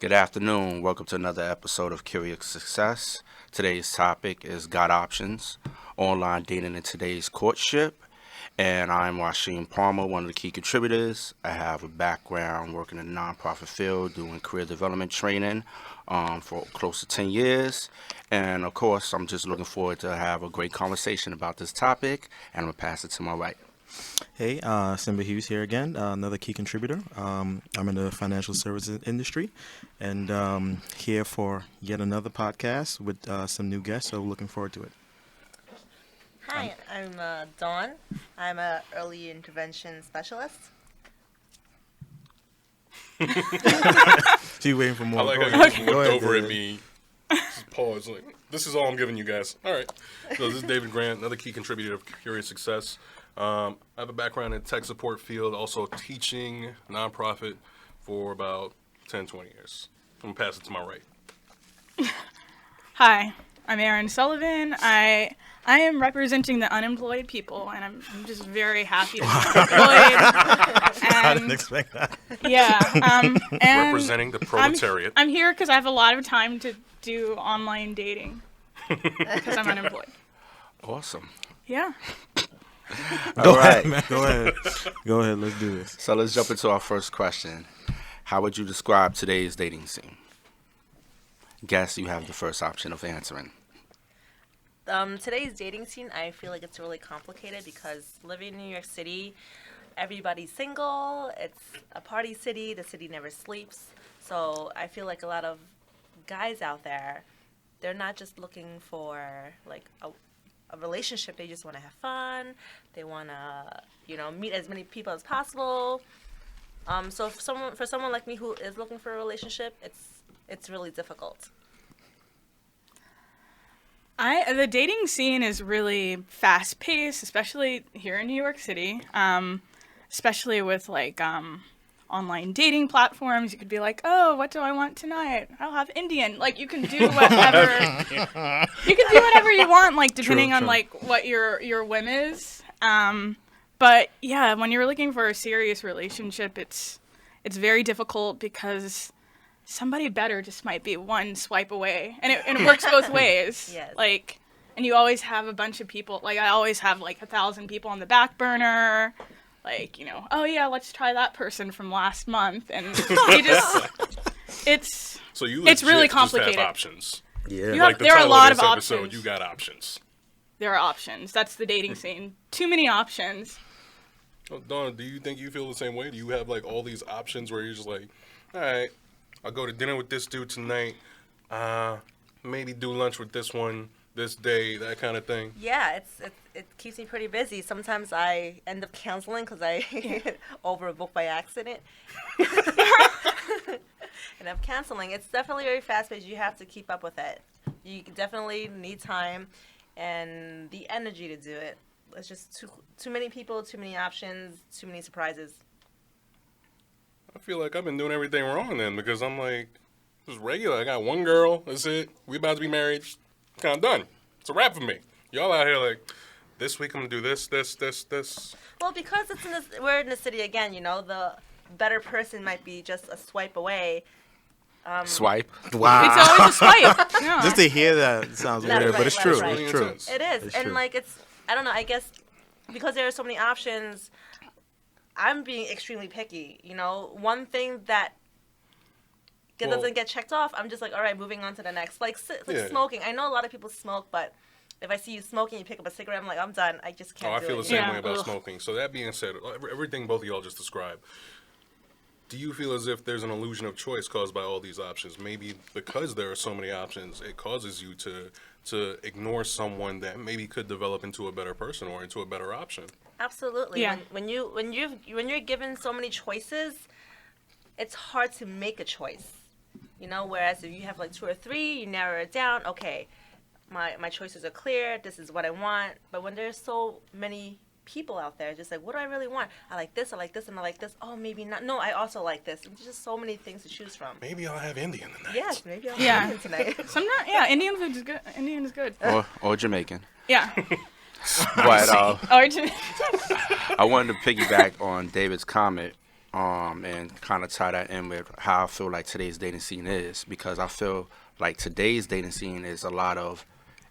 Good afternoon. Welcome to another episode of Curious Success. Today's topic is Got Options, Online Dating in Today's Courtship. And I'm Rasheen Palmer, one of the key contributors. I have a background working in the nonprofit field, doing career development training for close to 10 years. And of course, I'm just looking forward to have a great conversation about this topic. And I'm going to pass it to my right. Hey, Simba Hughes here again, another key contributor. I'm in the financial services industry and here for yet another podcast with some new guests, so looking forward to it. Hi, I'm Dawn. I'm an early intervention specialist. So you waiting for more? I like Go how you ahead. just Go looked ahead, over at David. me, just paused, like, this is all I'm giving you guys. All right. So this is David Grant, another key contributor of Curious Success. I have a background in tech support field, also teaching nonprofit for about 10, 20 years. I'm going to pass it to my right. Hi, I'm Erin Sullivan. I am representing the unemployed people, and I'm just very happy to be employed. I didn't And expect that. yeah, and Representing the proletariat. I'm here because I have a lot of time to do online dating because I'm unemployed. Awesome. Yeah. Go All right. ahead, man. Go ahead. Go ahead. Let's do this. So let's jump into our first question. How would you describe today's dating scene? Guess you have the first option of answering. Today's dating scene, I feel like it's really complicated because living in New York City, everybody's single. It's a party city. The city never sleeps. So I feel like a lot of guys out there, they're not just looking for like a relationship. They just want to have fun. They want to, meet as many people as possible. So for someone like me who is looking for a relationship, it's really difficult. The dating scene is really fast paced, especially here in New York City. Especially with online dating platforms. You could be like, oh, what do I want tonight? I'll have Indian. Like, you can do whatever. You can do whatever you want, like, depending on what your whim is. But yeah, when you're looking for a serious relationship, it's very difficult because somebody better just might be one swipe away, and it works both ways. Yes. And you always have a bunch of people. Like, I always have 1,000 people on the back burner. Oh yeah, let's try that person from last month, and you just, it's really complicated. Just have options. Yeah. There are a lot of episode, options. you got options. There are options. That's the dating scene. Too many options. Well, Donna, do you think you feel the same way? Do you have all these options where you're just like, all right, I'll go to dinner with this dude tonight, maybe do lunch with this one this day, that kind of thing? Yeah, it keeps me pretty busy. Sometimes I end up canceling because I overbook by accident. And I'm canceling. It's definitely very fast-paced. You have to keep up with it. You definitely need time and the energy to do it. It's just too many people, too many options, too many surprises. I feel like I've been doing everything wrong then, because I'm like, this is regular. I got one girl. That's it. We about to be married. Kind of done. It's a wrap for me. Y'all out here like, this week I'm going to do this. Well, because we're in the city again, the better person might be just a swipe away. Swipe. Wow. It's always a swipe. Yeah. Just to hear that sounds That's weird, right, but it's that's true. right. It's true. It's It is. It's And true. I don't know, I guess because there are so many options, I'm being extremely picky. One thing that doesn't get checked off, I'm just like, all right, moving on to the next. Yeah. Smoking. I know a lot of people smoke, but if I see you smoking, you pick up a cigarette, I'm like, I'm done. I just can't I do feel it. the same Yeah. way about Ugh. smoking. So that being said, everything both of y'all just described, do you feel as if there's an illusion of choice caused by all these options? Maybe because there are so many options, it causes you to ignore someone that maybe could develop into a better person or into a better option. Absolutely. Yeah. When you're given so many choices, it's hard to make a choice. Whereas if you have 2 or 3, you narrow it down. Okay, my choices are clear. This is what I want. But when there's so many people out there, just what do I really want? I like this, and I like this. Oh, maybe not. No, I also like this. There's just so many things to choose from. Maybe I'll have Indian tonight. Yes, maybe I'll Yeah. have tonight. Indian food is good. Indian is good. Or Jamaican. Yeah. But Or I wanted to piggyback on David's comment and kind of tie that in with how I feel like today's dating scene is, because I feel like today's dating scene is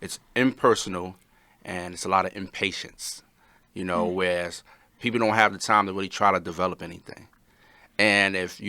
it's impersonal and it's a lot of impatience, whereas people don't have the time to really try to develop anything. And if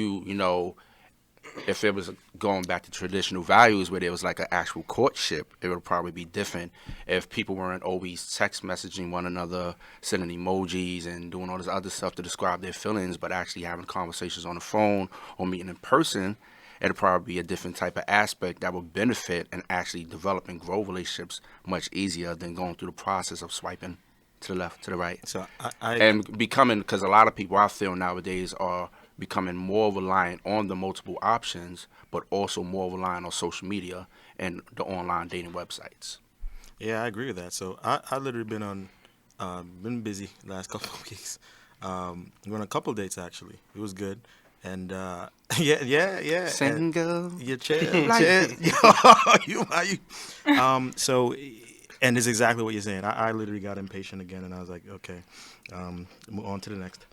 if it was going back to traditional values where there was like an actual courtship, it would probably be different if people weren't always text messaging one another, sending emojis and doing all this other stuff to describe their feelings, but actually having conversations on the phone or meeting in person. It'd probably be a different type of aspect that would benefit and actually develop and grow relationships much easier than going through the process of swiping to the left, to the right. So And becoming, because a lot of people I feel nowadays are becoming more reliant on the multiple options, but also more reliant on social media and the online dating websites. Yeah, I agree with that. So I literally been busy the last couple of weeks. Went on a couple dates actually. It was good. And yeah. Single. Your chair. So, and it's exactly what you're saying. I literally got impatient again, and I was like, okay, move on to the next.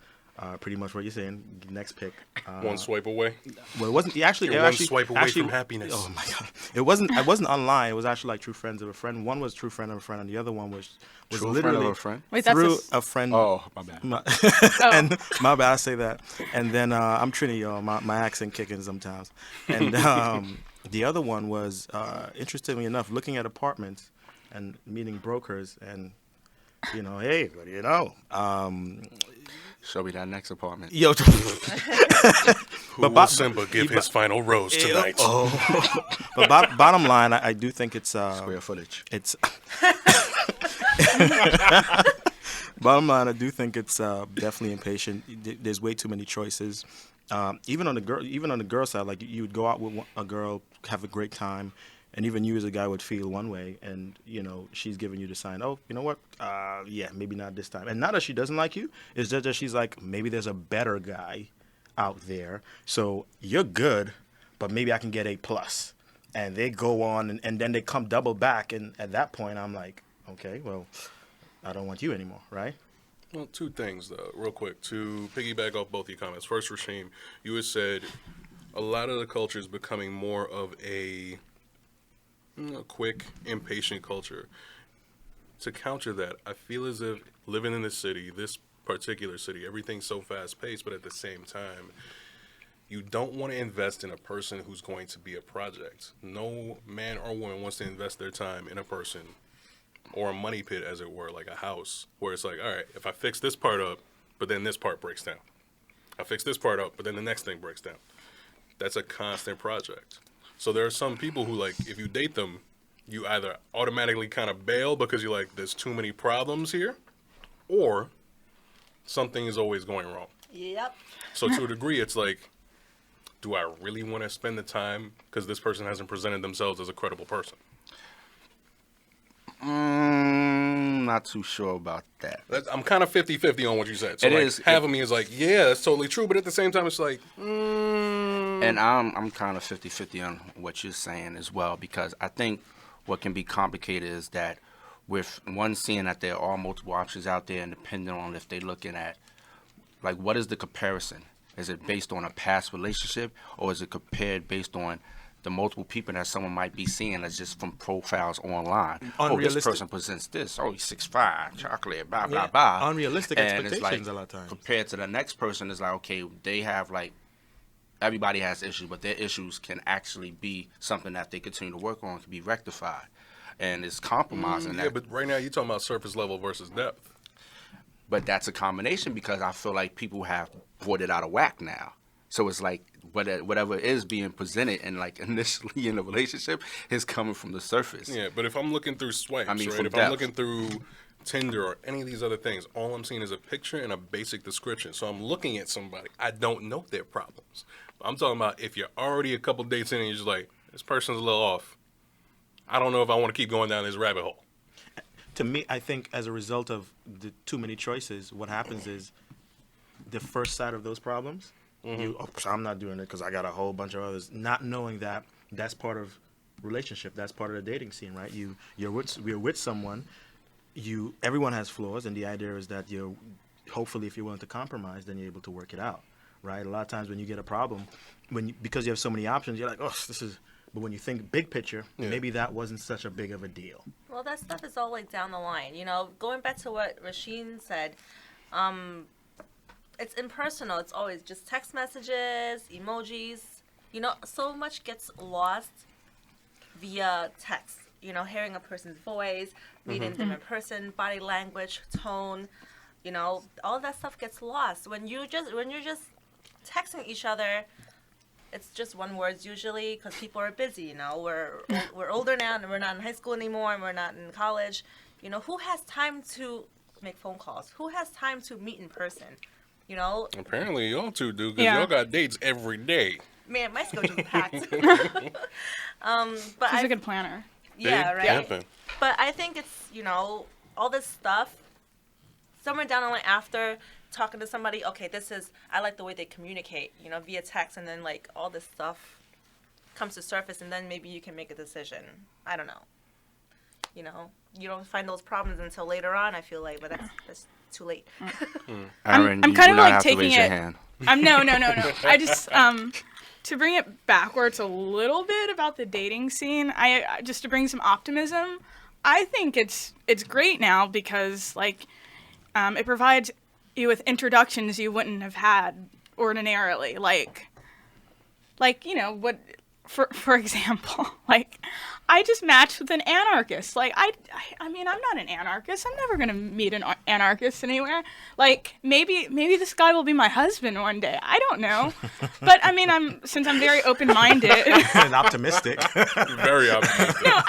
Pretty much what you're saying. Next pick. One swipe away. Well, it wasn't. You're one swipe away from happiness. Oh my god! It wasn't online. It was actually like true friends of a friend. One was true friend of a friend, and the other one was True literally friend of a friend? Wait, that's through a friend. Oh, my bad. And my bad, I say that. And then I'm Trini, y'all. My accent kicking sometimes. And the other one was, interestingly enough, looking at apartments and meeting brokers and, hey, what do you know? Show me that next apartment. Yo, Who will Simba give his final rose tonight? but bottom line, I do think it's Square footage. it's. Bottom line, I do think it's definitely impatient. There's way too many choices. Even on the girl side, like you would go out with a girl, have a great time, and even you as a guy would feel one way, and she's giving you the sign. Oh, you know what? Yeah, maybe not this time. And not that she doesn't like you. It's just that she's like, maybe there's a better guy out there. So you're good, but maybe I can get A plus. And they go on, and then they come double back, and at that point, I'm like, okay, well, I don't want you anymore, right? Well, two things, though, real quick, to piggyback off both your comments. First, Rasheem, you had said a lot of the culture is becoming more of a quick, impatient culture. To counter that, I feel as if living in this particular city, everything's so fast-paced, but at the same time, you don't want to invest in a person who's going to be a project. No man or woman wants to invest their time in a person or a money pit, as it were, like a house, where it's like, all right, if I fix this part up, but then this part breaks down. I fix this part up, but then the next thing breaks down. That's a constant project. So there are some people who, like, if you date them, you either automatically kind of bail because you're like, there's too many problems here, or something is always going wrong. Yep. So to a degree, it's like, do I really want to spend the time because this person hasn't presented themselves as a credible person? Not too sure about that. I'm kind of 50-50 on what you said. So half of me is like, yeah, that's totally true. But at the same time, it's like, And I'm kind of 50-50 on what you're saying as well, because I think what can be complicated is that with one seeing that there are multiple options out there, and depending on if they're looking at, like, what is the comparison? Is it based on a past relationship, or is it compared based on the multiple people that someone might be seeing as just from profiles online? Oh, this person presents this. Oh, he's 6'5", chocolate, blah, blah, blah. Unrealistic And it's expectations like, a lot of times. compared to the next person, it's like, okay, they have, like, everybody has issues, but their issues can actually be something that they continue to work on, can be rectified. And it's compromising yeah, that. but right now you're talking about surface level versus depth. But that's a combination, because I feel like people have brought it out of whack now. So it's like whatever is being presented and like initially in the relationship is coming from the surface. Yeah, but if I'm looking through swipes, I mean, right? from If depth. I'm looking through Tinder or any of these other things, all I'm seeing is a picture and a basic description. So I'm looking at somebody. I don't know their problems. I'm talking about if you're already a couple dates in and you're just like, this person's a little off. I don't know if I want to keep going down this rabbit hole. To me, I think as a result of the too many choices, what happens is the first side of those problems, I'm not doing it because I got a whole bunch of others. Not knowing that that's part of relationship, that's part of the dating scene, right? You're with someone. Everyone has flaws, and the idea is that hopefully if you're willing to compromise, then you're able to work it out, right? A lot of times when you get a problem, because you have so many options, you're like, oh, this is. But when you think big picture, maybe that wasn't such a big of a deal. Well, that stuff is all like down the line. Going back to what Rasheen said, it's impersonal. It's always just text messages, emojis. So much gets lost via text. Hearing a person's voice, reading them in person, body language, tone. All that stuff gets lost when you're just texting each other. It's just one words usually because people are busy. We're older now and we're not in high school anymore and we're not in college. Who has time to make phone calls? Who has time to meet in person? Apparently y'all two do, because y'all got dates every day. Man, my schedule's packed. But She's a good planner. Yeah, Big right. camping. But I think it's all this stuff. Somewhere down the line after talking to somebody, okay, I like the way they communicate, via text, and then like all this stuff comes to surface, and then maybe you can make a decision. I don't know. You don't find those problems until later on. I feel like, but that's too late. Aaron, I'm you kind do of not like have to taking raise your it. hand. No. I just to bring it backwards a little bit about the dating scene. I just to bring some optimism. I think it's great now because like it provides you with introductions you wouldn't have had ordinarily. Like what. For example, like, I just matched with an anarchist. Like, I mean, I'm not an anarchist. I'm never gonna meet an anarchist anywhere. Like, maybe this guy will be my husband one day. I don't know. But I mean, since I'm very open-minded And optimistic. Very optimistic. No,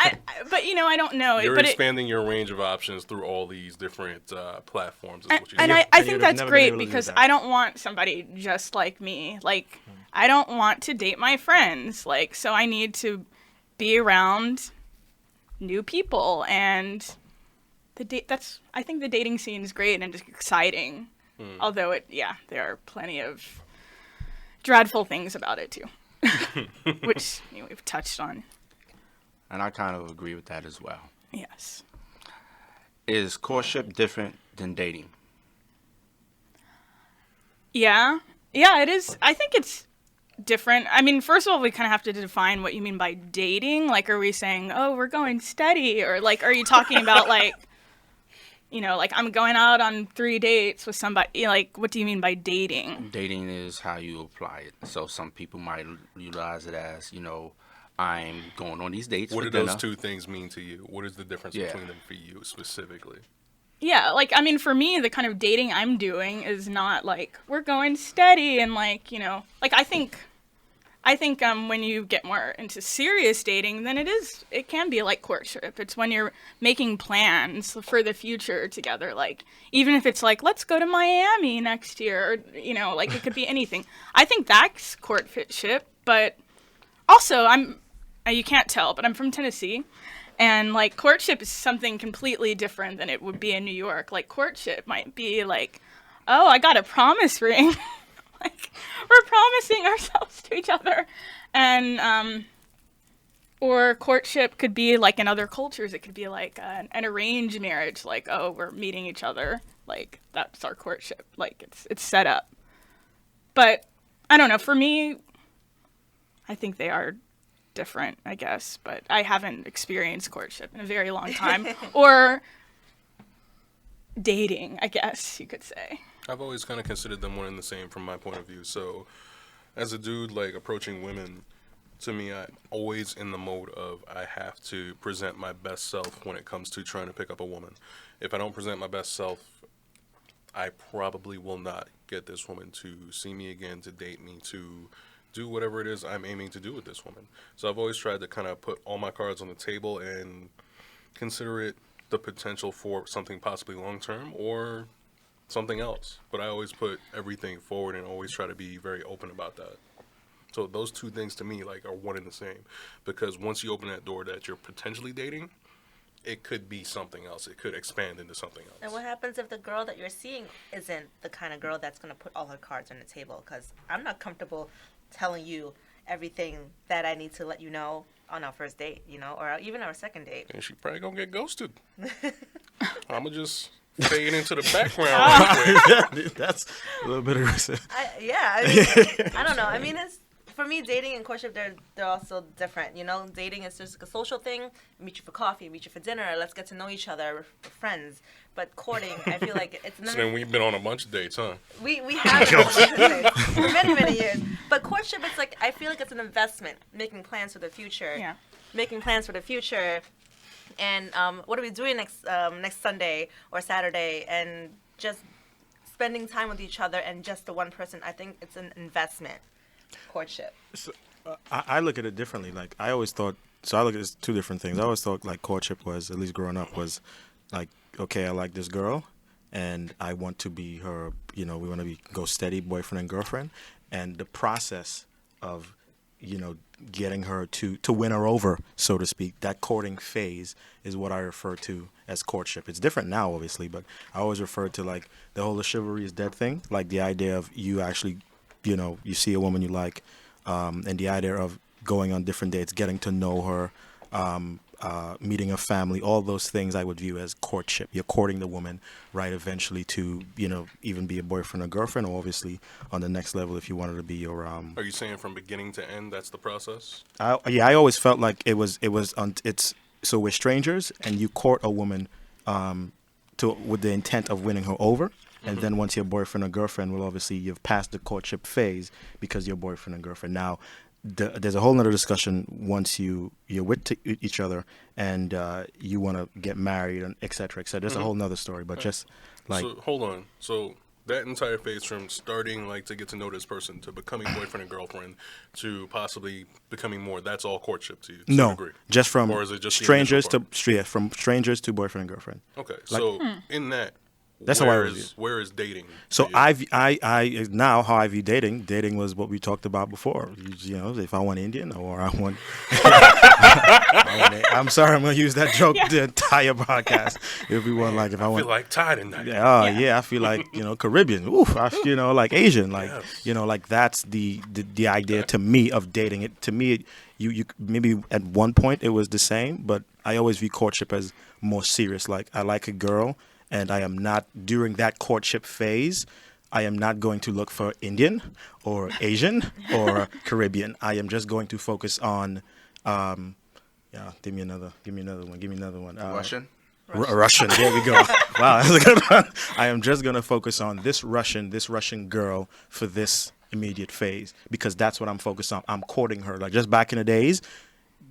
but I don't know. You're but expanding your range of options through all these different platforms. Is what you're and saying. I you'd think have that's never been great able to do because that. I don't want somebody just like me. Like, I don't want to date my friends. Like, so I need to be around new people, and I think the dating scene is great and just exciting. Although there are plenty of dreadful things about it too, which we've touched on. And I kind of agree with that as well. Yes. Is courtship different than dating? Yeah, it is. I think it's different. I mean, first of all, we kind of have to define what you mean by dating. Like, are we saying, oh, we're going steady? Or, like, are you talking about, like, like I'm going out on 3 dates with somebody? Like, what do you mean by dating? Dating is how you apply it. So some people might utilize it as, I'm going on these dates What for do dinner. those two things mean to you? What is the difference between them for you specifically? Yeah, like, I mean, for me, the kind of dating I'm doing is not, like, we're going steady and, like, like, I think when you get more into serious dating, then it can be like courtship. It's when you're making plans for the future together, like, even if it's like, let's go to Miami next year, or, like, it could be anything. I think that's courtship, but also, you can't tell, but I'm from Tennessee. And, like, courtship is something completely different than it would be in New York. Like, courtship might be like, oh, I got a promise ring. Like, we're promising ourselves to each other. And, or courtship could be, like, in other cultures, it could be, like, an arranged marriage. Like, oh, we're meeting each other. Like, that's our courtship. Like, it's set up. But, I don't know, for me, I think they are different, I guess, but I haven't experienced courtship in a very long time, or dating, I guess you could say. I've always kind of considered them one and the same from my point of view. So, as a dude, like, approaching women, to me, I'm always in the mode of I have to present my best self when it comes to trying to pick up a woman. If I don't present my best self, I probably will not get this woman to see me again, to date me, to do whatever it is I'm aiming to do with this woman. So I've always tried to kind of put all my cards on the table and consider it the potential for something possibly long-term or something else. But I always put everything forward and always try to be very open about that. So those two things to me, like, are one and the same. Because once you open that door that you're potentially dating, it could be something else. It could expand into something else. And what happens if the girl that you're seeing isn't the kind of girl that's going to put all her cards on the table? Because I'm not comfortable telling you everything that I need to let you know on our first date, or even our second date. And she probably gonna get ghosted. I'ma just fade into the background real quick. That's a little bit aggressive. I don't know. I mean, it's for me, dating and courtship, they're also different. You know, dating is just like a social thing. Meet you for coffee, meet you for dinner. Let's get to know each other. We're friends. But courting, I feel like it's So then we've been on a bunch of dates, huh? we have been on a bunch of dates for many years. But courtship, it's like I feel like it's an investment, making plans for the future. Yeah. Making plans for the future. And what are we doing next Sunday or Saturday? And just spending time with each other and just the one person. I think it's an investment. Courtship. I look at it differently. Like I always thought. So I look at it as two different things. I always thought like courtship was, at least growing up, was like, okay, I like this girl, and I want to be her. You know, we want to go steady boyfriend and girlfriend, and the process of, you know, getting her to win her over, so to speak. That courting phase is what I refer to as courtship. It's different now, obviously, but I always refer to like the whole chivalry is dead thing, like the idea of you actually, you know, you see a woman you like, and the idea of going on different dates, getting to know her, meeting a family, all those things I would view as courtship. You're courting the woman, right, eventually to, you know, even be a boyfriend or girlfriend, or obviously on the next level if you wanted to be your Are you saying from beginning to end, that's the process? I always felt like so we're strangers and you court a woman with the intent of winning her over. And then once you're boyfriend or girlfriend, well, obviously you've passed the courtship phase because you're boyfriend and girlfriend. Now, there's a whole nother discussion once you're with each other and you want to get married and et cetera, et cetera. There's a whole nother story, but just like... So, hold on. So that entire phase from starting like to get to know this person to becoming boyfriend and girlfriend to possibly becoming more, that's all courtship to you? To No, some degree? just from Or is it just the strangers initial to from strangers to boyfriend and girlfriend. Okay, so in that, That's how I review it. where is dating? So to you? I now how I view dating was what we talked about before. You know, if I want Indian or I want, I'm sorry, I'm gonna use that joke the entire podcast. If I I want, feel like Thai tonight. I feel like, you know, Caribbean, oof, you know, like Asian, like, Yes. you know, like that's the idea to me of dating. It to me, you maybe at one point it was the same, but I always view courtship as more serious. Like I like a girl. And I am not, during that courtship phase, I am not going to look for Indian or Asian or Caribbean. I am just going to focus on, give me another one. Russian? Russian. There we go. Wow, that's a good one. I am just going to focus on this Russian girl for this immediate phase because that's what I'm focused on. I'm courting her. Like just back in the days,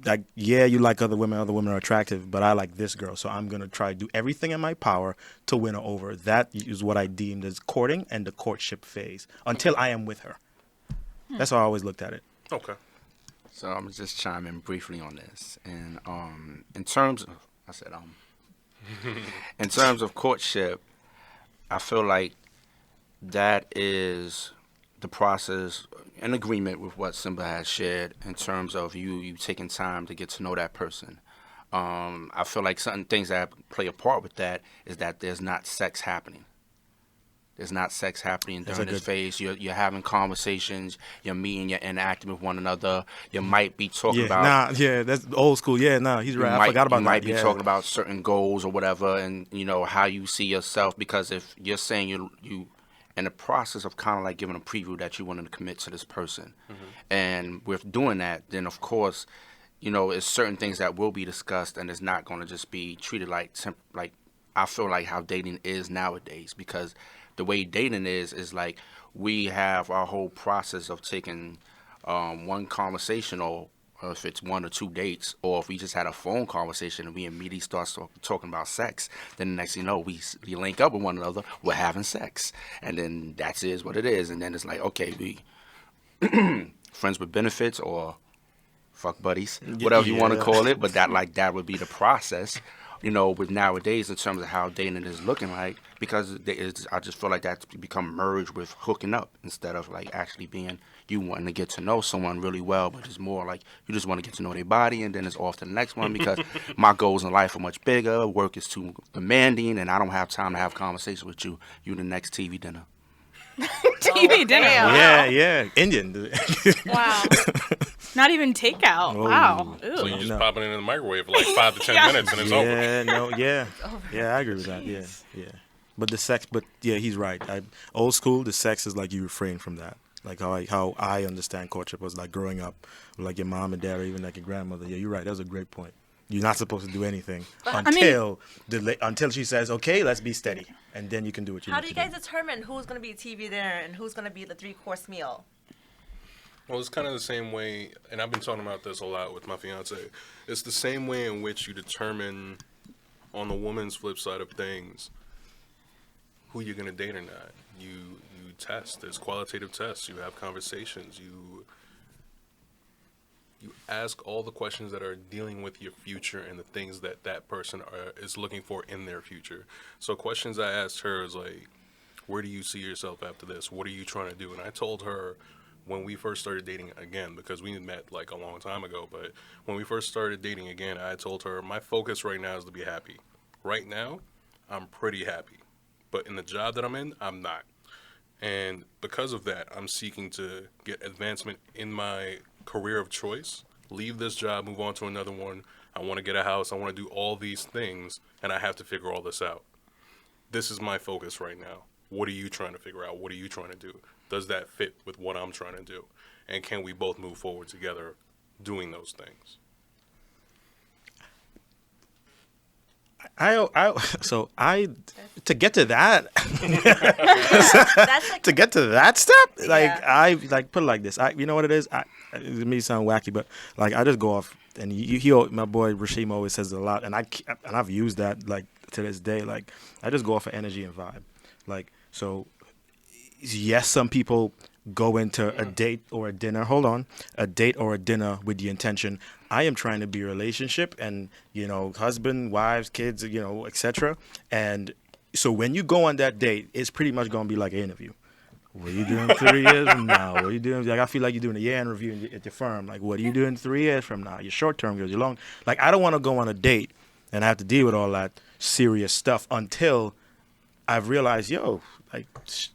like, yeah, you like other women are attractive, but I like this girl, so I'm going to try to do everything in my power to win her over. That is what I deemed as courting and the courtship phase until I am with her. That's how I always looked at it. Okay. So I'm gonna just chime in briefly on this. And in terms of, in terms of courtship, I feel like that is the process, in agreement with what Simba has shared in terms of you taking time to get to know that person. I feel like certain things that play a part with that is that there's not sex happening. There's not sex happening during this phase. You're having conversations. You're meeting. You're interacting with one another. You might be talking about. That's old school. Yeah, he's right. I forgot about that. You might be talking about certain goals or whatever, and you know how you see yourself. Because if you're saying you in the process of kind of like giving a preview that you want to commit to this person, and with doing that, then of course, you know, it's certain things that will be discussed, and it's not going to just be treated like I feel like how dating is nowadays, because the way dating is like we have our whole process of taking one conversation, or if it's one or two dates, or if we just had a phone conversation and we immediately start talking about sex, then the next thing you know, we link up with one another, we're having sex, and then that is what it is, and then it's like, okay, we friends with benefits or fuck buddies, whatever you want to call it, but that would be the process. You know, with nowadays in terms of how dating is looking like, because I just feel like that's become merged with hooking up instead of like actually being you wanting to get to know someone really well, but it's more like you just want to get to know their body, and then it's off to the next one because my goals in life are much bigger, work is too demanding, and I don't have time to have conversations with you. You the next TV dinner. TV dinner. Yeah, Indian. Wow. Not even takeout. Oh. Wow. So you Ew. just pop it in the microwave for like 5 to 10 minutes and it's over. Yeah, I agree with that. Yeah. But the sex, but yeah, he's right. Old school, the sex is like you refrain from that. Like how I understand courtship was like growing up, like your mom and dad, or even like your grandmother. Yeah, you're right. That was a great point. You're not supposed to do anything until she says, "Okay, let's be steady," and then you can do what you How need do you to guys determine who's going to be TV dinner and who's going to be the 3-course meal? Well, it's kind of the same way, and I've been talking about this a lot with my fiance. It's the same way in which you determine, on the woman's flip side of things, who you're gonna date or not. You test. There's qualitative tests. You have conversations. You ask all the questions that are dealing with your future and the things that person is looking for in their future. So questions I asked her is like, where do you see yourself after this? What are you trying to do? And I told her when we first started dating again, because we met like a long time ago, but when we first started dating again, I told her my focus right now is to be happy. Right now, I'm pretty happy. But in the job that I'm in, I'm not. And because of that, I'm seeking to get advancement in my career of choice, leave this job, move on to another one. I want to get a house. I want to do all these things, and I have to figure all this out. This is my focus right now. What are you trying to figure out? What are you trying to do? Does that fit with what I'm trying to do? And can we both move forward together doing those things? To get to that, That's like to get to that step, like Yeah. I like put it like this. You know what it is? It may sound wacky, but like I just go off, and my boy Rashim always says it a lot, and I've used that like to this day. Like I just go off of energy and vibe. Like so, yes, some people go into a date or a dinner. Hold on, a date or a dinner with the intention, I am trying to be a relationship, and husband, wives, kids, etc. And so when you go on that date, it's pretty much gonna be like an interview. What are you doing 3 years from now? What are you doing? Like I feel like you're doing a year in review at your firm. Like what are you doing 3 years from now? Your short term goals, your long. Like I don't want to go on a date and have to deal with all that serious stuff until I've realized, like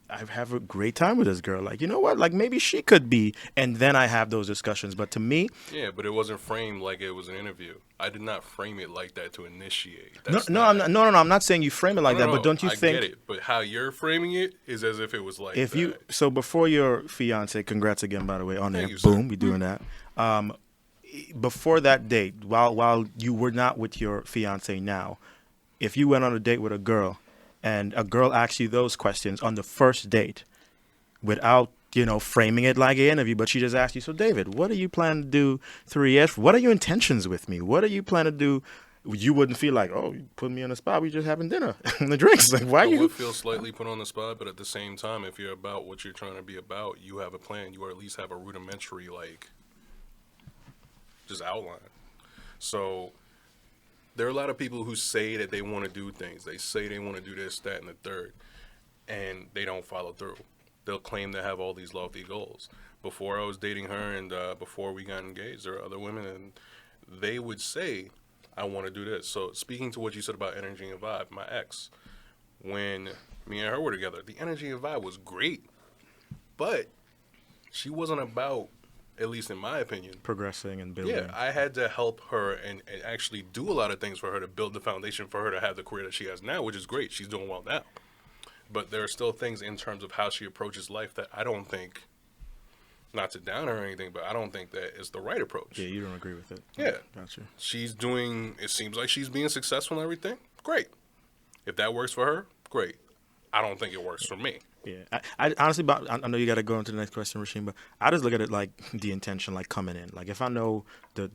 I have a great time with this girl. Like, you know what? Like maybe she could be, and then I have those discussions. But to me, Yeah, but it wasn't framed like it was an interview. I did not frame it like that to initiate. I'm not saying you frame it like that. But don't you I think? get it, but how you're framing it is as if it was like If that. you before your fiance, congrats again by the way on there. Thank you, sir. Boom, we're doing that. Before that date, while you were not with your fiance now, if you went on a date with a girl, and a girl asks you those questions on the first date, without framing it like an interview, but she just asked you, so David, what are you planning to do 3 years? What are your intentions with me? What are you planning to do? You wouldn't feel like, oh, you put me on the spot. We just having dinner and the drinks. Like, why I you? would feel slightly put on the spot, but at the same time, if you're about what you're trying to be about, you have a plan. You at least have a rudimentary, just outline. So there are a lot of people who say that they want to do things. They say they want to do this, that, and the third, and they don't follow through. They'll claim to have all these lofty goals. Before I was dating her and before we got engaged, there were other women, and they would say, I want to do this. So speaking to what you said about energy and vibe, my ex, when me and her were together, the energy and vibe was great, but she wasn't about, at least in my opinion, Progressing and building. yeah, I had to help her and actually do a lot of things for her to build the foundation for her to have the career that she has now, which is great. She's doing well now. But there are still things in terms of how she approaches life that I don't think, not to down her or anything, but I don't think that is the right approach. Yeah, you don't agree with it. Yeah. Gotcha. She's doing, it seems like she's being successful and everything. Great. If that works for her, great. I don't think it works for me. Yeah, I honestly, but I know you got to go into the next question, Rashim. But I just look at it like the intention, like coming in. Like if I know the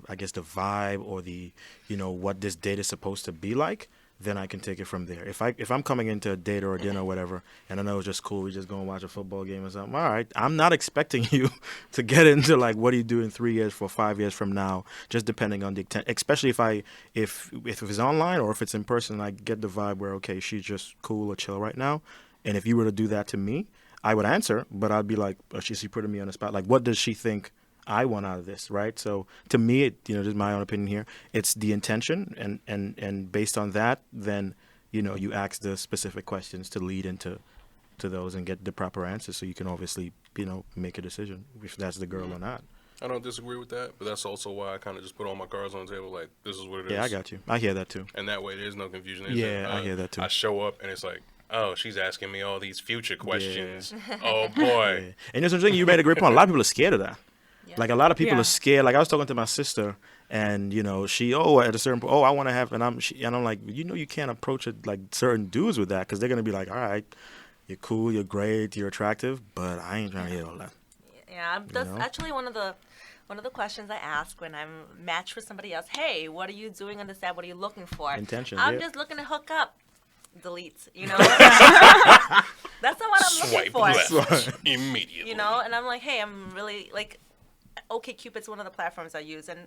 I guess the vibe or the what this date is supposed to be like, then I can take it from there. If I'm coming into a date or a dinner or whatever, and I know it's just cool, we just go and watch a football game or something. All right, I'm not expecting you to get into like what do you do in 3 years, 5 years from now, just depending on the intent. Especially if it's online or if it's in person, I get the vibe where okay, she's just cool or chill right now. And if you were to do that to me, I would answer, but I'd be like, oh, she's putting me on the spot. Like, what does she think I want out of this, right? So to me, just my own opinion here, it's the intention, and based on that, then you ask the specific questions to lead into those and get the proper answers, so you can obviously make a decision if that's the girl or not. I don't disagree with that, but that's also why I kind of just put all my cards on the table. Like, this is what it is. Yeah, I got you. I hear that too. And that way, there's no confusion. Yeah, I hear that too. I show up and it's like, oh, she's asking me all these future questions. Oh boy. Yeah. And there's something you made a great point. A lot of people are scared of that. Yeah. Like a lot of people Yeah. are scared. Like I was talking to my sister, and she at a certain point, I want to have, and I'm like, you can't approach it like certain dudes with that because they're gonna be like, all right, you're cool, you're great, you're attractive, but I ain't trying to hear all that. Yeah, that's know? actually one of the questions I ask when I'm matched with somebody else. Hey, what are you doing on this app? What are you looking for? Intention, I'm yeah. just looking to hook up. Delete. That's not what I'm looking Swipe for. left immediately. And I'm like, hey, I'm really like, OkCupid's one of the platforms I use, and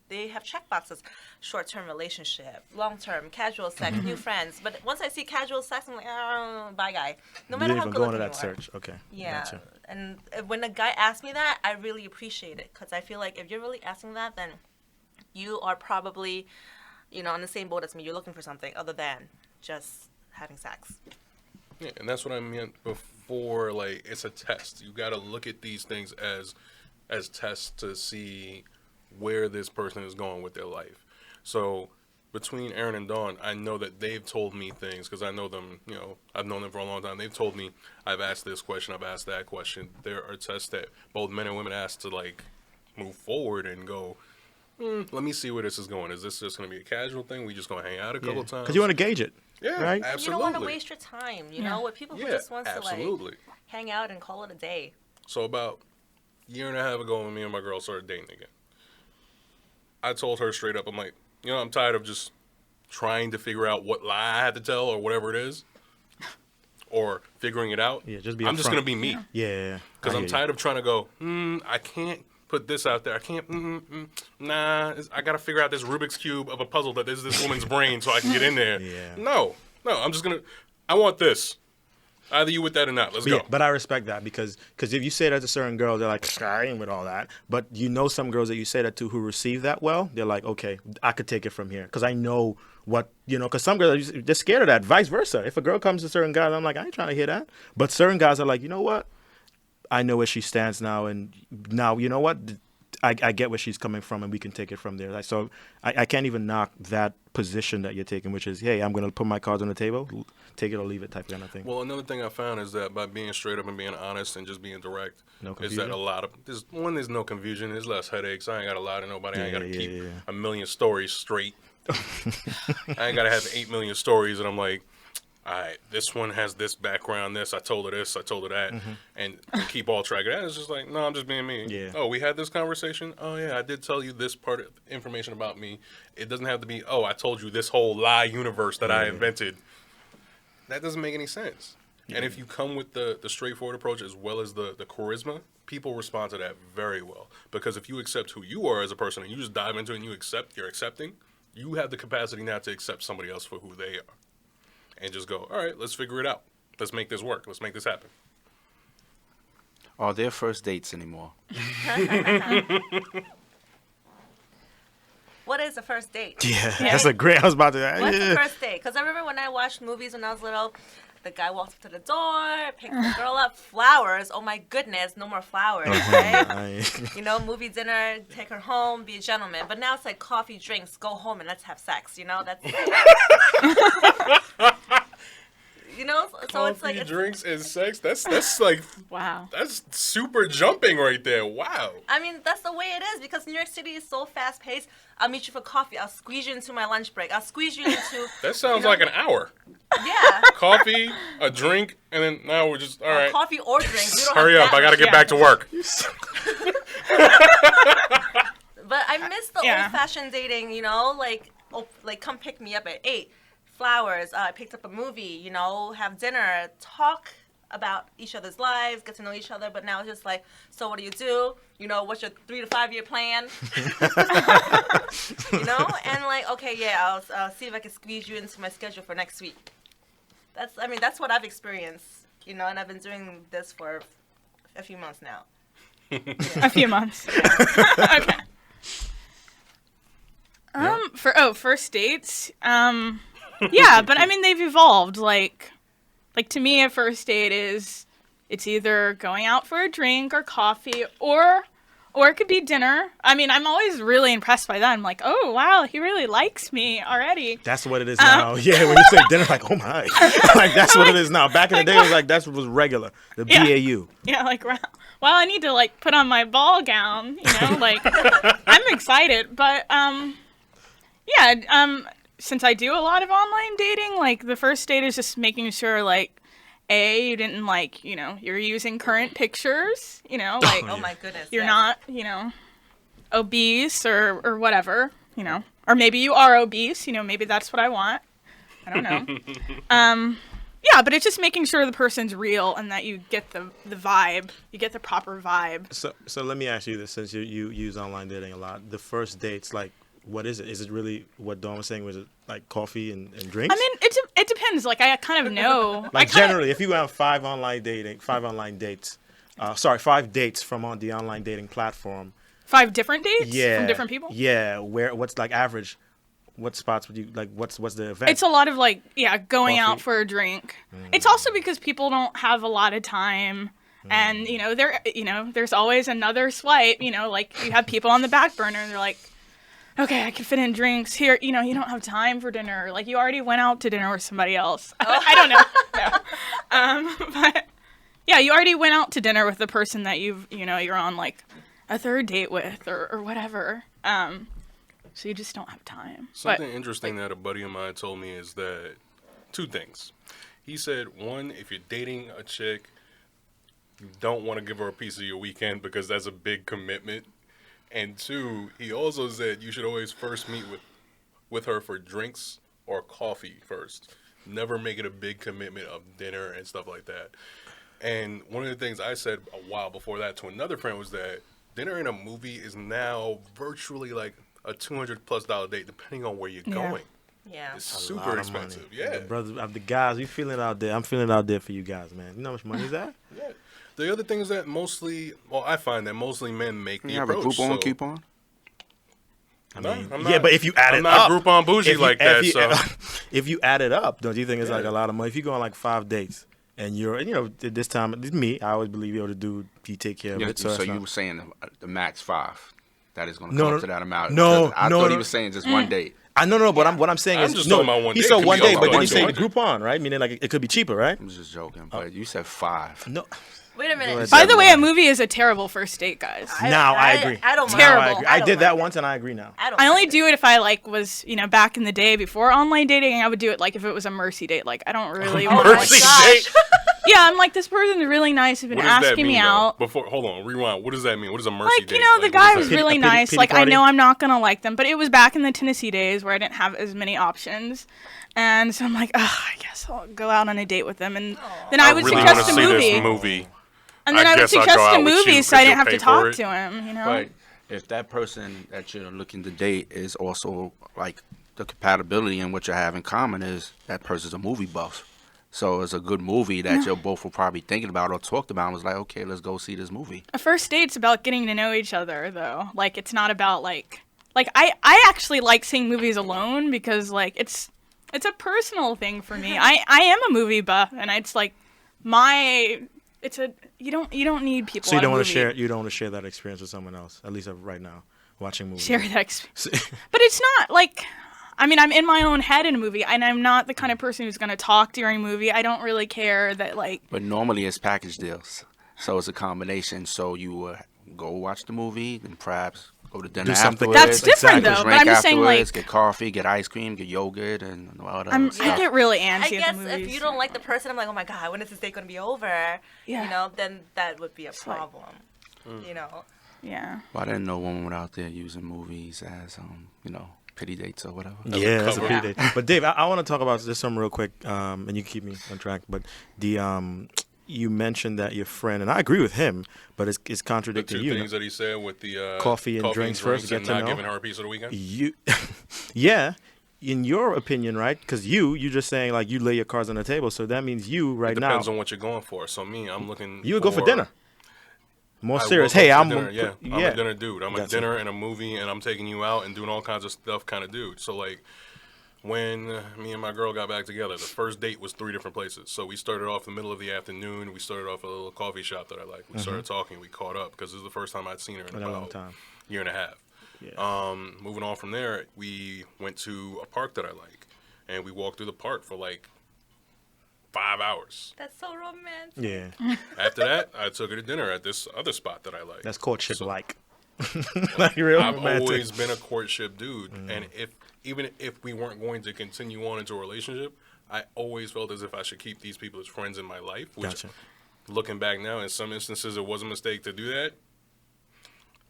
they have check boxes: short-term relationship, long-term, casual sex, new friends. But once I see casual sex, I'm like, oh, bye, guy. No You matter didn't how even good go into looking that you are. search. Okay. Yeah, Gotcha. and when a guy asks me that, I really appreciate it because I feel like if you're really asking that, then you are probably, on the same boat as me. You're looking for something other than just having sex. Yeah, and that's what I meant before. Like, it's a test. You got to look at these things as tests to see where this person is going with their life. So between Aaron and Dawn, I know that they've told me things because I know them, I've known them for a long time. They've told me, I've asked this question, I've asked that question. There are tests that both men and women ask to, like, move forward and go, let me see where this is going. Is this just going to be a casual thing? We just going to hang out a couple times? Because you want to gauge it. Yeah, right? absolutely. You don't want to waste your time, with people who just wants to, absolutely. like, hang out and call it a day. So about a year and a half ago when me and my girl started dating again, I told her straight up, I'm like, I'm tired of just trying to figure out what lie I had to tell or whatever it is, or figuring it out. Yeah, just be I'm just upfront. going to be me. Yeah. Because I I'm hear tired of trying to go, I can't put this out there. I can't, I got to figure out this Rubik's Cube of a puzzle that is this woman's brain so I can get in there. Yeah. No, I'm just going to, I want this. Either you with that or not. Let's But, go. yeah, but I respect that because if you say that to certain girls, they're like, I ain't with all that. But some girls that you say that to who receive that well, they're like, okay, I could take it from here because I know what, because some girls, they're scared of that. Vice versa. If a girl comes to certain guys, I'm like, I ain't trying to hear that. But certain guys are like, you know what? I know where she stands now. And now, you know what? I get where she's coming from and we can take it from there. Like, so I can't even knock that position that you're taking, which is, hey, I'm going to put my cards on the table, take it or leave it type of thing. Well, another thing I found is that by being straight up and being honest and just being direct, No is that confusion? there's no confusion. There's less headaches. I ain't got to lie to nobody. I ain't got to Yeah, keep yeah. a million stories straight. I ain't got to have 8 million stories and I'm like, all right, this one has this background, I told her this, I told her that, and keep all track of that. It's just like, no, I'm just being me. Yeah. Oh, we had this conversation? Oh, yeah, I did tell you this part of information about me. It doesn't have to be, oh, I told you this whole lie universe that I invented. That doesn't make any sense. Yeah. And if you come with the straightforward approach as well as the charisma, people respond to that very well. Because if you accept who you are as a person and you just dive into it and you're accepting, you have the capacity now to accept somebody else for who they are. And just go, all right, let's figure it out. Let's make this work. Let's make this happen. Are there first dates anymore? What is a first date? Yeah, that's a great. I was about to. What's Yeah. the first date? Because I remember when I watched movies when I was little, the guy walks up to the door, picks the girl up, flowers. Oh my goodness, no more flowers, right? Movie dinner, take her home, be a gentleman. But now it's like coffee, drinks, go home and let's have sex. That's. So it's like drinks and sex. That's like Wow. that's super jumping right there. Wow. I mean, that's the way it is because New York City is so fast paced. I'll meet you for coffee. I'll squeeze you into my lunch break. I'll squeeze you into. That sounds like an hour. Yeah. Coffee, a drink, and then now we're just all right. Coffee or drink. We don't Hurry have up! that I gotta much. get back to work. But I miss the Yeah. old-fashioned dating, like come pick me up at 8, flowers, I picked up a movie, have dinner, talk about each other's lives, get to know each other. But now it's just like, so what do you do? What's your 3 to 5 year plan? And like, okay, yeah, I'll see if I can squeeze you into my schedule for next week. That's what I've experienced, and I've been doing this for a few months now. A few months. Okay. First dates. Yeah, but they've evolved. Like to me, a first date is it's either going out for a drink or coffee or Or it could be dinner. I mean, I'm always really impressed by that. I'm like, oh, wow, he really likes me already. That's what it is now. Yeah, when you say dinner, like, oh my. Like, that's what it is now. Back in the day, it was like, that was regular. The Yeah. BAU. Yeah, like, well, I need to, like, put on my ball gown, you know? Like, I'm excited. But, since I do a lot of online dating, like, the first date is just making sure, like, you didn't, like, you know, you're using current pictures, you know, like, Oh my goodness. you're yes. not, you know, obese or whatever, you know, or maybe you are obese, you know, maybe that's what I want. I don't know. Yeah, but it's just making sure the person's real and that you get the vibe, you get the proper vibe. So let me ask you this, since you use online dating a lot. The first dates, like, what is it? Is it really what Dawn was saying? Was it like coffee and drinks? I mean, it depends. Like, I kind of know. like generally, if you have 5 dates from on the online dating platform. 5 different dates Yeah. from different people? Yeah. What's like average? What spots would you like? What's the event? It's a lot of, like, going out Coffee. for a drink. It's also because people don't have a lot of time. And, you know, there's always another swipe, you know, like you have people on the back burner and they're like, okay, I can fit in drinks here. You know, you don't have time for dinner. Like, you already went out to dinner with somebody else. I don't know. No. But yeah, you already went out to dinner with the person that you're on like a third date with or whatever. So you just don't have time. Something interesting that a buddy of mine told me is that 2 things. He said, 1, if you're dating a chick, you don't want to give her a piece of your weekend because that's a big commitment. And 2, he also said you should always first meet with her for drinks or coffee first. Never make it a big commitment of dinner and stuff like that. And one of the things I said a while before that to another friend was that dinner and a movie is now virtually like a $200+ date, depending on where you're going. Yeah. It's A lot super of expensive. money. Yeah. The brothers, the guys, we feeling it out there. I'm feeling it out there for you guys, man. You know how much money is that? Yeah. The other thing is that I find that mostly men make the You have a approach. Groupon so. coupon? No, I'm yeah, not- but if you add I'm it not up, Groupon bougie like that. So if you add it up, don't you think it's like Yeah. a lot of money? If you go on like 5 dates and you're, you know, this time, this is me, I always believe you're the dude, he take care of Yeah, it. so that's you not- were saying the max 5. That is going to No, come no, up to that amount. no, Because I no, thought no. he was saying just one date. I no, but what I'm saying I'm is just no. talking about one He date. said Could one be day, also but then like you say the 200. Groupon, right? Meaning like it could be cheaper, right? I was just joking, but you said 5. No, Wait a minute. ahead. By the way, a movie is a terrible first date, guys. now I agree. I don't Now mind. I agree. I don't did that mind once and I agree now. it. I only mind do it if I like was, you know, back in the day before online dating. I would do it like if it was a mercy date. Like, I don't really want to. Mercy gosh. date. Yeah, I'm like, this person's really nice. Have been What does that asking mean, me though? out. Before, hold on, rewind. What does that mean? What is a mercy Like, date? you know, the Like, guy what was is that? really A pity- nice. pity Like, I party? know I'm not gonna like them, but it was back in the Tennessee days where I didn't have as many options. And so I'm like, I guess I'll go out on a date with them. And then I would really suggest wanna a see movie. This movie. And then I would guess I'll suggest go a out with movie you so I 'cause didn't you'll have to pay for talk it. to him, you know? But if that person that you're looking to date is also like the compatibility in what you have in common is that person's a movie buff. So it's a good movie that you're both were probably thinking about or talked about and was like, okay, let's go see this movie. A first date's about getting to know each other, though. Like, it's not about, like I actually like seeing movies alone because, like, it's a personal thing for me. I am a movie buff, and it's like you don't need people. So you on don't a want to movie. share. You don't want to share that experience with someone else. At least right now, watching movies. Share that experience. But it's not like, I mean, I'm in my own head in a movie, and I'm not the kind of person who's gonna talk during a movie. I don't really care that, like. But normally it's package deals. So it's a combination. So you go watch the movie and perhaps go to dinner Do something. afterwards. That's different, Exactly. though. But Drink I'm just saying, afterwards, like, get coffee, get ice cream, get yogurt, and all that I stuff. get really I antsy at guess the movies. if you don't like the person, I'm like, oh my god, when is this date gonna be over? Yeah. You know, then that would be a like- problem. You know. Yeah. Well, I didn't know women out there using movies as, pity dates or whatever. Yeah, that's a cover. pretty day. But Dave, I want to talk about this something real quick, and you can keep me on track. But you mentioned that your friend, and I agree with him, but it's The contradicting 2 you. things that he said with the Coffee and drinks first, get and to not know. giving her a piece of the weekend. You, yeah, in your opinion, right? Because you're just saying like you lay your cards on the table, so that means you right It now depends on what you're going for. So me, I'm looking. you would go for dinner. More I will serious. go Hey, for I'm dinner, yeah. I'm yeah. a dinner dude. I'm a Gotcha. dinner and a movie, and I'm taking you out and doing all kinds of stuff kind of dude. So like, when me and my girl got back together, the first date was 3 different places. So we started off in the middle of the afternoon. We started off at a little coffee shop that I like. We started talking. We caught up because this is the first time I'd seen her in In a long about time. a year and a half. Yeah. Moving on from there, we went to a park that I like, and we walked through the park for like 5 hours. That's so romantic. Yeah. After that, I took her to dinner at this other spot that I like. That's courtship like. Like real I've romantic. always been a courtship dude, and even if we weren't going to continue on into a relationship, I always felt as if I should keep these people as friends in my life. Which, Gotcha. looking back now, in some instances, it was a mistake to do that.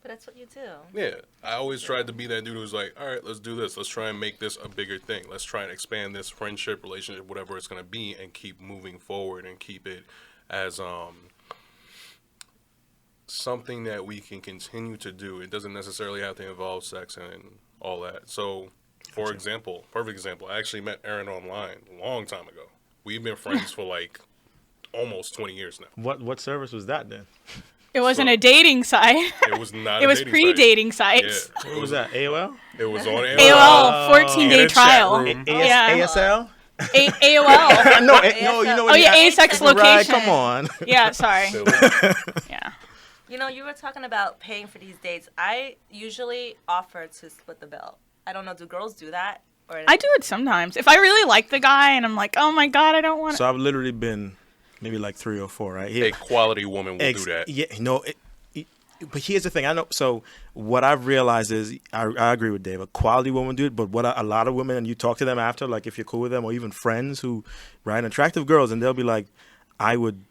But that's what you do. Yeah, I always tried to be that dude who was like, all right, let's do this. Let's try and make this a bigger thing. Let's try and expand this friendship, relationship, whatever it's going to be, and keep moving forward and keep it as something that we can continue to do. It doesn't necessarily have to involve sex and all that. So, for example, perfect example, I actually met Erin online a long time ago. We've been friends for like almost 20 years now. What service was that then? It wasn't So- a dating site. It was not It a was dating pre-dating site. sites. Yeah, What was that? AOL? It was on AOL, 14-day In a chat trial. room. Yeah. ASL? AOL. No, no, you know what? Oh yeah, you- Asex Right, location. come on. Yeah, sorry. It was- Yeah. You know, you were talking about paying for these dates. I usually offer to split the bill. I don't know, do girls do that? Or I do it sometimes. If I really like the guy and I'm like, oh my god, I don't want to. So I've literally been maybe like 3 or 4, right? Here. A quality woman will do that. Yeah, no. But here's the thing. I know. So what I've realized is, I agree with Dave. A quality woman do it, but what a lot of women, and you talk to them after, like if you're cool with them, or even friends who, right, attractive girls, and they'll be like, I would.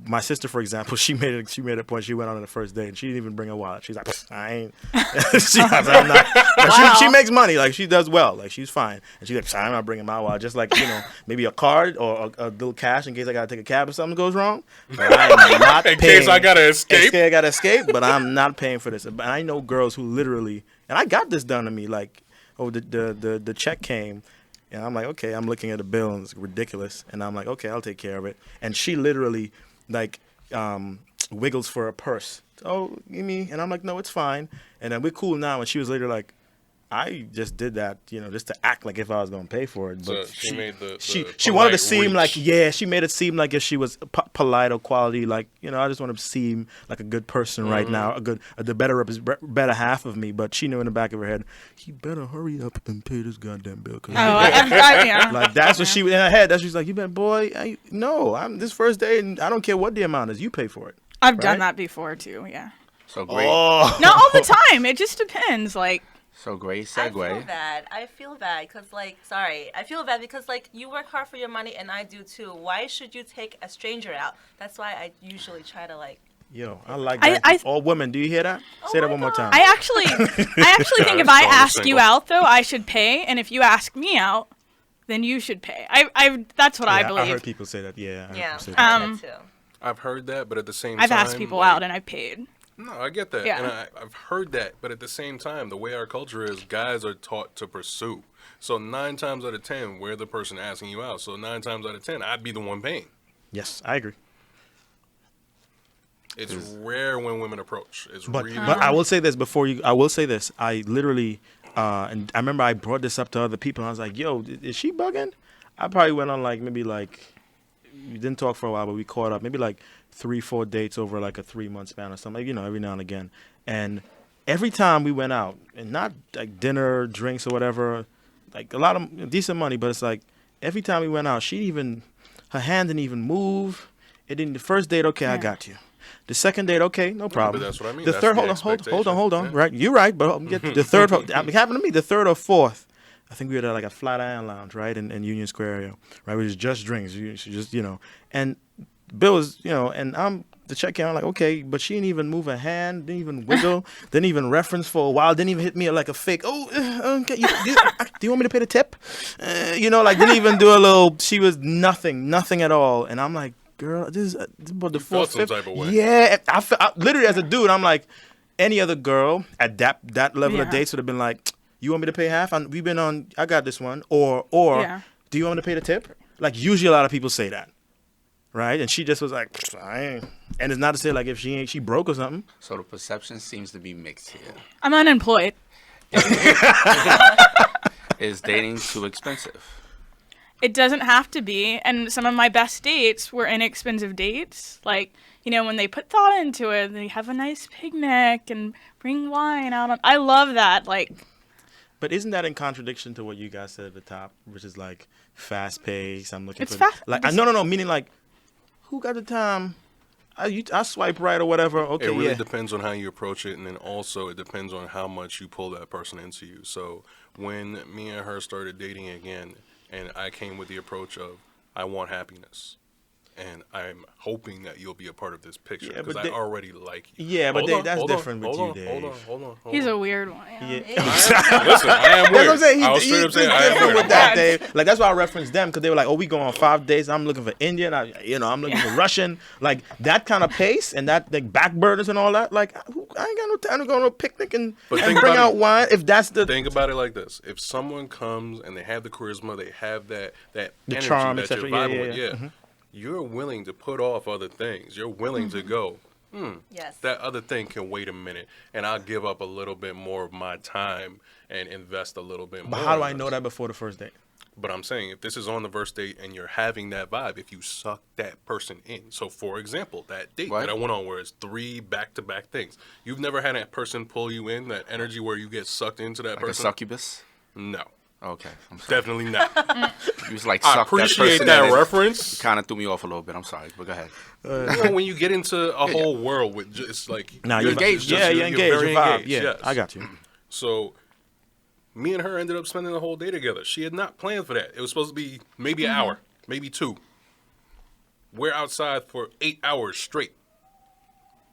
My sister, for example, she made a point. She went on the first date and she didn't even bring a wallet. She's like, I ain't. I'm not. Wow. She makes money. Like she does well. Like she's fine. And she's like, I'm not bringing my wallet. Just like maybe a card or a little cash in case I gotta take a cab if something goes wrong. But I am not In paying. case I gotta escape. In case I gotta escape. But I'm not paying for this. And I know girls who literally, and I got this done to me. Like, the check came. And I'm like, okay, I'm looking at the bill and it's ridiculous. And I'm like, okay, I'll take care of it. And she literally, like, wiggles for a purse. Oh, give me. And I'm like, no, it's fine. And then we're cool now. And she was later like, I just did that, just to act like if I was going to pay for it. But So she made the she wanted to polite seem reach. like, yeah, she made it seem like if she was polite or quality, like, I just want to seem like a good person right now, the better half of me. But she knew in the back of her head, he better hurry up and pay this goddamn bill. Oh, yeah. Like that's what she in her head. That's she's like, you bet, boy. No, I'm this first day, and I don't care what the amount is. You pay for it. I've done Right? that before too. Yeah. So great. Oh, Not all the time. It just depends. Like, So great I feel segue. bad. I feel bad because, like, you work hard for your money and I do too. Why should you take a stranger out? That's why I usually try to, like, yo, I like I- that. I- All women, do you hear that? Oh Say that my one more God. time. I actually think if I That's ask you single. out though, I should pay, and if you ask me out, then you should pay. I that's what I Yeah, I believe. heard people say that. Yeah. I heard yeah, people say I that. do that too. I've heard that, but at the same I've time, asked people like, out and I've paid. No, I get that, Yeah. and I've heard that, but at the same time, the way our culture is, guys are taught to pursue. So 9 times out of 10, we're the person asking you out. So 9 times out of 10, I'd be the one paying. Yes, I agree. It's rare when women approach. It's But really but I will say this before you. I will say this. I literally, and I remember I brought this up to other people. And I was like, "Yo, is she bugging?" I probably went on like maybe like we didn't talk for a while, but we caught up. Maybe like 3-4 dates over like a 3-month span or something. Like, every now and again. And every time we went out, and not like dinner, drinks, or whatever, like a lot of decent money, but it's like every time we went out, her hand didn't even move. It didn't. The first date, okay, I got you. The second date, okay, no problem. that's what I mean. The That's third, the hold on. expectation. Yeah. Right, you're right, but get the third. It happened to me. The third or fourth, I think we were at like a Flatiron Lounge, right, in Union Square area, right. It was just drinks, and Bill was, and I'm the check came. I'm like, okay, but she didn't even move a hand, didn't even wiggle, didn't even reference for a while, didn't even hit me like a fake. Oh, okay, do you want me to pay the tip? Like didn't even do a little. She was nothing at all, and I'm like, girl, this is about the felt fourth, some fifth. type of way. Yeah, I literally as a dude, I'm like, any other girl at that level of Yeah. dates would have been like, you want me to pay half? We've been on. I got this one, or Yeah. do you want me to pay the tip? Like usually a lot of people say that, right? And she just was like, I ain't. And it's not to say like if she broke or something. So the perception seems to be mixed here. I'm unemployed. Is dating too expensive? It doesn't have to be. And some of my best dates were inexpensive dates. Like, when they put thought into it, they have a nice picnic and bring wine out. I love that. Like, But isn't that in contradiction to what you guys said at the top, which is like fast pace? I'm looking It's for fast- like no, meaning like who got the time? I swipe right or whatever. Okay, It really yeah. depends on how you approach it, and then also it depends on how much you pull that person into you. So when me and her started dating again, and I came with the approach of I want happiness, and I'm hoping that you'll be a part of this picture Yeah, because but I they- already like you. Yeah, but Hold Dave, on, that's hold on, different with hold you, on, Dave. Hold on. he's a weird one. Yeah. Listen, I am weird. That's what I'm saying. I was He's straight up saying I am different weird. with that, Dave. Like that's why I referenced them because they were like, "Oh, we go on 5 days. I'm looking for Indian. I'm looking for Russian. Like that kind of pace and that like back burners and all that. Like I ain't got no time to go on a picnic and But think bring about out it. wine if that's the Think about it like this: if someone comes and they have the charisma, they have that energy charm, that you're etc. Yeah, vibing yeah, with, yeah. Mm-hmm. you're willing to put off other things. You're willing to go. Yes. That other thing can wait a minute, and I'll give up a little bit more of my time and invest a little bit more. But how do in I know this. that before the first date? But I'm saying, if this is on the first date and you're having that vibe, if you suck that person in. So, for example, that date What? that I went on where it's 3 back-to-back things. You've never had that person pull you in, that energy where you get sucked into that Like a person? succubus? No. Okay, I'm sorry. Definitely not. You was like I suck appreciate person that in. reference. Kind of threw me off a little bit. I'm sorry, but go ahead. You know, when you get into a whole world with just like Nah, you're you're engaged, Yeah, you're engaged. very Your vibe. engaged, Yeah, yes. I got you. So, me and her ended up spending the whole day together. She had not planned for that. It was supposed to be maybe an hour, maybe 2. We're outside for 8 hours straight,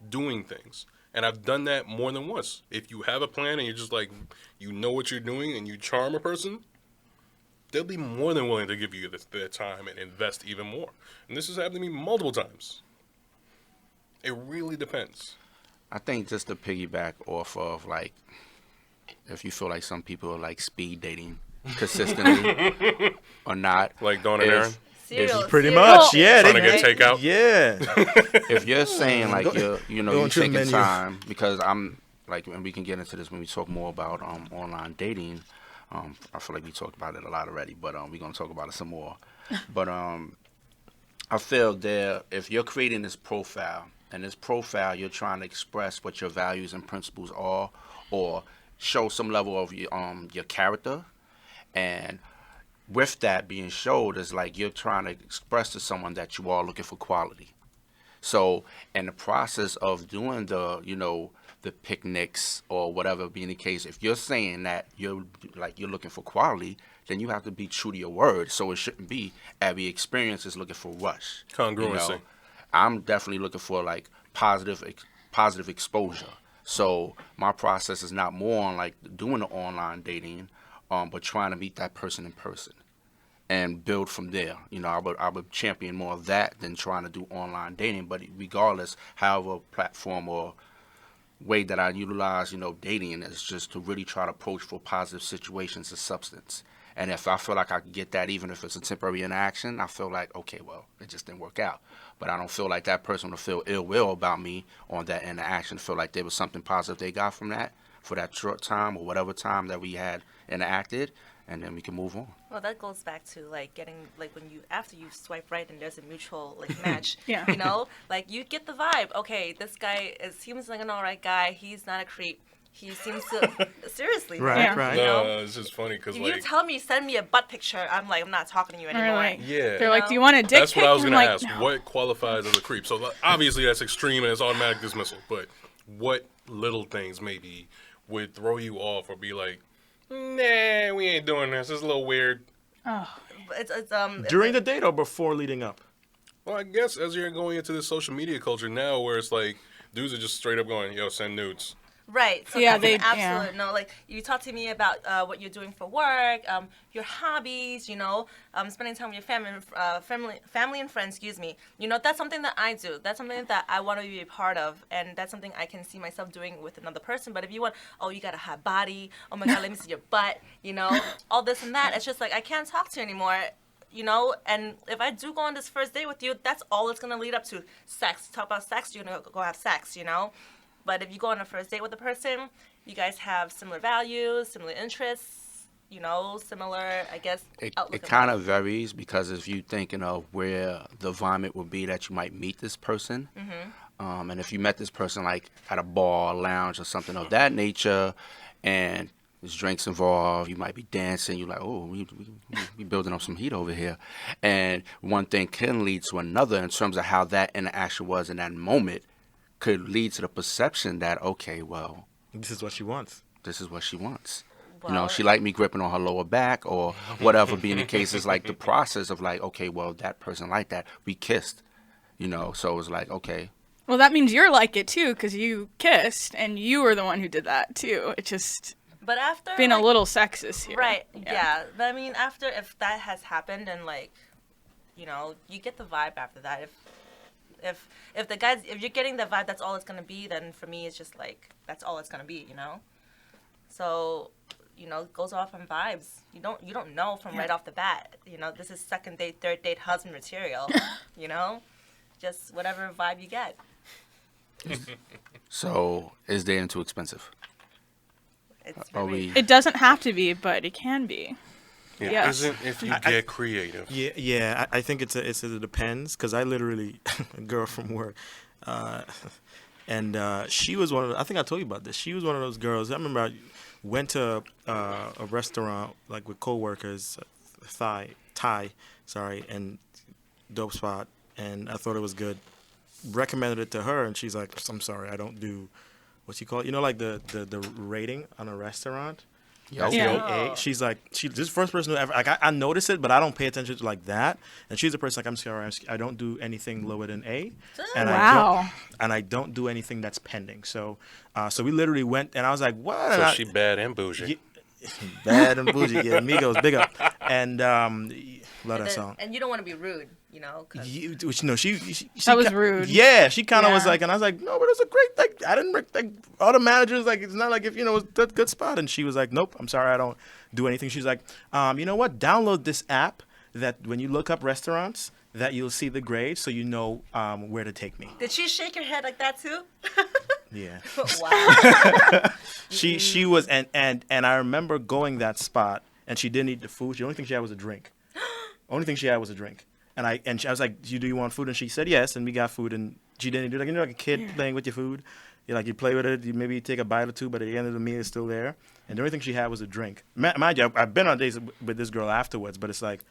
doing things. And I've done that more than once. If you have a plan and you're just like, you know what you're doing and you charm a person, they'll be more than willing to give you their time and invest even more. And this has happened to me multiple times. It really depends. I think just to piggyback off of like, if you feel like some people are like speed dating consistently or not. Like Dawn and Aaron? Cereal, Pretty cereal. much, yeah. Trying to get takeout? Yeah. If you're saying like Go- you're go into the taking menu. time, because I'm like, and we can get into this when we talk more about online dating. I feel like we talked about it a lot already, but we're gonna talk about it some more. But I feel there, if you're creating this profile, and this profile you're trying to express what your values and principles are, or show some level of your character, and with that being showed, is like you're trying to express to someone that you are looking for quality. So in the process of doing the picnics or whatever being the case, if you're saying that you're looking for quality, then you have to be true to your word. So it shouldn't be every experience is looking for rush. Congruency. I'm definitely looking for like positive exposure. So my process is not more on like doing the online dating, but trying to meet that person in person and build from there. I would champion more of that than trying to do online dating. But regardless, however platform or way that I utilize, dating is just to really try to approach for positive situations of substance. And if I feel like I can get that, even if it's a temporary interaction, I feel like, okay, well, it just didn't work out. But I don't feel like that person will feel ill will about me on that interaction. Feel like there was something positive they got from that for that short time or whatever time that we had interacted, and then we can move on. Well, that goes back to like getting like when you after you swipe right and there's a mutual like match. Yeah. Like you get the vibe. Okay, this guy seems like an alright guy. He's not a creep. He seems to seriously. Right, Yeah. right. You know? No, it's just funny because If like you tell me, send me a butt picture, I'm like, I'm not talking to you Or anymore. like, Yeah. they're like, do you want a dick that's pic? what I was I'm gonna like, ask. no. What qualifies as a creep? So like, obviously that's extreme and it's automatic dismissal. But what little things maybe would throw you off or be like, nah, we ain't doing this. It's a little weird. It's During the date or before leading up? Well, I guess as you're going into this social media culture now, where it's like dudes are just straight up going, "Yo, send nudes." Right. So Yeah, that's an they- absolute no. Like you talk to me about what you're doing for work, your hobbies. Spending time with your family and friends. Excuse me. That's something that I do. That's something that I want to be a part of, and that's something I can see myself doing with another person. But if you want, oh, you got a hot body. Oh my God, let me see your butt. All this and that. It's just like I can't talk to you anymore. And if I do go on this first date with you, that's all it's gonna lead up to sex. Talk about sex. You're gonna go have sex. But if you go on a first date with a person, you guys have similar values, similar interests, similar, I guess, It outlook. kind of varies because if you're thinking of where the environment would be that you might meet this person, and if you met this person like at a bar, lounge, or something of that nature, and there's drinks involved, you might be dancing, you're like, oh, we building up some heat over here. And one thing can lead to another in terms of how that interaction was in that moment could lead to the perception that, okay, well, This is what she wants. this is what she wants. Well, She liked me gripping on her lower back or whatever being the case is like the process of like, okay, well, that person liked that. We kissed, so it was like, okay. Well, that means you're like it too, because you kissed and you were the one who did that too. It's just but after being a like, little sexist here. right, yeah. But I mean, if that has happened and like, you get the vibe after that. If the guys, if you're getting the vibe, that's all it's gonna be. Then for me, it's just like that's all it's gonna be. So. It goes off on vibes. You don't know from right off the bat. This is second date, third date, husband material. Just whatever vibe you get. So is dating too expensive? It's Are very- we? It doesn't have to be, but it can be. It Yes. isn't if you get creative. Yeah. I think it depends because I literally a girl from work, and she was one of I think I told you about this. She was one of those girls. I remember I went to a restaurant like with coworkers, Thai, and dope spot, and I thought it was good. Recommended it to her, and she's like, "I'm sorry, I don't do what's you call it? Like the rating on a restaurant." Yep. Yeah. A. She's like, this is the first person who ever, like, I notice it, but I don't pay attention to like that. And she's a person like, I'm sorry, I don't do anything lower than A. And Wow. I don't do anything that's pending. So we literally went, and I was like, what? So And she bad and bougie. bad and bougie, yeah, Migos, big up. And love that song. And you don't want to be rude, 'cause- She That was ki- rude. Yeah, she kind of was Yeah. like, and I was like, no, but it's a great, like, I didn't, like, all the managers, like, it's not like if, it was a good spot. And she was like, nope, I'm sorry, I don't do anything. She's like, you know what? Download this app that when you look up restaurants, that you'll see the grades so you know where to take me. Did she shake her head like that too? Yeah. Wow. She was, and I remember going that spot, and she didn't eat the food. The only thing she had was a drink. Only thing she had was a drink. And I was like, do you want food? And she said yes, and we got food, and she didn't do like like a kid playing with your food. You play with it, you maybe take a bite or two, but at the end of the meal, it's still there. And the only thing she had was a drink. Mind you, I've been on dates with this girl afterwards, but it's like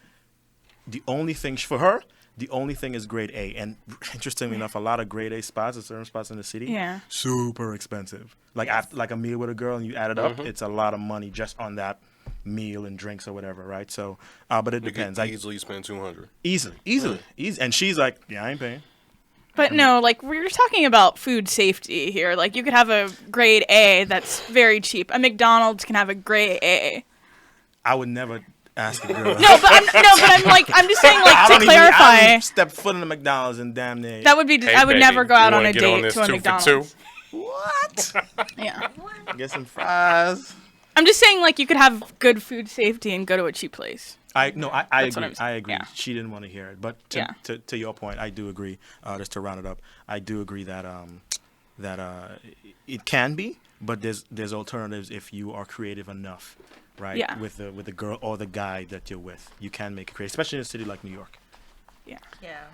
the only thing for her, the only thing is grade A. And interestingly enough, a lot of grade A spots at certain spots in the city, Yeah. super expensive. Like after, like a meal with a girl, and you add it up, it's a lot of money just on that meal and drinks or whatever, right? So, but it You depends. could Like easily spend 200. easily. And she's like, yeah, I ain't paying. But no, like we're talking about food safety here. Like you could have a grade A that's very cheap. A McDonald's can have a grade A. I would never ask a girl. No, but I'm just saying, I like, don't to even- I don't clarify, even step foot in the McDonald's and damn near. that would be. Hey, I would baby, never go out you on wanna a get on date this to a 2 for McDonald's. 2? What? Yeah, Get some fries. I'm just saying, like, you could have good food safety and go to a cheap place. I That's what agree. I'm saying. I agree. Yeah. She didn't want to hear it, but Yeah. to your point, I do agree. Just to round it up, I do agree that it can be, but there's alternatives if you are creative enough, right? Yeah. With the girl or the guy that you're with, you can make it creative, especially in a city like New York. Yeah. Yeah.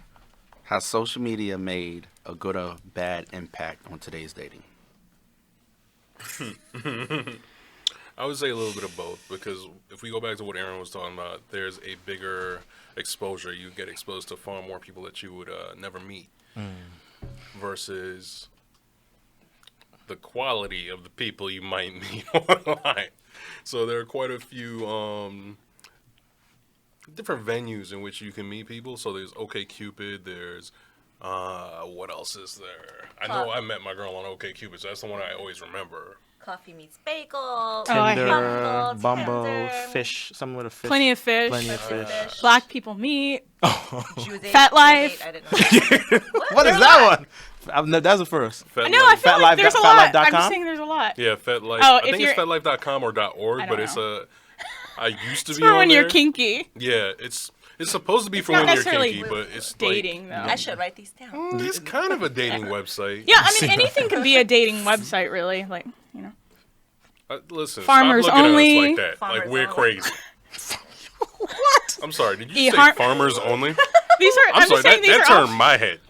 Has social media made a good or bad impact on today's dating? I would say a little bit of both, because if we go back to what Aaron was talking about, there's a bigger exposure. You get exposed to far more people that you would never meet, versus the quality of the people you might meet online. So there are quite a few different venues in which you can meet people. So there's OkCupid, there's what else is there? I know I met my girl on OkCupid, so that's the one I always remember. Coffee meets bagel. Oh, I hate Tinder, Bumble, Tinder. Fish, something with a fish. Plenty of fish. Plenty of fish. Black people meet. Juice Fat 8, Life. I didn't know. What is that one? That's the first. Fat I know. I Life. feel like there's a lot. I'm FatLife.com? just saying the's a lot. Yeah, FetLife. Oh, I if think you're- it's FetLife.com or .org, I but don't it's know. I used to It's be for on when there. you're kinky. Yeah, it's supposed to be for not when you're necessarily kinky, but it's dating, though. I should write these down. It's kind of a dating website. Yeah, I mean anything can be a dating website, really. Like, you know. Listen, Farmers stop looking only. at us like that. Farmers Like we're only. crazy. What? I'm sorry. Did you E- say har- farmers only? These are. I'm sorry. just saying these That are turned all- my head.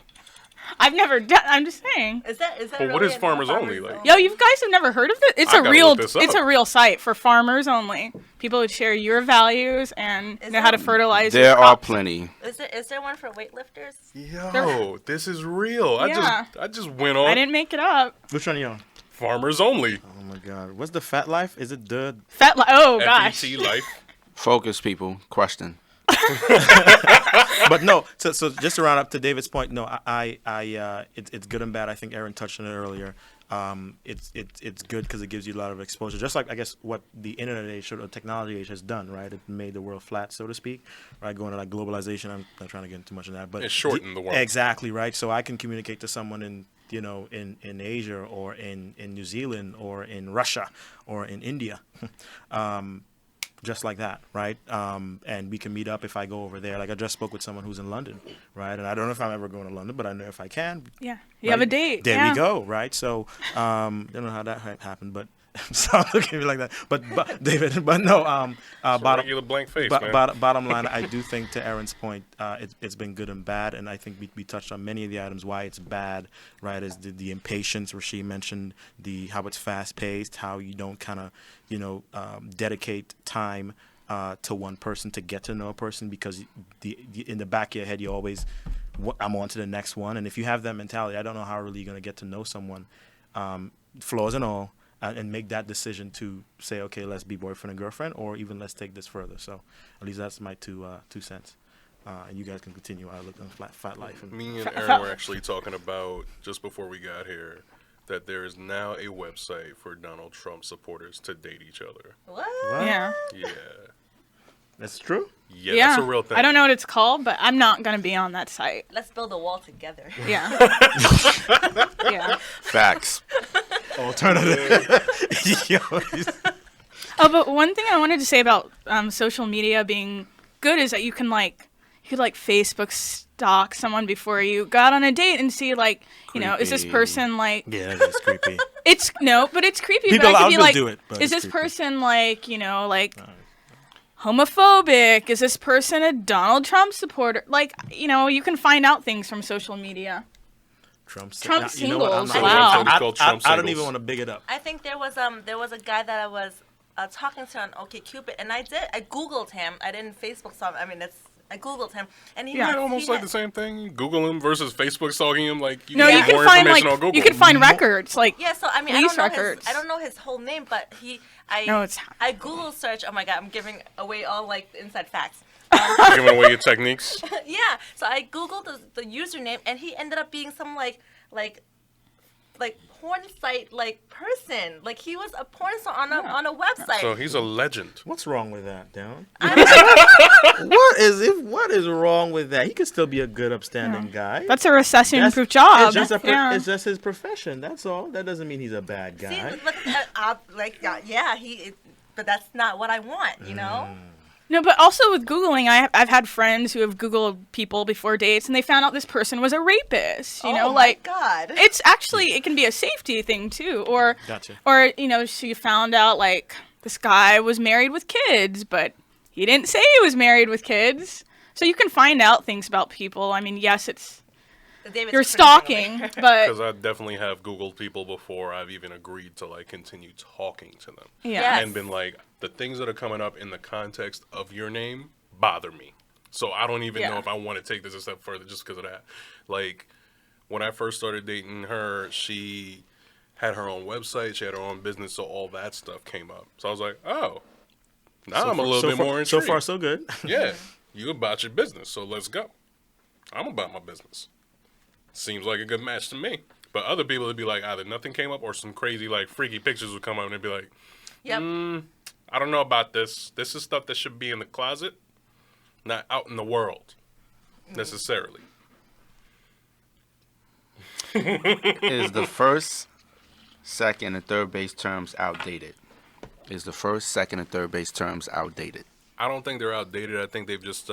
I've never done. I'm just saying. Is that But really what is a farmers only, like- Yo, you guys have never heard of it? It's I a gotta real. look this It's up. a real site for farmers only. People would share your values and Is know how to it- fertilize. your There are crops. plenty. Is there one for weightlifters? Yo, this is real. Yeah. I just went on I didn't make it up. Which one are you on? farmers only. Oh my God. What's the Fat Life? Is it the? Oh gosh. FET life. Focus, people. Question. But no. So just to round up to David's point, no, it's good and bad. I think Aaron touched on it earlier. It's good because it gives you a lot of exposure, just like I guess what the internet age or technology age has done, right? It made the world flat, so to speak, right? Going to like globalization. I'm not trying to get into too much of that, but It shortened the world. Exactly, right? So I can communicate to someone in Asia or in New Zealand or in Russia or in India. Just like that, right? And we can meet up if I go over there. Like I just spoke with someone who's in London, right? And I don't know if I'm ever going to London, but I know if I can. Yeah. You have a right? date. There yeah. we go, right? So don't know how that happened, but stop looking at me like that. But David, but no. Regular blank face, man. Bottom line, I do think to Aaron's point, it's been good and bad, and I think we touched on many of the items why it's bad, right? Is the impatience, where she mentioned how it's fast paced, how you don't kind of dedicate time to one person to get to know a person, because in the back of your head you always I'm on to the next one, and if you have that mentality, I don't know how really you're gonna get to know someone, flaws and all. And make that decision to say, okay, let's be boyfriend and girlfriend, or even let's take this further. So, at least that's my two cents. And you guys can continue. I look on Fat Life. And Me and Aaron were actually talking about, just before we got here, that there is now a website for Donald Trump supporters to date each other. What? Yeah. Yeah. That's true. Yeah, Yeah. that's a real thing. I don't know what it's called, but I'm not gonna be on that site. Let's build a wall together. Yeah. Yeah. Facts. Alternative. Yo, Oh, but one thing I wanted to say about social media being good is that you could Facebook stalk someone before you got on a date and see is this Creepy. person yeah, that's creepy. but it's creepy. People but I out could be will like, do it, but is it's this creepy. person homophobic? Is this person a Donald Trump supporter? You can find out things from social media. Trump Trump you know what? I'm singles, not- wow. It's called Trump I don't singles. even want to big it up. I think there was a guy that I was talking to on OkCupid, and I googled him. I didn't Facebook stalk him. I mean, I googled him, and he Yeah. had, Isn't it almost he like had- the same thing? You Google him versus Facebook stalking him. Like you No, can you get can more find information on Google. you can find records Yeah, so I mean, police I don't know records. I don't know his whole name, but No, it's- I Google search. Oh my god, I'm giving away all the inside facts. Giving away your techniques. Yeah, so I googled the username, and he ended up being some like porn site person. Like he was a porn star on a website. So he's a legend. What's wrong with that, Darren? I'm What is wrong with that? He could still be a good, upstanding guy. That's a recession-proof It's job. just Yeah. it's just his profession. That's all. That doesn't mean he's a bad See, guy. but but that's not what I want, you know. No, but also with Googling, I've had friends who have Googled people before dates, and they found out this person was a rapist. Oh my god. It's actually, it can be a safety thing too, or Gotcha. she found out this guy was married with kids, but he didn't say he was married with kids. So you can find out things about people. I mean, yes, David's you're pretty stalking, similar. but Because I definitely have Googled people before I've even agreed to continue talking to them. yeah. Yes. And been like, the things that are coming up in the context of your name bother me. So I don't even Yeah. know if I want to take this a step further just because of that. Like, when I first started dating her, she had her own website, she had her own business, so all that stuff came up. So I was like, oh, now I'm a little bit more So intrigued. far, so good. Yeah, you about your business, so let's go. I'm about my business. Seems like a good match to me. But other people would be like, either nothing came up or some crazy, freaky pictures would come up and they'd be like, Yep. I don't know about this. This is stuff that should be in the closet, not out in the world, necessarily. Is the first, second, and third base terms outdated? Is the first, second, and third base terms outdated? I don't think they're outdated. I think they've just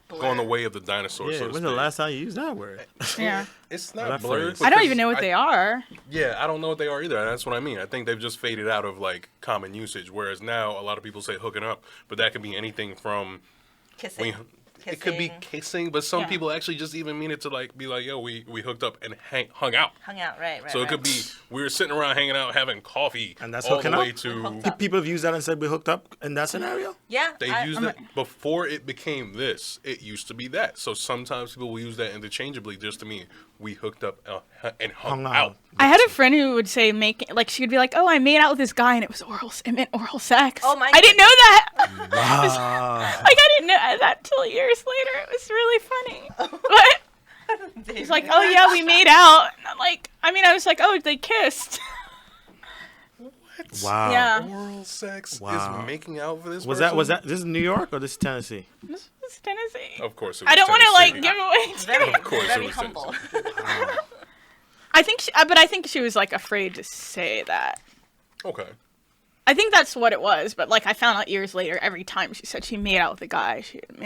going the way of the dinosaur. Yeah, so to when's the speak. last time you used that word? Yeah. It's That not blurred. phrase. I don't because even know what they are. Yeah, I don't know what they are either. That's what I mean. I think they've just faded out of like common usage. Whereas now a lot of people say hooking up, but that could be anything from Kissing. it could be kissing, but some Yeah. people actually just even mean it to like be like, yo, we hooked up and hung out. Hung out, right. So it right. could be we were sitting around hanging out having coffee, And that's all hooking the way up? to People have used that and said we hooked up in that scenario. Yeah. they I- used it before it became this. It used to be that. So sometimes people will use that interchangeably just to mean we hooked up and hung out. I had a friend who would say she would be like, "Oh, I made out with this guy and it was it meant oral sex." Oh my I didn't know that. Wow. Like I didn't know that till years later. It was really funny. What? He's like, "Oh yeah, we made out." And I'm like, I was like, "Oh, they kissed." Wow. Yeah. Oral sex Wow. is making out for this Was person? that this is New York or this is Tennessee? This was Tennessee. Of course. It was I don't want to like Tennessee. give away. very, Of course it very was humble. I think, but I think she was like afraid to say that. Okay. I think that's what it was, but like I found out years later. Every time she said she made out with a guy,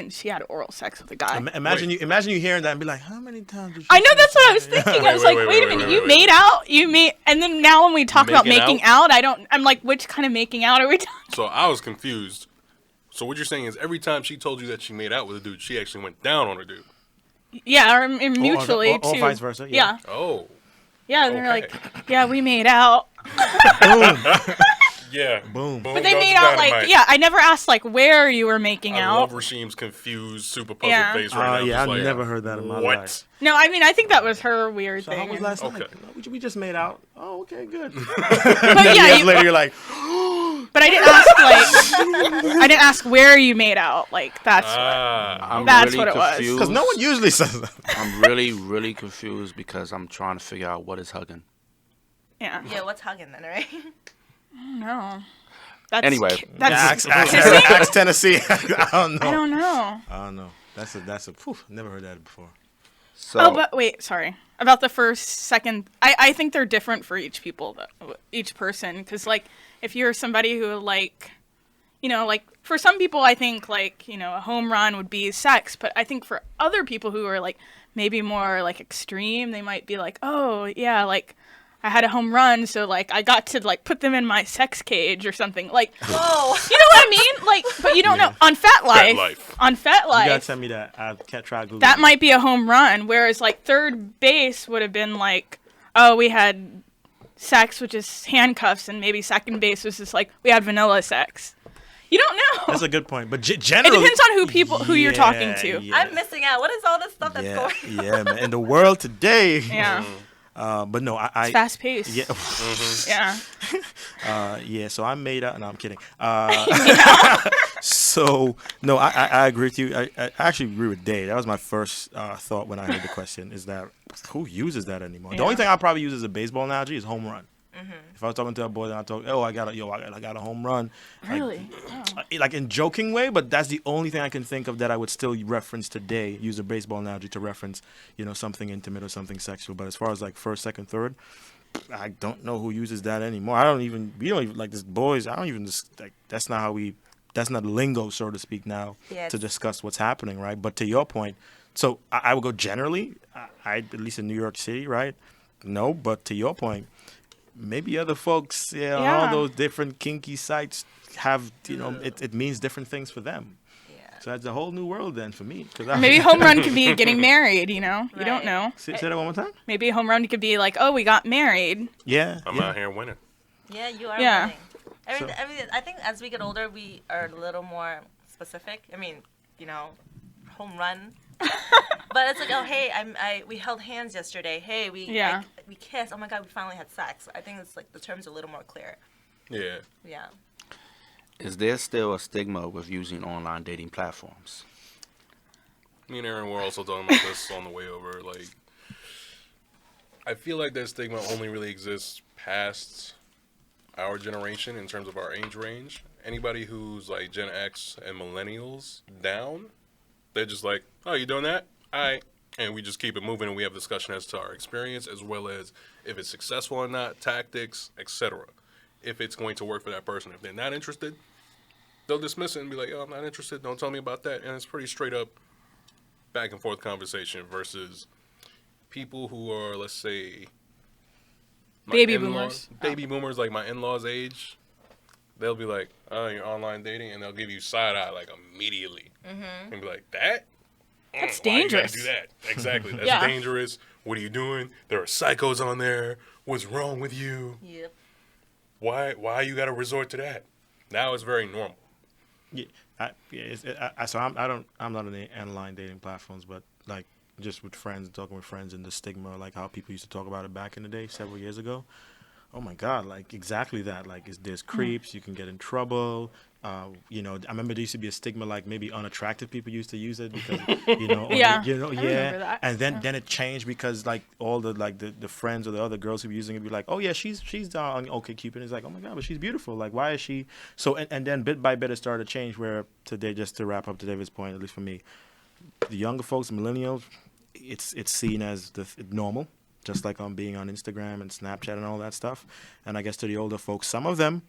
she had oral sex with a guy. Imagine you hearing that and be like, how many times did you I know say that's what I was that? thinking. I Wait, was wait, like, wait, wait a wait, minute, wait, you wait. made out, and then now when we talk about Making making out, I'm like, which kind of making out are we talking? So I was confused. So what you're saying is every time she told you that she made out with a dude, she actually went down on a dude. Yeah, or mutually or too. vice versa, Yeah, yeah. Oh. yeah. And they're Okay. like, yeah, we made out, Yeah. Boom. but they made out like, yeah. I never asked like where you were making I out. love Rasheem's confused, super puzzled Yeah. face right now. Yeah, just I've like, never heard that in my what? life. No, I think that was her weird So thing. how was and- last Okay. night? We just made out. Oh, okay, good. But yeah, Years later, you're like, but I didn't ask like, I didn't ask where you made out. Like that's what. Ah. I'm That's really what it was. confused. because no one usually says that. I'm really, really confused because I'm trying to figure out what is hugging. Yeah. Yeah, what's hugging then, right? No. That's Anyway. that's Ask Tennessee. I don't know. I don't know. I don't know. That's a. Phew, never heard that before. So Oh, but wait, sorry. About the first, second, I think they're different for each people, each person. Because, like, if you're somebody who, like, like, for some people, I think, like, a home run would be sex. But I think for other people who are, like, maybe more, like, extreme, they might be like, oh, yeah, like, I had a home run, so, like, I got to, like, put them in my sex cage or something. Like, Whoa. you know what I mean? Like, but you don't know. On FetLife. FetLife. On You gotta FetLife. send me that. I can't try Google. That might be a home run, whereas like third base would have been like, oh, we had sex, which is handcuffs, and maybe second base was just like we had vanilla sex. You don't know. That's a good point. But It generally, depends on who you're talking to. Yeah, I'm missing out. What is all this stuff that's yeah, going on? yeah, man. In the world today. Yeah, But no, I. it's fast paced. Yeah. Yeah. Yeah. So I made out. No, I'm kidding. So no, I agree with you. I actually agree with Dave. That was my first thought when I heard the question. Is that who uses that anymore? The only thing I probably use as a baseball analogy is home run. If I was talking to a boy, then I talk, oh, I got a home run. Really? Like in joking way, but that's the only thing I can think of that I would still reference today. Use a baseball analogy to reference, something intimate or something sexual. But as far as like first, second, third, I don't know who uses that anymore. We don't even like this boys. I don't even just like that's not lingo, so to speak now Yeah, to it's- discuss what's happening, right? But to your point, so I would go generally. I at least in New York City, right? No, but to your point. Maybe other folks, on all Yeah. those different kinky sites have, it means different things for them. Yeah. So that's a whole new world then for me. Maybe home run could be getting married. You don't Right. know. Say that one more time. Maybe a home run could be like, oh, we got married. Yeah. I'm yeah. out here winning. Yeah, you are Yeah. winning. I think as we get older, we are a little more specific. I mean, home run. But it's like, oh, hey, we held hands yesterday. Hey, we kissed. Oh my God, we finally had sex. I think it's like the terms are a little more clear. Yeah. Yeah. is there still a stigma with using online dating platforms? Me and Aaron were also talking about this on the way over. Like, I feel like that stigma only really exists past our generation in terms of our age range. Anybody who's like Gen X and millennials down, they're just like, oh, you doing that? All right. And we just keep it moving and we have discussion as to our experience as well as if it's successful or not, tactics, etc. If it's going to work for that person. If they're not interested, they'll dismiss it and be like, oh, I'm not interested. Don't tell me about that. And it's pretty straight up. back and forth conversation versus people who are, let's say, my Baby in-laws- boomers. baby boomers, like my in-laws' age. They'll be like, "Oh, you're online dating," and they'll give you side eye like immediately, and be like, "That? That's Why you gotta dangerous. do that? Exactly. That's Yeah. dangerous. What are you doing? There are psychos on there. What's wrong with you? Yep. Why you got to resort to that?" Now it's very normal. Yeah, I'm not on the online dating platforms, but like just with friends, talking with friends, and the stigma, like how people used to talk about it back in the day, several years ago. Oh my God, like exactly that. Like, there's creeps, you can get in trouble. I remember there used to be a stigma, like maybe unattractive people used to use it because, Yeah, yeah. I remember that. And then it changed because like all the the friends or the other girls who were using it be like, oh yeah, she's on OkCupid. And it's like, oh my God, but she's beautiful. Like, why is she? So and then bit by bit it started to change. Where today, just to wrap up to David's point, at least for me, the younger folks, millennials, it's seen as normal. Just like on being on Instagram and Snapchat and all that stuff. And I guess to the older folks, some of them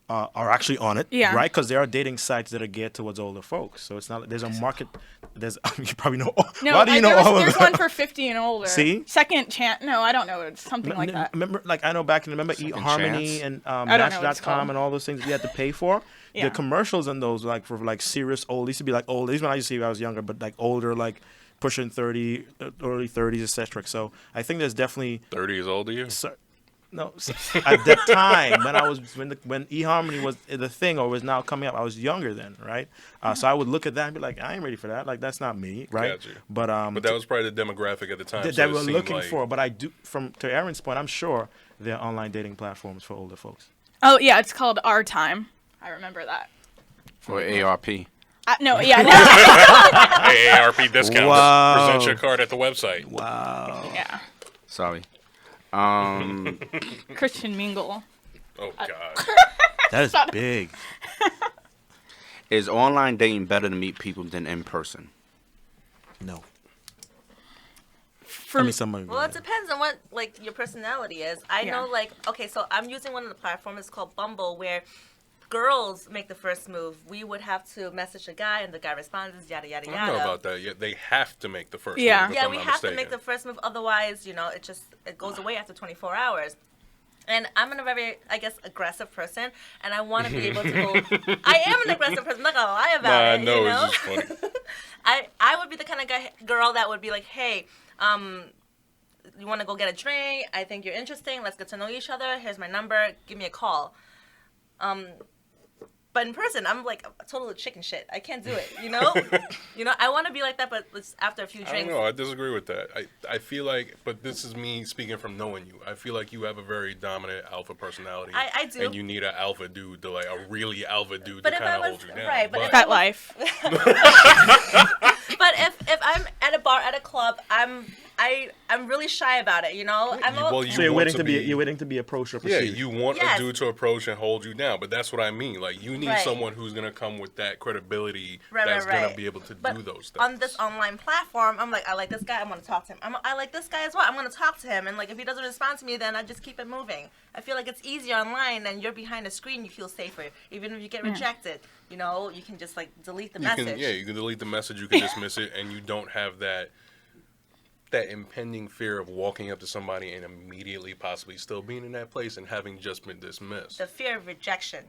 are actually on it, Yeah. right? Because there are dating sites that are geared towards older folks. So it's not, there's a market, you probably know, No, why do you know all of there's them? one for 50 and older. See? Second chance. No, I don't know. It's something like that. Remember, like I know back in, remember Second eHarmony Chance? and I don't know what it's Match.com called. and all those things you had to pay for? Yeah. The commercials in those, like for like serious old, used to be like old, these when I used to see when I was younger, but like older, like pushing 30, early 30s, etc. So I think there's definitely 30 is old to you? no at that time when eHarmony was the thing or was now coming up, I was younger then, right? So I would look at that and be like, I ain't ready for that. Like that's not me, right? Gotcha. But But that was probably the demographic at the time. that so it we're seemed looking like- for. But I do, to Aaron's point, I'm sure there are online dating platforms for older folks. Oh yeah, it's called Our Time. I remember that. For ARP. No, yeah, no, Hey, ARP discounts. Wow. Present your card at the website. Wow. yeah. Sorry. Christian Mingle. Oh, God. That is big. Is online dating better to meet people than in person? No. For I mean, somebody. Well, it depends on what like your personality is. I Yeah. know, like, okay, so I'm using one of the platforms called Bumble, where girls make the first move. We would have to message a guy, and the guy responds, yada yada I yada. don't know about that yet. They have to make the first Yeah. move, if Yeah, I'm we not have to mistaken. make the first move. Otherwise, it goes away after 24 hours. And I'm a very, I guess, aggressive person, and I want to be able to go. I am an aggressive person. I'm not gonna lie about Nah, it. no, you know? it's just funny. I would be the kind of girl that would be like, hey, you want to go get a drink? I think you're interesting. Let's get to know each other. Here's my number. Give me a call. But in person, I'm like a total chicken shit. I can't do it. I want to be like that, but it's after a few I don't drinks. know. I disagree with that. I feel like, but this is me speaking from knowing you. I feel like you have a very dominant alpha personality. I do. And you need an alpha dude to, like, a really alpha dude But to if kind I of was- hold you down. right, but if Pet life. But if I'm at a bar at a club, I'm really shy about it. I'm You- well, So you're want waiting to be approached or Yeah, perceived. you want Yes. a dude to approach and hold you down, but that's what I mean. Like, you need Right. someone who's gonna come with that credibility Right, that's right, gonna right. be able to But do those things. on this online platform, I'm like, I like this guy. I'm gonna talk to him. I like this guy as well. I'm gonna talk to him. And like, if he doesn't respond to me, then I just keep it moving. I feel like it's easier online, and you're behind a screen. You feel safer. Even if you get rejected, you can just like delete the message. You can delete the message, you can dismiss it, and you don't have that impending fear of walking up to somebody and immediately possibly still being in that place and having just been dismissed. The fear of rejection.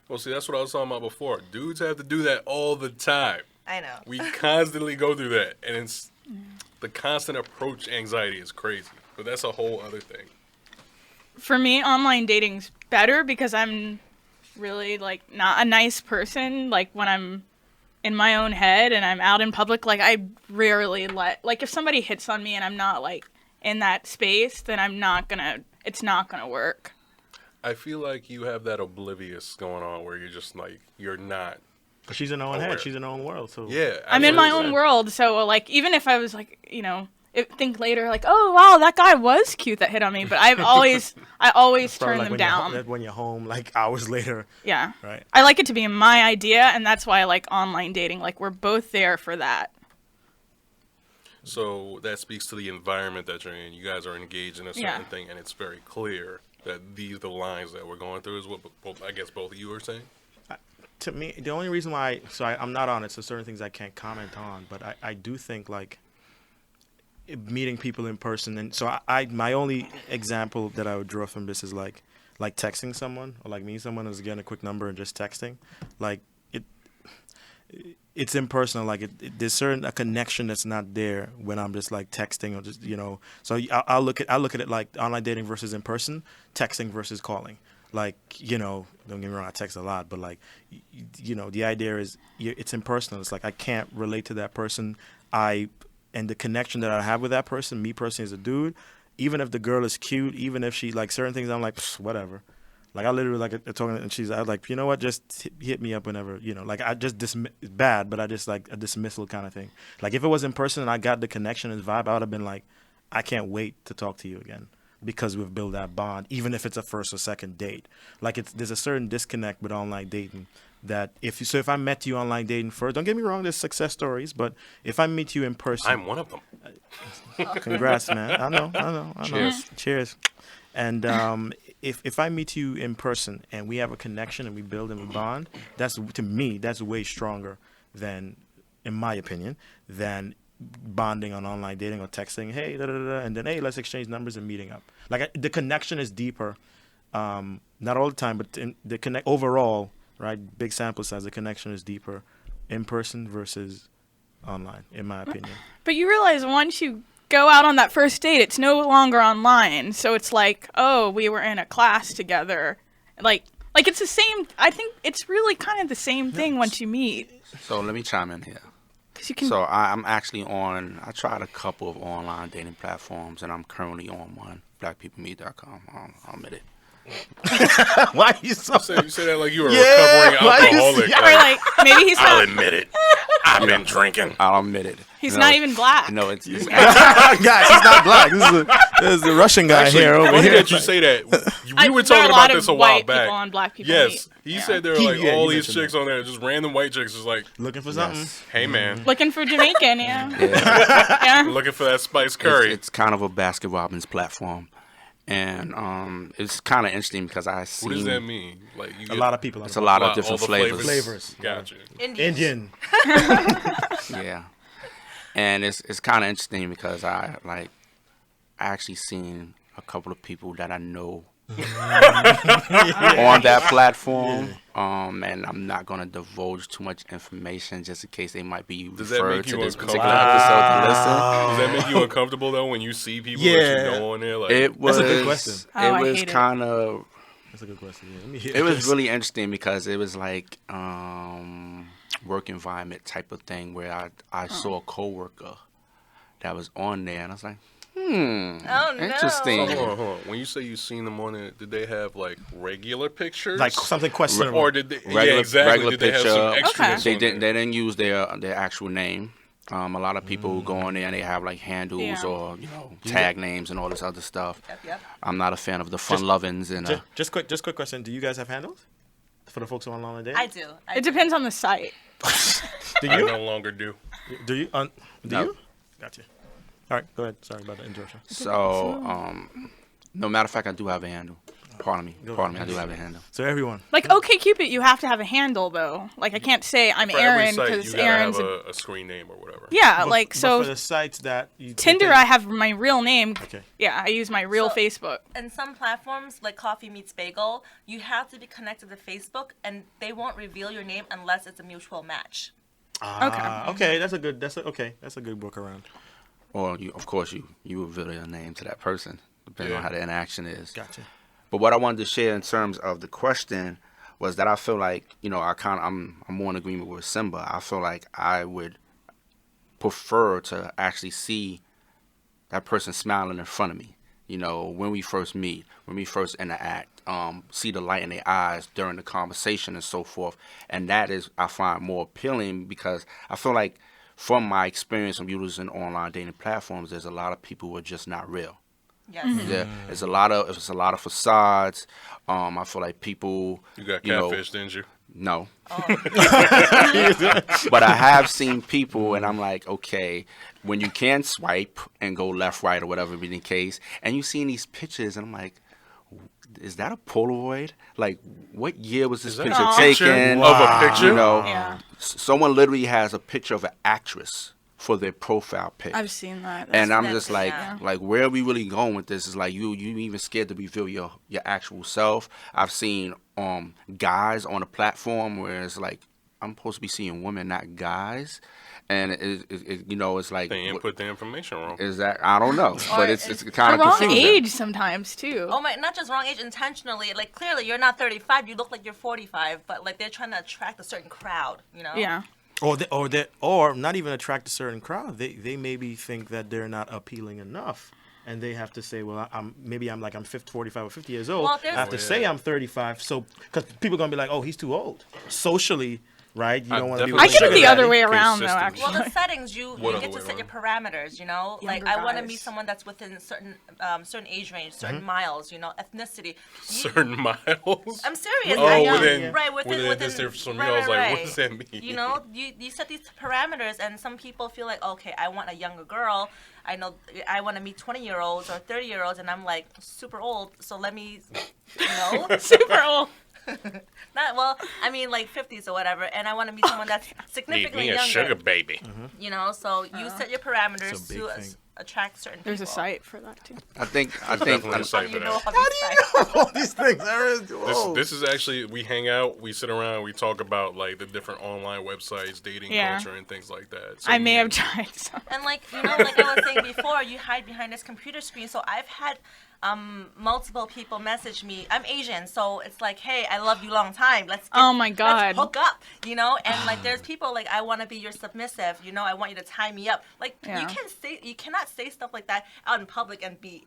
Well, see, that's what I was talking about before. Dudes have to do that all the time. I know. We constantly go through that, and it's the constant approach anxiety is crazy. But that's a whole other thing. For me, online dating's better because I'm really like not a nice person. Like when I'm in my own head and I'm out in public, like I rarely like if somebody hits on me and I'm not like in that space, then it's not gonna work. I feel like you have that oblivious going on where you're just like, you're not. But she's in her own Aware. head. She's in her own world. So Yeah. I'm in my absolutely. own world, so like even if I was like, think later like, oh wow, that guy was cute that hit on me, but I always Probably turn like them when down. when you're home, like hours later, Yeah. right? I like it to be my idea, and that's why I like online dating. Like we're both there for that. So that speaks to the environment that you're in. You guys are engaged in a certain Yeah. thing, and it's very clear that these are the lines that we're going through. Is what I guess both of you are saying. to me, the only reason why, I'm not on it, so certain things I can't comment on, but I do think like meeting people in person, and so my only example that I would draw from this is like texting someone or like meeting someone is getting a quick number and just texting, like it's impersonal. Like there's a connection that's not there when I'm just like texting or just So I'll look at it like online dating versus in person, texting versus calling. Like don't get me wrong, I text a lot, but like the idea is it's impersonal. It's like I can't relate to that person. And the connection that I have with that person, me personally as a dude, even if the girl is cute, even if she like certain things, I'm like whatever. Like I literally like talking, and I was like, you know what, just hit me up whenever, like I just it's bad, but I just like a dismissal kind of thing. Like if it was in person and I got the connection and vibe, I would have been like, I can't wait to talk to you again because we've built that bond, even if it's a first or second date. Like there's a certain disconnect with online dating that if I met you online dating first, don't get me wrong, there's success stories, but if I meet you in person, I'm one of them. congrats, man. I know. Cheers. And if I meet you in person and we have a connection and we build and we bond, that's way stronger than, in my opinion, than bonding on online dating or texting. Hey, and then hey, let's exchange numbers and meeting up. Like the connection is deeper. Not all the time, but the connect overall, right? Big sample size. The connection is deeper in person versus online, in my opinion. But you realize once you go out on that first date, it's no longer online. So it's like, oh, we were in a class together. Like it's the same. I think it's really kind of the same thing once you meet. So let me chime in here. 'Cause you can. So I'm actually I tried a couple of online dating platforms, and I'm currently on one, blackpeoplemeet.com. I'll admit it. Why are you so? You say that like you were a recovering alcoholic. or like maybe he's I'll not. admit it. I've been drinking. I'll admit it. He's not even black. No, it's Guys, he's not black. This is a Russian guy Actually, here over funny here. that you say that. We were there are talking a lot about this of a while white back. people on Black People Yes, Meet. he said there were like Yeah, all he these mentioned chicks on there, just random white chicks, just like, Looking for something? Yes. hey man, Looking for Jamaican, yeah. Yeah. Yeah. looking for that spice curry. It's kind of a Baskin Robbins platform, and it's kind of interesting because I see What does that mean? Like you A get lot of people. it's a lot of different all the flavors. Gotcha. Indian. Yeah, and it's kind of interesting because I actually seen a couple of people that I know on that platform. And I'm not gonna divulge too much information just in case they might be Does that referred make to you this uncomfortable? particular episode to listen. Does that make you uncomfortable though when you see people that Yeah. you know on there? Like, It was. That's a good question. Oh, I It was hate it. kind of. That's a good question. Yeah, let me hear It was this. really interesting because it was like work environment type of thing where I saw a coworker that was on there and I was like, Oh, no. interesting. hold on. When you say you seen them on it, did they have like regular pictures? Like something questionable. or did they? Yeah, Regular- exactly. regular Did they have some picture. extras? They on didn't. there? They didn't use their actual name. A lot of people go on there and they have like handles Yeah. or tag names and all this other stuff. Yep. I'm not a fan of the fun lovins and Just quick question. Do you guys have handles for the folks who are online dating? I do. It depends on the site. Do I you? no longer do. Do you? Do No. you? Gotcha. All right, go ahead. Sorry about the interruption. so. No matter of fact, I do have a handle. Pardon me. I do have a handle. So everyone, Like OkCupid, you have to have a handle though. Like I can't say I'm For Aaron every site, because you gotta Aaron's. have a screen name or whatever. Yeah, But- like but so. for the sites that you Tinder, I have my real name. Okay. Yeah, I use my real So- Facebook. In some platforms, like Coffee Meets Bagel, you have to be connected to Facebook, and they won't reveal your name unless it's a mutual match. Okay, that's a good workaround. Or of course you reveal your name to that person, depending Yeah. on how the interaction is. Gotcha. But what I wanted to share in terms of the question was that I feel like I'm more in agreement with Simba. I feel like I would prefer to actually see that person smiling in front of me. When we first meet, when we first interact, see the light in their eyes during the conversation and so forth. And that is, I find more appealing because I feel like from my experience of using online dating platforms, there's a lot of people who are just not real. Yes. Yeah, it's a lot of facades. I feel like people. You got know, catfish, didn't you? No. But I have seen people, and I'm like, okay, when you can swipe and go left, right, or whatever be the case, and you see these pictures, and I'm like, is that a Polaroid? Like, what year was this Is that picture a picture taken? of a picture? You know, Yeah. someone literally has a picture of an actress for their profile pic. I've seen that. And I'm That's- just like, yeah. like, where are we really going with this? Is like you even scared to reveal your actual self. I've seen guys on a platform where it's like I'm supposed to be seeing women, not guys, and it's like They input the information wrong. is that I don't know, but it's the kind of wrong confusing. age sometimes too. Oh my, not just wrong age intentionally. Like clearly you're not 35, you look like you're 45, but like they're trying to attract a certain crowd, you know? Yeah. Or not even attract a certain crowd. They maybe think that they're not appealing enough, and they have to say, well, I'm 45 or 50 years old. Well, I there's- have to say I'm 35, so because people are gonna be like, oh, he's too old. Socially, right? You I don't want to be. definitely with I get it sugar the other daddy. way around though. Consistently. Well, Actually, the settings you What other get to way set your around? parameters. You know, like Younger I want to guys. meet someone that's within certain age range, certain Mm-hmm. miles. You know, ethnicity. Certain miles. I'm serious. Oh, like, within right within this difference from me, right, I was like, right, what right. does that mean? You know, you set these parameters, and some people feel like, okay, I want a younger girl. I know I want to meet 20-year-olds or 30-year-olds, and I'm like super old, so let me, you know, super old. not well. I mean, like 50s or whatever, and I want to meet someone that's Need significantly me a younger. sugar baby. You know, so you set your parameters It's a big to thing. attract certain There's a people. site for that too. I think Definitely a How site do for you know that. how these All these things. Whoa. This is actually, we hang out, we sit around, we talk about like the different online websites, dating Yeah. culture, and things like that. So I may we- have tried some. And like you know, like I was saying before, you hide behind this computer screen. So I've had multiple people message me. I'm Asian, so it's like, hey, I love you long time. Oh my God. let's hook up, you know. And like, there's people like, I want to be your submissive, you know. I want you to tie me up. Like Yeah. you cannot say stuff like that out in public and be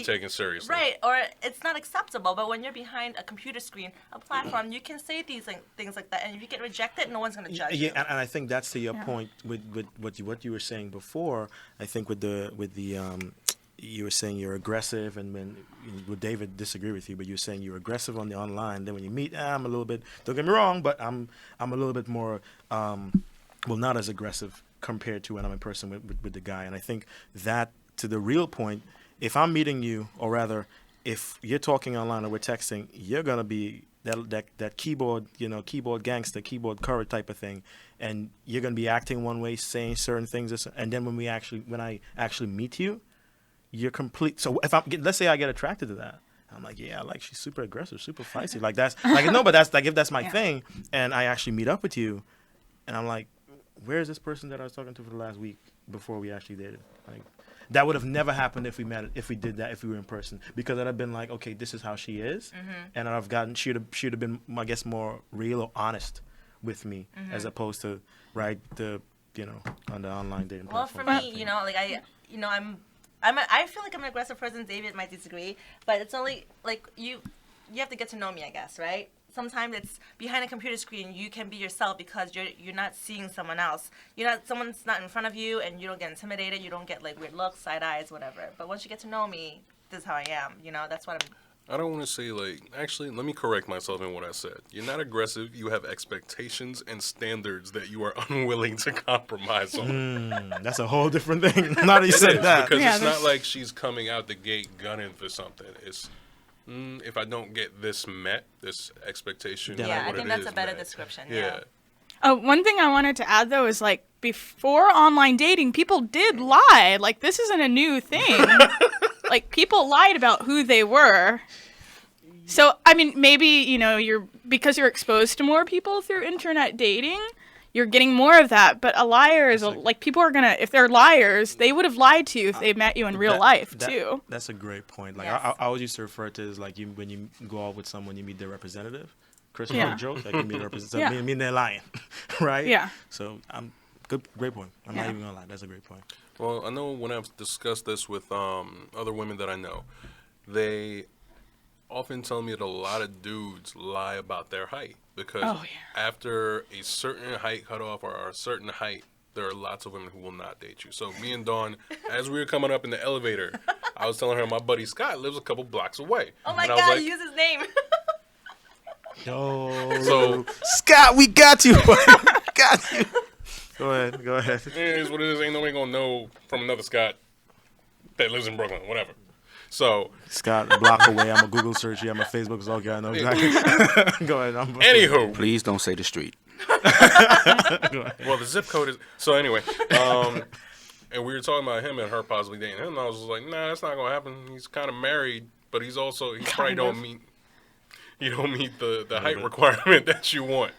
taken seriously. Right, or it's not acceptable. But when you're behind a computer screen, a platform, you can say things like that, and if you get rejected, no one's gonna judge Yeah, you. and I think that's to your point with what you were saying before. I think with the you were saying you're aggressive, and when David disagree with you, but you're saying you're aggressive on the online. Then when you meet, I'm a little bit. Don't get me wrong, but I'm a little bit more, not as aggressive compared to when I'm in person with the guy. And I think that to the real point, if I'm meeting you, or rather, if you're talking online or we're texting, you're gonna be that keyboard, keyboard gangster, keyboard courage type of thing, and you're gonna be acting one way, saying certain things, and then when I actually meet you, you're complete. So let's say I get attracted to that, I'm like, yeah, like she's super aggressive, super feisty, like that's like no, but that's like if that's my Yeah. thing, and I actually meet up with you, and I'm like, where's this person that I was talking to for the last week before we actually dated? Like, that would have never happened if we did that, if we were in person, because I'd have been like, okay, this is how she is, and I've gotten she'd have been, I guess, more real or honest with me, as opposed to on the online dating Well, for platform. me, I feel like I'm an aggressive person. David might disagree, but it's only like you have to get to know me, I guess, right? Sometimes it's behind a computer screen. You can be yourself because you're not seeing someone else. Someone's not in front of you, and you don't get intimidated. You don't get like weird looks, side eyes, whatever. But once you get to know me, this is how I am. That's what I'm. I don't want to say actually, let me correct myself in what I said. You're not aggressive. You have expectations and standards that you are unwilling to compromise on. That's a whole different thing. Now that you said that, Because Yeah, it's not there's- like she's coming out the gate gunning for something. It's if I don't get this met, this expectation, Yeah, Yeah, what I think it that's is a better met. description. Yeah. One thing I wanted to add though is like before online dating, people did lie. Like this isn't a new thing. Like people lied about who they were. So I mean, maybe because you're exposed to more people through internet dating, you're getting more of that. But a liar is like people are gonna, if they're liars, they would have lied to you if they met you in real life too. That's a great point. Like Yes. I always used to refer to it as like when you go out with someone, you meet their representative. Chris Yeah. joke, like you meet a representative. Yeah. I mean they're lying, right? Yeah. So great point. I'm not Yeah. even gonna lie. That's a great point. Well, I know when I've discussed this with other women that I know, they often tell me that a lot of dudes lie about their height because Oh, yeah. after a certain height cutoff or a certain height, there are lots of women who will not date you. So me and Dawn, as we were coming up in the elevator, I was telling her my buddy Scott lives a couple blocks away. Oh my And I was God! like, Use his name. Yo, So Scott, we got you. Got you. Go ahead. it is what it is. Ain't nobody gonna know from another Scott that lives in Brooklyn, whatever. So, Scott, a block away. I'm a Google search. Yeah, my Facebook is okay. I know exactly. Go ahead. anywho, Please don't say the street. well, the zip code is so. Anyway, and we were talking about him and her possibly dating him. And I was just like, nah, that's not gonna happen. He's kind of married, but he probably don't meet. You don't meet the height requirement that you want,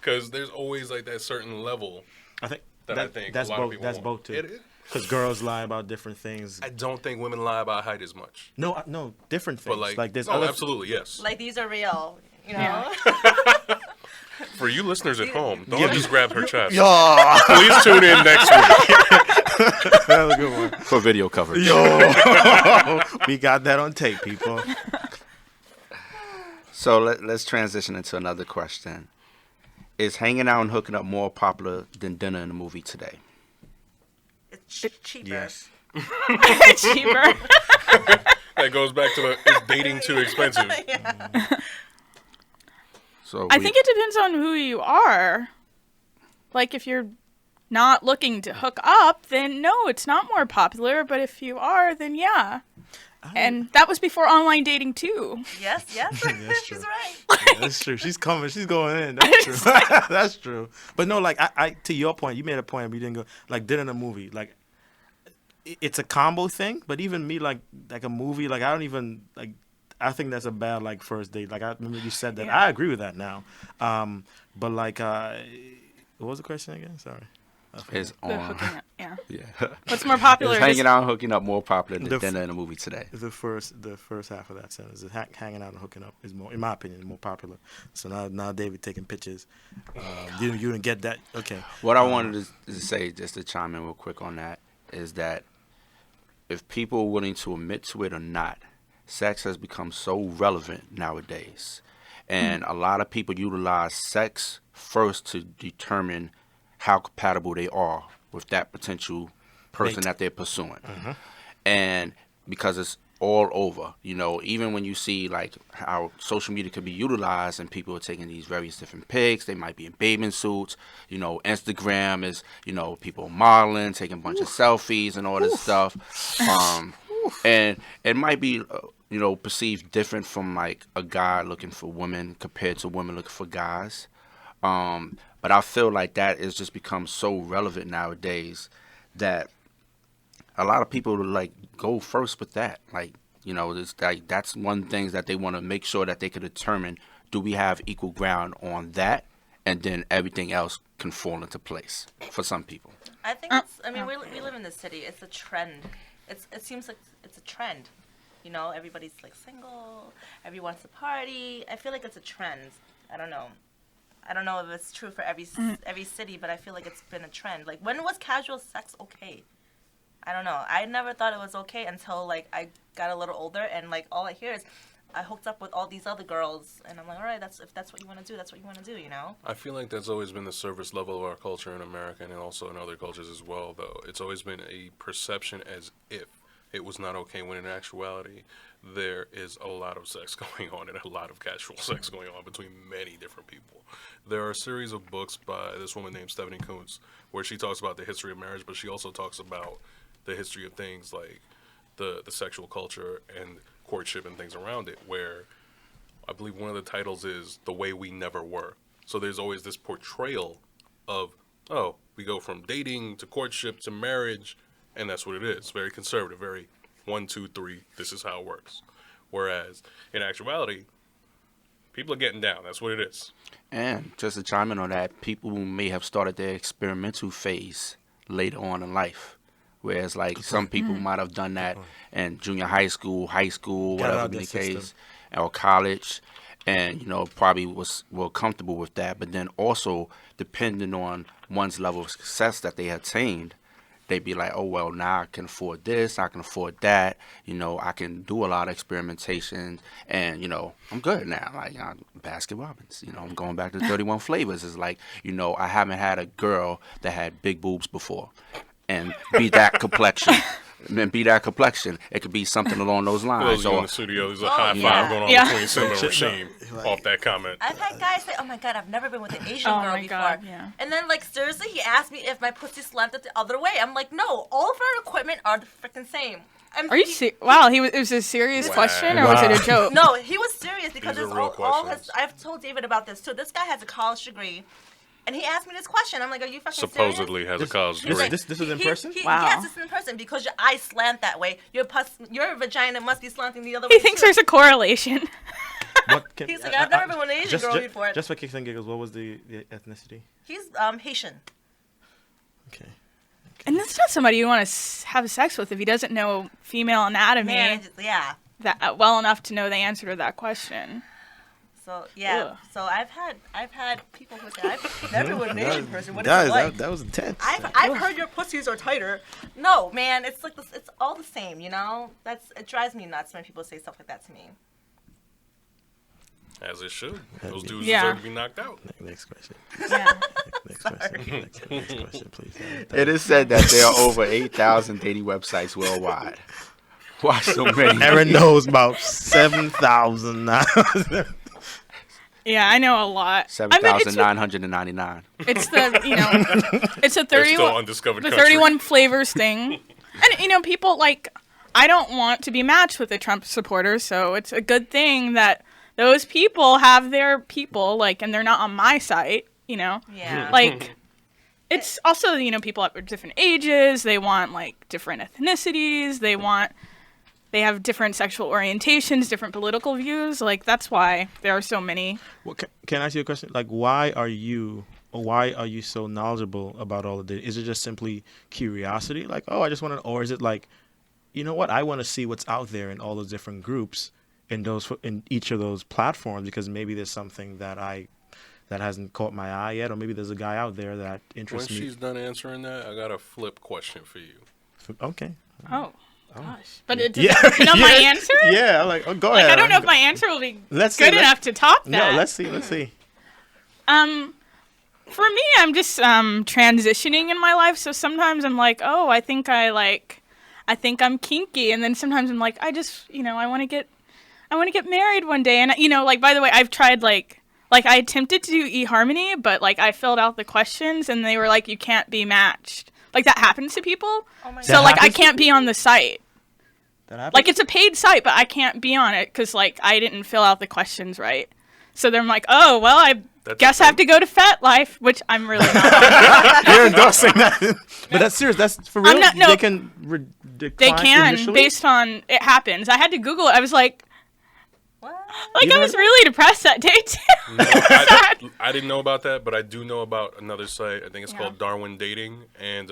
because there's always like that certain level. I think That's a lot of people That's want. both too. It is. Because girls lie about different things. I don't think women lie about height as much. No, different things. But like there's no, other. absolutely, yes. Like these are real, you know. Yeah. For you listeners at home, don't just grab her chest. Yo, Please tune in next week. that was a good one. For video coverage. Yo, we got that on tape, people. So let's transition into another question. Is hanging out and hooking up more popular than dinner in a movie today? It's cheaper. Yes. Cheaper. That goes back to is dating too expensive? So I think it depends on who you are. Like, if you're not looking to hook up, then no, it's not more popular. But if you are, then yeah. And that was before online dating, too. Yes, That's she's true. right. Yeah, that's true. She's coming. She's going in. That's true. That's true. But no, like I to your point, you made a point. We didn't go like dinner in a movie. Like it's a combo thing. But even me, like a movie, like I don't even like. I think that's a bad like first date. Like I remember you said that. Yeah. I agree with that now. But like, what was the question again? Sorry. is The on. hooking up, yeah. Yeah. What's more popular? Is hanging out and hooking up more popular than The dinner in a movie today? The first half of that sentence, hanging out and hooking up is more, in my opinion, more popular. So now David taking pictures. You didn't get that. Okay. What I wanted to say, just to chime in real quick on that, is that if people are willing to admit to it or not, sex has become so relevant nowadays. And a lot of people utilize sex first to determine how compatible they are with that potential person Mate. that they're pursuing. And because it's all over, even when you see like how social media could be utilized and people are taking these various different pics, they might be in bathing suits, Instagram is, people modeling, taking a bunch of selfies and all this stuff. And it might be, perceived different from like a guy looking for women compared to women looking for guys. But I feel like that has just become so relevant nowadays that a lot of people like go first with that. Like, it's like that's one thing that they want to make sure that they can determine, do we have equal ground on that? And then everything else can fall into place for some people. I think it's. I mean, we live in this city. It's a trend. It seems like it's a trend. Everybody's like single. Everyone wants to party. I feel like it's a trend. I don't know if it's true for every city, but I feel like it's been a trend. Like, when was casual sex okay? I don't know. I never thought it was okay until like I got a little older, and like all I hear is, I hooked up with all these other girls, and I'm like, all right, if that's what you want to do, that's what you want to do, I feel like that's always been the surface level of our culture in America, and also in other cultures as well, though. It's always been a perception as if it was not okay, when in actuality, there is a lot of sex going on and a lot of casual sex going on between many different people. There are a series of books by this woman named Stephanie Coontz where she talks about the history of marriage, but she also talks about the history of things like the sexual culture and courtship and things around it, where I believe one of the titles is The Way We Never Were. So there's always this portrayal of, we go from dating to courtship to marriage, and that's what it is. Very conservative, very 1, 2, 3, this is how it works. Whereas in actuality, people are getting down. That's what it is. And just to chime in on that, people may have started their experimental phase later on in life. Whereas, like, some people might have done that in junior high school, whatever the case, or college, and, probably were comfortable with that. But then also, depending on one's level of success that they attained, they'd be like, oh, well, now I can afford this, I can afford that, I can do a lot of experimentation, and, I'm good now. Like, Baskin Robbins, I'm going back to 31 Flavors. It's like, I haven't had a girl that had big boobs before. And be that complexion. It could be something along those For lines. those of you in the studio, there's a high five yeah. going on Yeah. between Simba and Rasheem off that comment. I've had guys say, oh my God, I've never been with an Asian Oh girl my before. God, yeah. And then, like, seriously, he asked me if my pussy slanted the other way. I'm like, no, all of our equipment are the freaking same. Are you wow, it was a serious Wow. question, or was it a joke? No, he was serious because These are it's real all his. questions. I've told David about this too. This guy has a college degree, and he asked me this question. I'm like, "Are you fucking Supposedly serious?" has a college This- degree. this is in person? Wow. Yes, it's in person because your eyes slant that way. Your vagina must be slanting the other way. He thinks too. there's a correlation. What can, He's like, I've never been with an Asian girl before. Just for kicks and giggles, what was the ethnicity? He's Haitian. Okay. And that's not somebody you want to have sex with if he doesn't know female anatomy Man, yeah. that well enough to know the answer to that question. So yeah. Ugh. So I've had people who say I've never been with an Asian person. What is it like? that was intense. I've heard your pussies are tighter. No, man, it's like this, it's all the same. You know, it drives me nuts when people say stuff like that to me. As it should. Those dudes Yeah. deserve to be knocked out. Next question. Yeah. Next question. Next question, please. It is said that there are over 8,000 dating websites worldwide. Why so many? Aaron knows about 7,000 now. Yeah, I know a lot. I mean, it's 7,999. it's the it's a They're still 31 undiscovered the country. 31 flavors thing, and people like I don't want to be matched with a Trump supporter, so it's a good thing that those people have their people and they're not on my site. Yeah. Like it's also people at different ages. They want different ethnicities. They have different sexual orientations, different political views. That's why there are so many. Well, can I ask you a question? Why are you so knowledgeable about all of this? Is it just simply curiosity? I just want to, or is it you know what? I want to see what's out there in all those different groups in each of those platforms because maybe there's something that hasn't caught my eye yet, or maybe there's a guy out there that When interests me. she's done answering that, I got a flip question for you. Okay. Oh, gosh. But it Yeah. does not my Yeah. answer? Yeah. Go ahead. I don't know if my answer will be Let's see, good let's- enough to top that. No, let's see. For me, I'm just transitioning in my life, so sometimes I'm like, oh, I think I'm kinky, and then sometimes I'm like, I just, I want to get married one day, and by the way, I've tried I attempted to do eHarmony, but I filled out the questions, and they were like, you can't be matched. That happens to people. Oh my So That I happens to can't be on the site. That happened? It's a paid site, but I can't be on it because I didn't fill out the questions right. So they're like, oh well, I That's guess a I have to thing? go to FetLife, which I'm really not. You're endorsing that. But that's serious. That's for real. not- no. They can They decline can initially? based on it happens. I had to Google it. I was like, What? You I was heard- really depressed that day too. No, I didn't know about that, but I do know about another site. I think it's Yeah. called Darwin Dating, and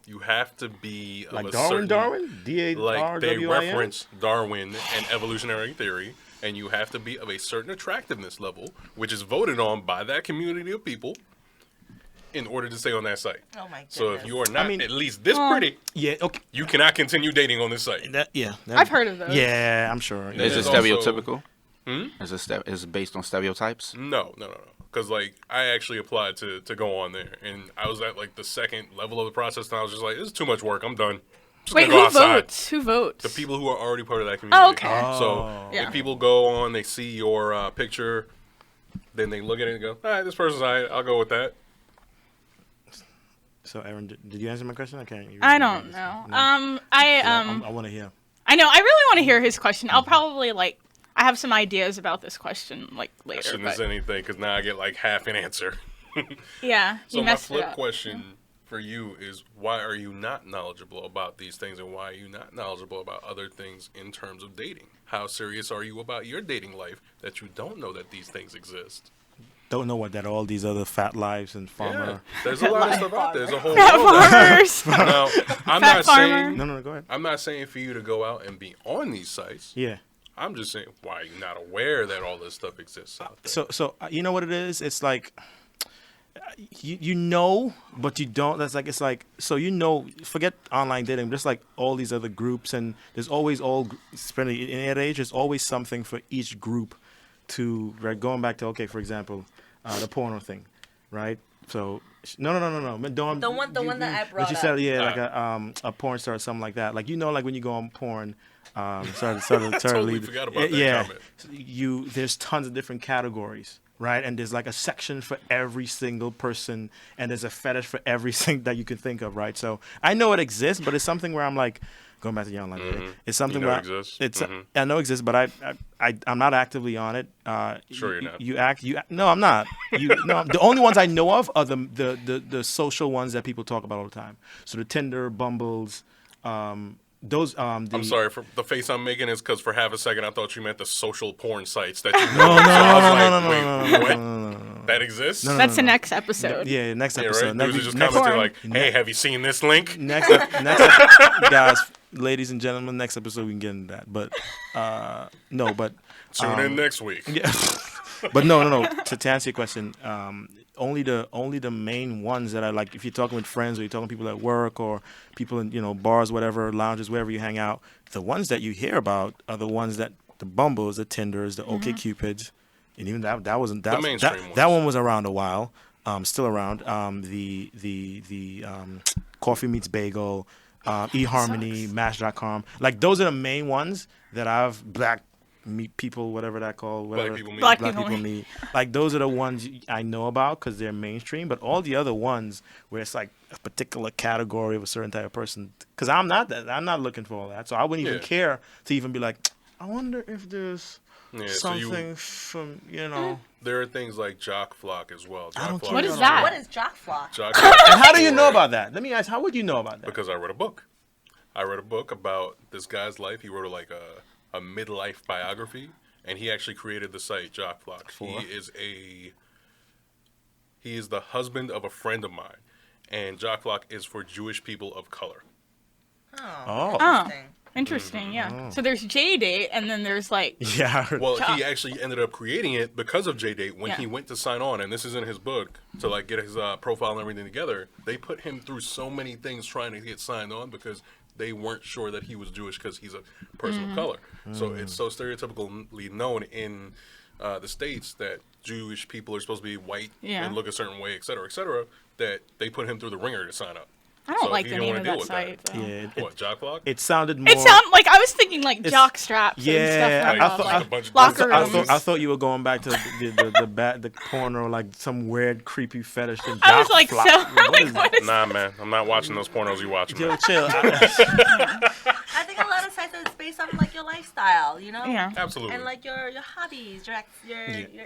you have to be of a Darwin? certain, Darwin? They DARWIN? reference Darwin and evolutionary theory, and you have to be of a certain attractiveness level, which is voted on by that community of people, in order to stay on that site. Oh my goodness. So if you are not mean- at least this pretty, Yeah, okay. you cannot continue dating on this site. I've heard of those. Yeah, I'm sure. Is it There's also- stereotypical? Is it based on stereotypes? No. Because I actually applied to go on there, and I was at the second level of the process, and I was just like, this is too much work. I'm done. Just Wait, gonna go who outside. votes? Who votes? The people who are already part of that community. Oh, okay. So Yeah. if people go on, they see your picture, then they look at it and go, all right, this person's all right. I'll go with that. So, Aaron, did you answer my question? I don't know. No. I want to hear. I know. I really want to hear his question. I'll probably I have some ideas about this question I later. shouldn't But have said anything because now I get half an answer. yeah, So you my messed it flip up. question for you is, why are you not knowledgeable about these things, and why are you not knowledgeable about other things in terms of dating? How serious are you about your dating life that you don't know that these things exist? Don't know what that all these other fat lives and Yeah, farmer. there's a lot of stuff out there. There's a whole Fat world out there. farmers. Now, I'm Fat not farmer. saying No, go ahead. I'm not saying for you to go out and be on these sites. Yeah. I'm just saying, why are you not aware that all this stuff exists out there? So you know what it is? It's you know, but you don't. It's like so forget online dating. Just all these other groups, and there's always especially in that age, there's always something for each group to going back to for example, the porno thing, right? So no. Don't, The one that I brought But you said up. a porn star or something like that. when you go on porn. Sorry to totally leave. forgot about that Yeah, comment. there's tons of different categories, right? And there's a section for every single person, and there's a fetish for everything that you can think of, right? So I know it exists, but it's something where I'm like, Going back to the online dating, it's something You know where it exists? it's Mhm. I know it exists, but I'm not actively on it. Sure you're not. No, I'm not. No, the only ones I know of are the social ones that people talk about all the time. So the Tinder, Bumbles, those I'm sorry for the face I'm making is because for half a second I thought you meant the social porn sites that you know. No, no, So I was no, like, no, no, wait, no, no, what? no, no. That exists? That's the next episode. Yeah, next Yeah, episode. right. Next, Dudes are just next, commenting Porn. like, "Hey, have you seen this link?" next, guys, ladies and gentlemen, next episode we can get into that. But no, but Tune in next week. yeah. But no. To answer your question, only the main ones that I like. If you're talking with friends or you're talking to people at work or people in bars, whatever, lounges, wherever you hang out, the ones that you hear about are the ones that the Bumbles, the Tinders, the OK Cupids, and even that wasn't that mainstream that ones. one was around a while, still around. The Coffee Meets Bagel, eHarmony, Match.com, like those are the main ones that I've black meet people, whatever that called, whatever. people meet. Black Black people people meet. Like those are the ones I know about because they're mainstream. But all the other ones where it's like a particular category of a certain type of person, because I'm not that. I'm not looking for all that. So I wouldn't even Yeah. care to even be like, I wonder if there's Yeah, so something from there are things like Jock Flock as well. I don't Jock Flock What is is that? What is Jock Flock? Jock Flock And how do you for- know about that? Let me ask. How would you know about that? Because I read a book. I read a book about this guy's life. He wrote like a midlife biography, and he actually created the site Jock Flock. For? He is the husband of a friend of mine, and Jock Flock is for Jewish people of color. Oh. Interesting. Interesting, yeah. So there's J-Date, and then there's like, Yeah. I heard- Well, Jock. he actually ended up creating it because of J-Date. When Yeah. he went to sign on, and this is in his book, to like get his profile and everything together, they put him through so many things trying to get signed on because they weren't sure that he was Jewish because he's a person of color. So it's so stereotypically known in the States that Jewish people are supposed to be white Yeah. and look a certain way, et cetera, that they put him through the ringer to sign up. I don't So like if the you don't name wanna of deal that with site. that- though. yeah. What, Jock Flock? It sounded more. It sound like I was thinking like It's- jock straps Yeah, and stuff. I Like, thought- like a bunch of locker different rooms. I thought you were going back to the porn or like some weird creepy fetish thing. I was Jock like, Flock. so What like, is what is Nah, man, I'm not watching those pornos you watching. Yo, Man. chill. I think a lot of sites are based on like your lifestyle, Yeah. Absolutely. and like your hobbies, your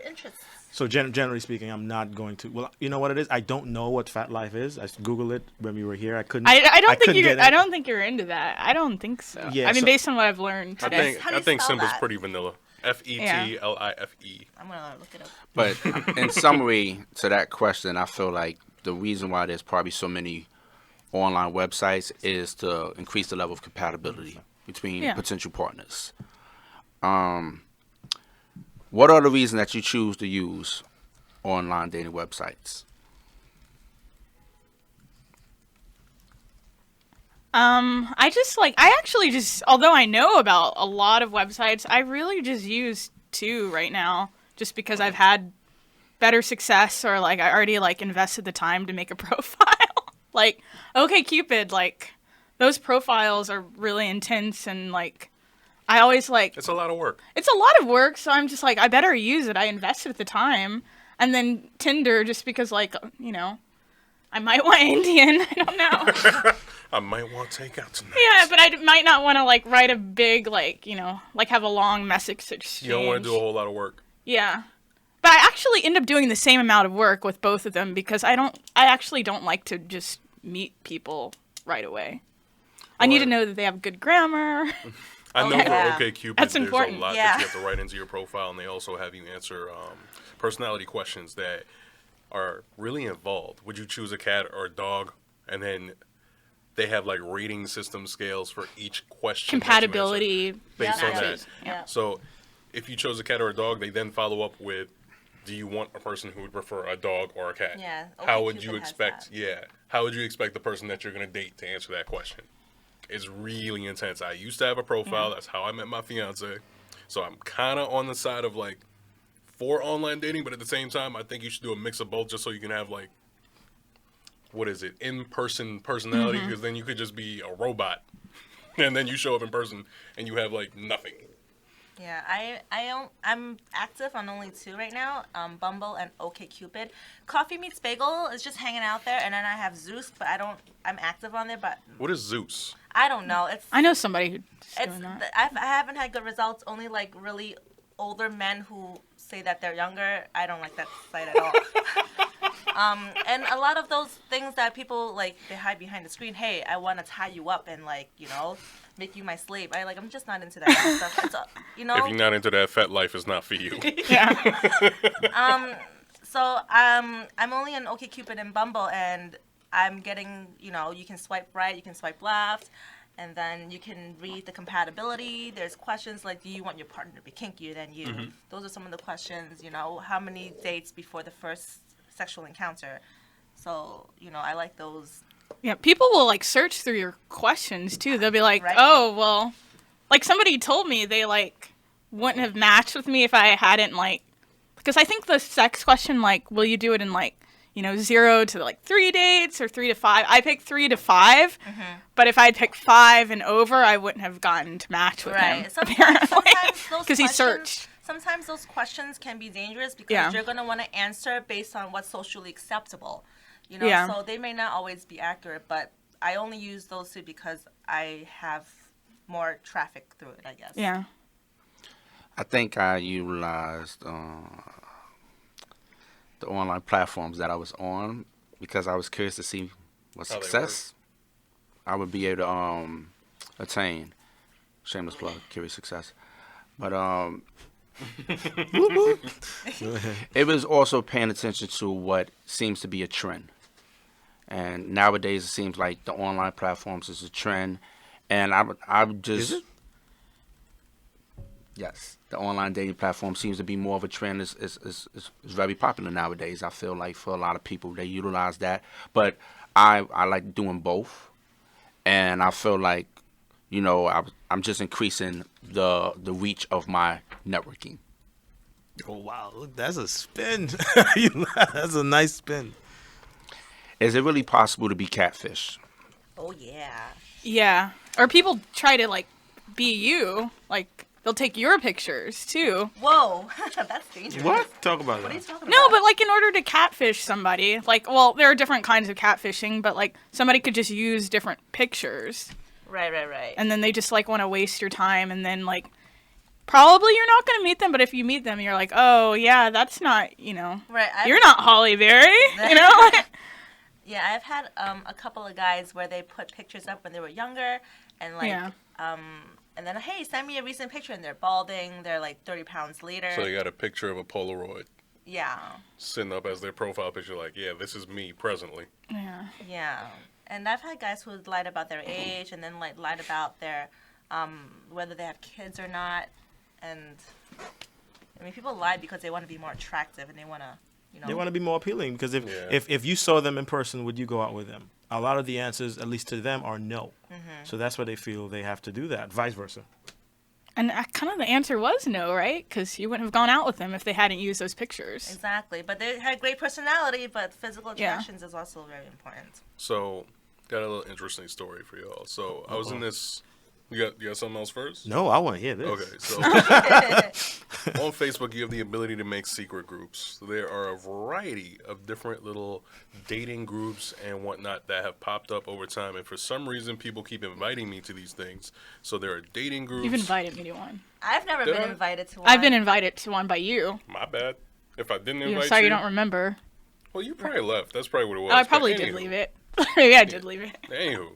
interests. So generally speaking, I'm not going to. Well, you know what it is. I don't know what fat life is. I Googled it when we were here. I couldn't. I don't think couldn't you. get I it. don't think you're into that. I don't think so. Yeah, I mean, so- based on what I've learned I today. think How do you spell Simba's that? pretty vanilla. FETLIFE. I'm gonna look it up. But in summary to that question, I feel like the reason why there's probably so many online websites is to increase the level of compatibility between Yeah. potential partners. What are the reasons that you choose to use online dating websites? I actually just, although I know about a lot of websites, I really just use two right now, just because I've had better success, or like I already like invested the time to make a profile. Like, OkCupid, like those profiles are really intense, and like I always like It's a lot of work. it's a lot of work, so I'm just like, I better use it. I invested the time. And then Tinder, just because like, I might want Indian. I don't know. I might want to take out tonight. Yeah, but I might not want to like write a big like like have a long message exchange. You don't want to do a whole lot of work. Yeah, but I actually end up doing the same amount of work with both of them because I actually don't like to just meet people right away. I need to know that they have good grammar. I know yeah. for OkCupid, That's there's important. a lot Yeah. that you have to write into your profile, and they also have you answer personality questions that are really involved. Would you choose a cat or a dog? And then they have like rating system scales for each question. that you answer Compatibility. based Yeah, on matches. that. Yeah. So if you chose a cat or a dog, they then follow up with, do you want a person who would prefer a dog or a cat? Yeah, How would OkCupid you has expect? that. Yeah. How would you expect the person that you're going to date to answer that question? It's really intense. I used to have a profile. That's how I met my fiance. So I'm kind of on the side of like for online dating, but at the same time, I think you should do a mix of both just so you can have like, what is it, in-person personality, because then you could just be a robot and then you show up in person and you have like nothing. Yeah, I'm active on only two right now, Bumble and OkCupid. Coffee Meets Bagel is just hanging out there, and then I have Zeus, but I'm active on there, but What is Zeus? I don't know. I know somebody who's It's doing that. I haven't had good results. Only like really older men who say that they're younger. I don't like that site at all. And a lot of those things that people like, they hide behind the screen. Hey, I want to tie you up and like, make you my slave. I'm just not into that kind of stuff. It's, If you're not into that, Fat Life is not for you. Yeah. So I'm only on OkCupid and Bumble, and I'm getting, you can swipe right, you can swipe left, and then you can read the compatibility. There's questions like, do you want your partner to be kinkier than you? Mm-hmm. Those are some of the questions, how many dates before the first sexual encounter? So, I like those. Yeah, people will like search through your questions too. They'll be like, Right. "Oh, well," like somebody told me they like wouldn't have matched with me if I hadn't like, because I think the sex question like, will you do it in like 0 to like 3 dates or 3 to 5? I picked 3 to 5, but if I'd picked 5 and over, I wouldn't have gotten to match with him. Right. Sometimes Apparently, those because he questions- searched. Sometimes those questions can be dangerous because Yeah. you're going to want to answer based on what's socially acceptable. Yeah. So they may not always be accurate, but I only use those two because I have more traffic through it, I guess. Yeah. I think I utilized the online platforms that I was on because I was curious to see what How they success I would be able to attain. Shameless plug, Curious Success. But it was also paying attention to what seems to be a trend. And nowadays it seems like the online platforms is a trend. And I would just... Is it? Yes, the online dating platform seems to be more of a trend. It's very popular nowadays. I feel like for a lot of people, they utilize that. But I like doing both, and I feel like I'm just increasing the reach of my networking. Oh wow, look, that's a spin. That's a nice spin. Is it really possible to be catfish? Oh, yeah. Yeah. Or people try to like be you, like they'll take your pictures too. Whoa. That's dangerous. What? Talk about What are you that. talking No, about? but like in order to catfish somebody, like, well, there are different kinds of catfishing, but like somebody could just use different pictures Right. and then they just like want to waste your time, and then like probably you're not going to meet them, but if you meet them, you're like, oh yeah, that's not, Right. you're not Holly Berry, like, Yeah, I've had a couple of guys where they put pictures up when they were younger, and like, Yeah. and then, hey, send me a recent picture, and they're balding. They're like 30 pounds later. So they got a picture of a Polaroid Yeah, sitting up as their profile picture, like, yeah, this is me presently. yeah. yeah. And I've had guys who lied about their age, and then like lied about their whether they have kids or not. And I mean, people lie because they want to be more attractive, and they want to, They want to be more appealing because Yeah. if you saw them in person, would you go out with them? A lot of the answers, at least to them, are no. So that's why they feel they have to do that. Vice versa. And kind of the answer was no, right? Because you wouldn't have gone out with them if they hadn't used those pictures. Exactly, but they had great personality. But physical Yeah. attractions is also very important. So, got a little interesting story for y'all. So, I was in this. You got something else first? No, I want to hear this. Okay, so on Facebook, you have the ability to make secret groups. There are a variety of different little dating groups and whatnot that have popped up over time. And for some reason, people keep inviting me to these things. So there are dating groups. You've invited me to one. I've never Did been I? invited to one. I've been invited to one by you. My bad. If I didn't You're invite sorry you, you don't remember. well, you probably left. That's probably what it was. Oh, I But probably did anywho. leave it. Maybe I did leave it. Anywho,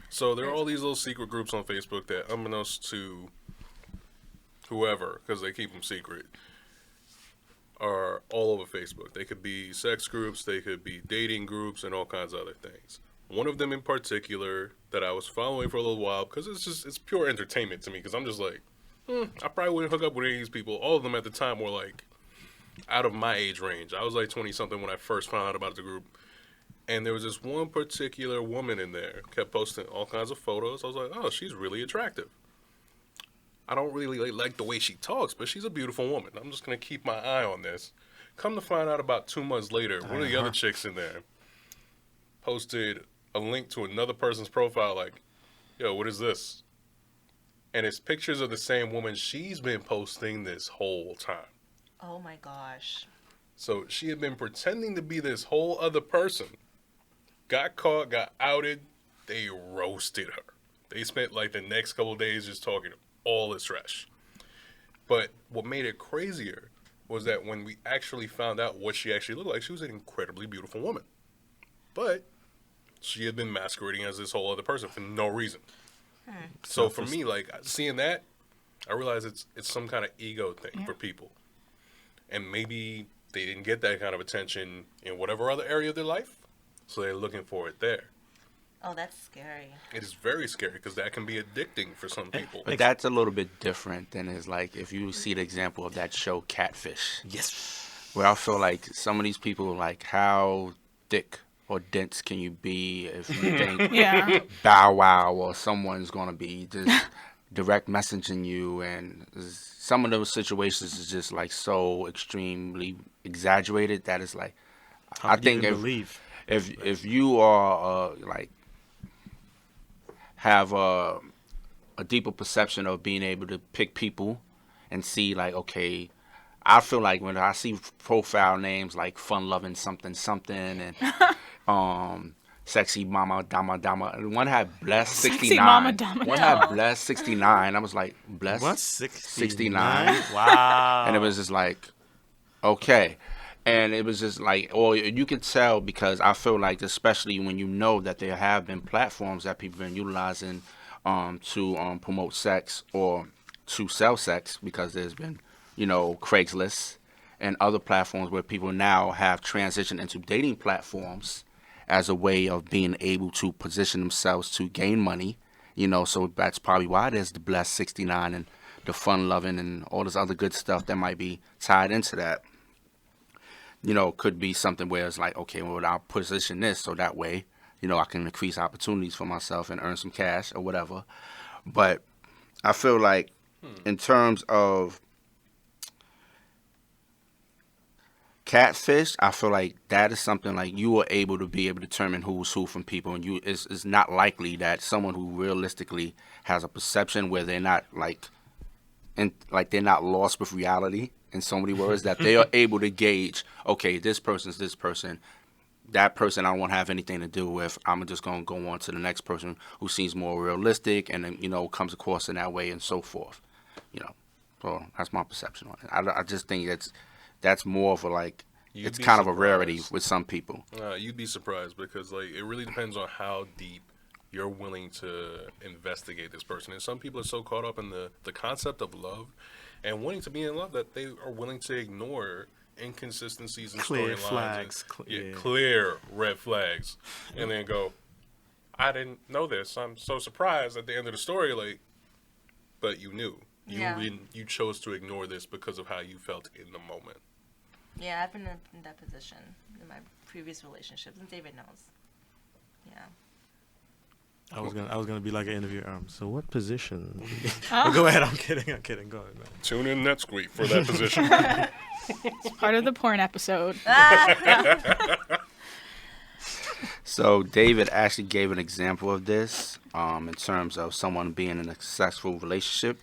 so there are all these little secret groups on Facebook that, unbeknownst to whoever, because they keep them secret, are all over Facebook. They could be sex groups, they could be dating groups, and all kinds of other things. One of them in particular that I was following for a little while because it's pure entertainment to me. Because I'm just like, I probably wouldn't hook up with any of these people. All of them at the time were like out of my age range. I was like 20 something when I first found out about the group. And there was this one particular woman in there, kept posting all kinds of photos. I was like, oh, she's really attractive. I don't really like the way she talks, but she's a beautiful woman. I'm just going to keep my eye on this. Come to find out about 2 months later, one of the other chicks in there posted a link to another person's profile like, yo, what is this? and it's pictures of the same woman she's been posting this whole time. Oh my gosh. So she had been pretending to be this whole other person. Got caught, got outed. They roasted her. They spent like the next couple of days just talking all this trash. But what made it crazier was that when we actually found out what she actually looked like, she was an incredibly beautiful woman. But she had been masquerading as this whole other person for no reason. So for me, like seeing that, I realized it's some kind of ego thing for people. And maybe they didn't get that kind of attention in whatever other area of their life, so they're looking for it there. Oh, that's scary. It is very scary because that can be addicting for some people. But that's a little bit different than is like if you see the example of that show Catfish, Yes. where I feel like some of these people like how thick or dense can you be if you think Yeah. Bow Wow or someone's gonna be just direct messaging you, and some of those situations is just like so extremely exaggerated that it's like How I could you think even believe? if you are like have a deeper perception of being able to pick people and see like, okay, I feel like when I see profile names like Fun Loving something something and Sexy Mama Dama Dama, one had Blessed 69. Sexy Mama Dama One Dama. had Blessed 69. I was like, Blessed What? 69? Wow. And it was just like, okay. And it was just like, or you could tell because I feel like, especially when you know that there have been platforms that people have been utilizing to promote sex or to sell sex, because there's been, Craigslist and other platforms where people now have transitioned into dating platforms as a way of being able to position themselves to gain money, so that's probably why there's the Blessed 69 and the Fun Loving and all this other good stuff that might be tied into that. Could be something where it's like, okay, well, I'll position this so that way, I can increase opportunities for myself and earn some cash or whatever. But I feel like in terms of Catfish, I feel like that is something like you are able to be able to determine who's who from people, and it's not likely that someone who realistically has a perception where they're not they're not lost with reality, in so many words, that they are able to gauge, okay, this person's this person, that person I won't have anything to do with. I'm just going to go on to the next person who seems more realistic and then, comes across in that way and so forth. So that's my perception on it. I just think that's more of a like, You'd it's be kind of a rarity surprised. with some people. You'd be surprised because like it really depends on how deep you're willing to investigate this person. And some people are so caught up in the concept of love and wanting to be in love that they are willing to ignore inconsistencies in Clear storylines. flags. Clear red flags. And then go, I didn't know this. I'm so surprised at the end of the story. Like, but you knew. You chose to ignore this because of how you felt in the moment. Yeah, I've been in that position in my previous relationships, and David knows. Yeah. I was gonna be like an interviewer. So what position? But go ahead. I'm kidding. Go ahead, man. Tune in next week for that position. Part of the porn episode. So David actually gave an example of this in terms of someone being in a successful relationship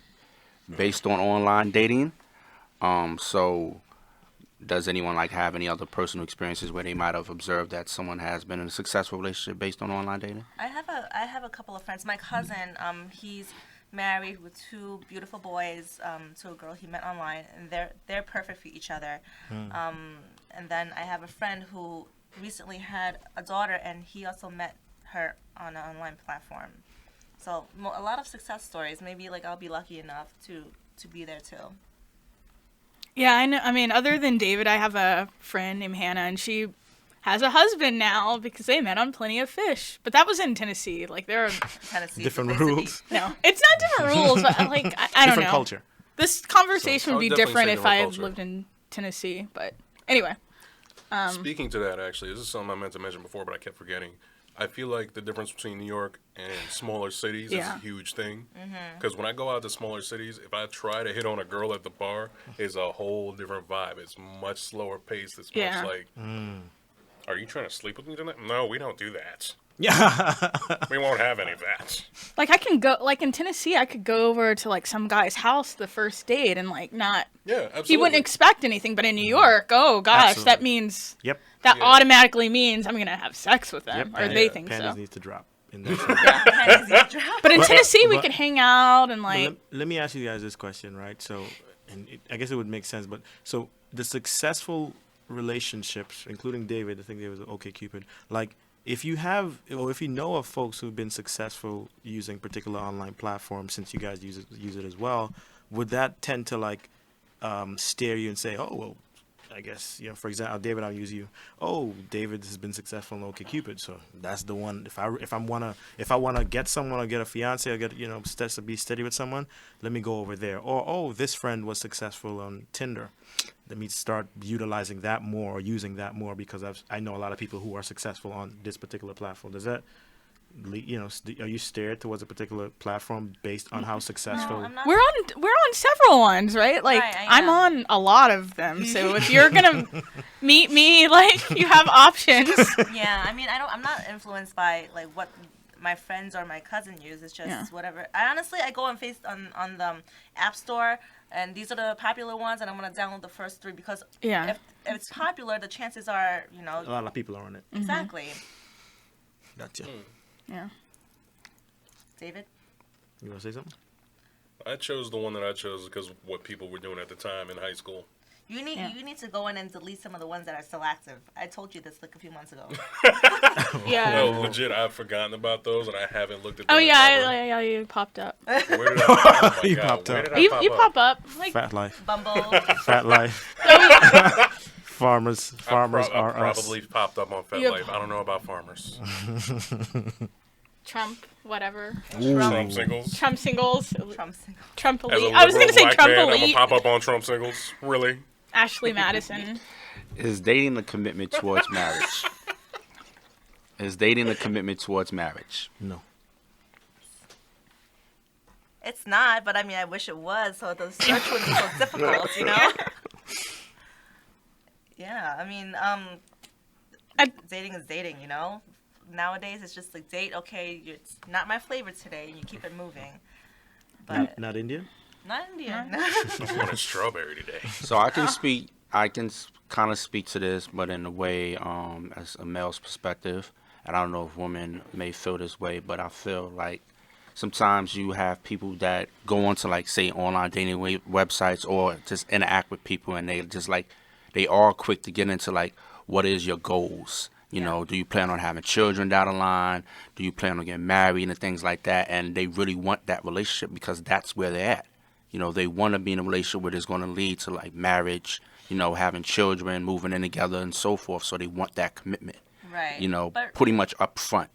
based on online dating. So does anyone have any other personal experiences where they might have observed that someone has been in a successful relationship based on online dating? I have a couple of friends. My cousin, he's married with two beautiful boys to a girl he met online, and they're perfect for each other. And then I have a friend who recently had a daughter, and he also met her on an online platform. So a lot of success stories. Maybe I'll be lucky enough to be there too. Yeah, I know. I mean, other than David, I have a friend named Hannah, and she has a husband now because they met on Plenty of Fish. But that was in Tennessee. There are Tennessee, Different the place to be. rules. no, it's not different rules, but I don't Different know. culture. This conversation I would would be definitely different say if I had different lived in Tennessee. But anyway, Speaking to that, actually, this is something I meant to mention before, but I kept forgetting. I feel like the difference between New York and smaller cities is Yeah. a huge thing. Because when I go out to smaller cities, if I try to hit on a girl at the bar, it's a whole different vibe. It's much slower paced. It's Yeah. much Are you trying to sleep with me tonight? No, we don't do that. Yeah. We won't have any of that. Like I can go, like in Tennessee, I could go over to like some guy's house the first date and like not. Yeah, absolutely. He wouldn't expect anything, but in New York, oh gosh, Absolutely. that means Yep. that Yeah. automatically means I'm gonna have sex with them, Yep. or And they think panties so. needs to drop. In that But in Tennessee, we but- could hang out and But like. let me ask you guys this question, right? So, and I guess it would make sense, but so the successful relationships, including David, I think there was OkCupid, like if you have, or if you know of folks who've been successful using particular online platforms, since you guys use it as well, would that tend to like steer you and say, oh, well, I guess, you know, for example, David, I'll use you. Oh, David has been successful in OkCupid, so that's the one. If I wanna get someone or get a fiance or get, you know, be steady with someone, let me go over there. Or oh, this friend was successful on Tinder, let me start utilizing that more or using that more because I know a lot of people who are successful on this particular platform. Does that, you know, are you steered towards a particular platform based on how successful? No, I'm not. We're on several ones, right? Like Right, I I'm am. on a lot of them. So if you're gonna meet me, like you have options. Yeah, I mean, I'm not influenced by like what my friends or my cousin use. It's just Yeah. whatever. I go on on the App Store, and these are the popular ones, and I'm gonna download the first 3 because Yeah. if it's popular, the chances are, you know, A lot of people are on it. exactly. Gotcha. Yeah. David. You want to say something? I chose the one that I chose because of what people were doing at the time in high school. You need to go in and delete some of the ones that are still active. I told you this like a few months ago. Yeah. No, legit, I've forgotten about those and I haven't looked at them. Oh in yeah, forever. yeah, you popped up. Where did I, oh my You God, popped where up. did I You pop up like Fat life. Bumble. Fat life. Farmers I are probably us. popped up on You- FetLife. I don't know about farmers. Trump, whatever. Trump singles. Trump singles. Trump single. Trump As a elite. I was liberal gonna say black Trump man, I'm gonna elite. pop up on Trump singles. Really? Ashley Madison. Is dating a commitment towards marriage? Is dating a commitment towards marriage? No. It's not, but I mean, I wish it was, so the search wouldn't be so difficult, you know? Yeah, I mean, dating is dating, you know? Nowadays, it's just like date, okay, it's not my flavor today, and you keep it moving. But Not Indian? not Indian. I want a strawberry today. So I can speak. I can kind of speak to this, but in a way, as a male's perspective, and I don't know if women may feel this way, but I feel like sometimes you have people that go onto like say online dating websites or just interact with people, and they just like they are quick to get into like what is your goals. You know, do you plan on having children down the line? Do you plan on getting married and things like that? And they really want that relationship because that's where they're at. You know, they want to be in a relationship where it's going to lead to like marriage, you know, having children, moving in together and so forth. So they want that commitment, Right. you know, But- pretty much up front.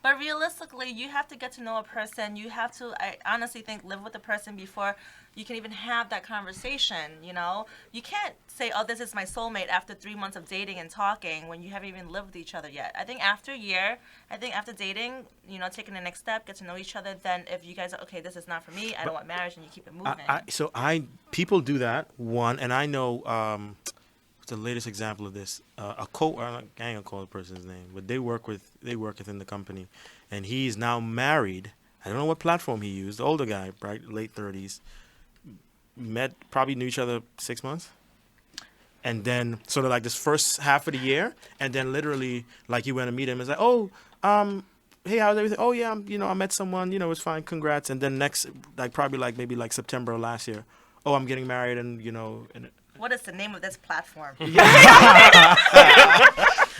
But realistically, you have to get to know a person. You have to, I honestly think, live with a person before you can even have that conversation, you know? You can't say, oh, this is my soulmate after 3 months of dating and talking when you haven't even lived with each other yet. I think after a year, after dating, you know, taking the next step, get to know each other, then if you guys are, okay, this is not for me, I don't want marriage, and you keep it moving. People do that, one, and I know the latest example of this. I ain't gonna call the person's name, but they work within the company, and he's now married. I don't know what platform he used. The older guy, right, late 30s, probably knew each other 6 months, and then sort of like this first half of the year, and then literally like you went to meet him, it's like, oh, hey, how's everything? Oh yeah, I met someone, it was fine, congrats. And then next, like probably like maybe like September of last year, oh, I'm getting married, and and What is the name of this platform?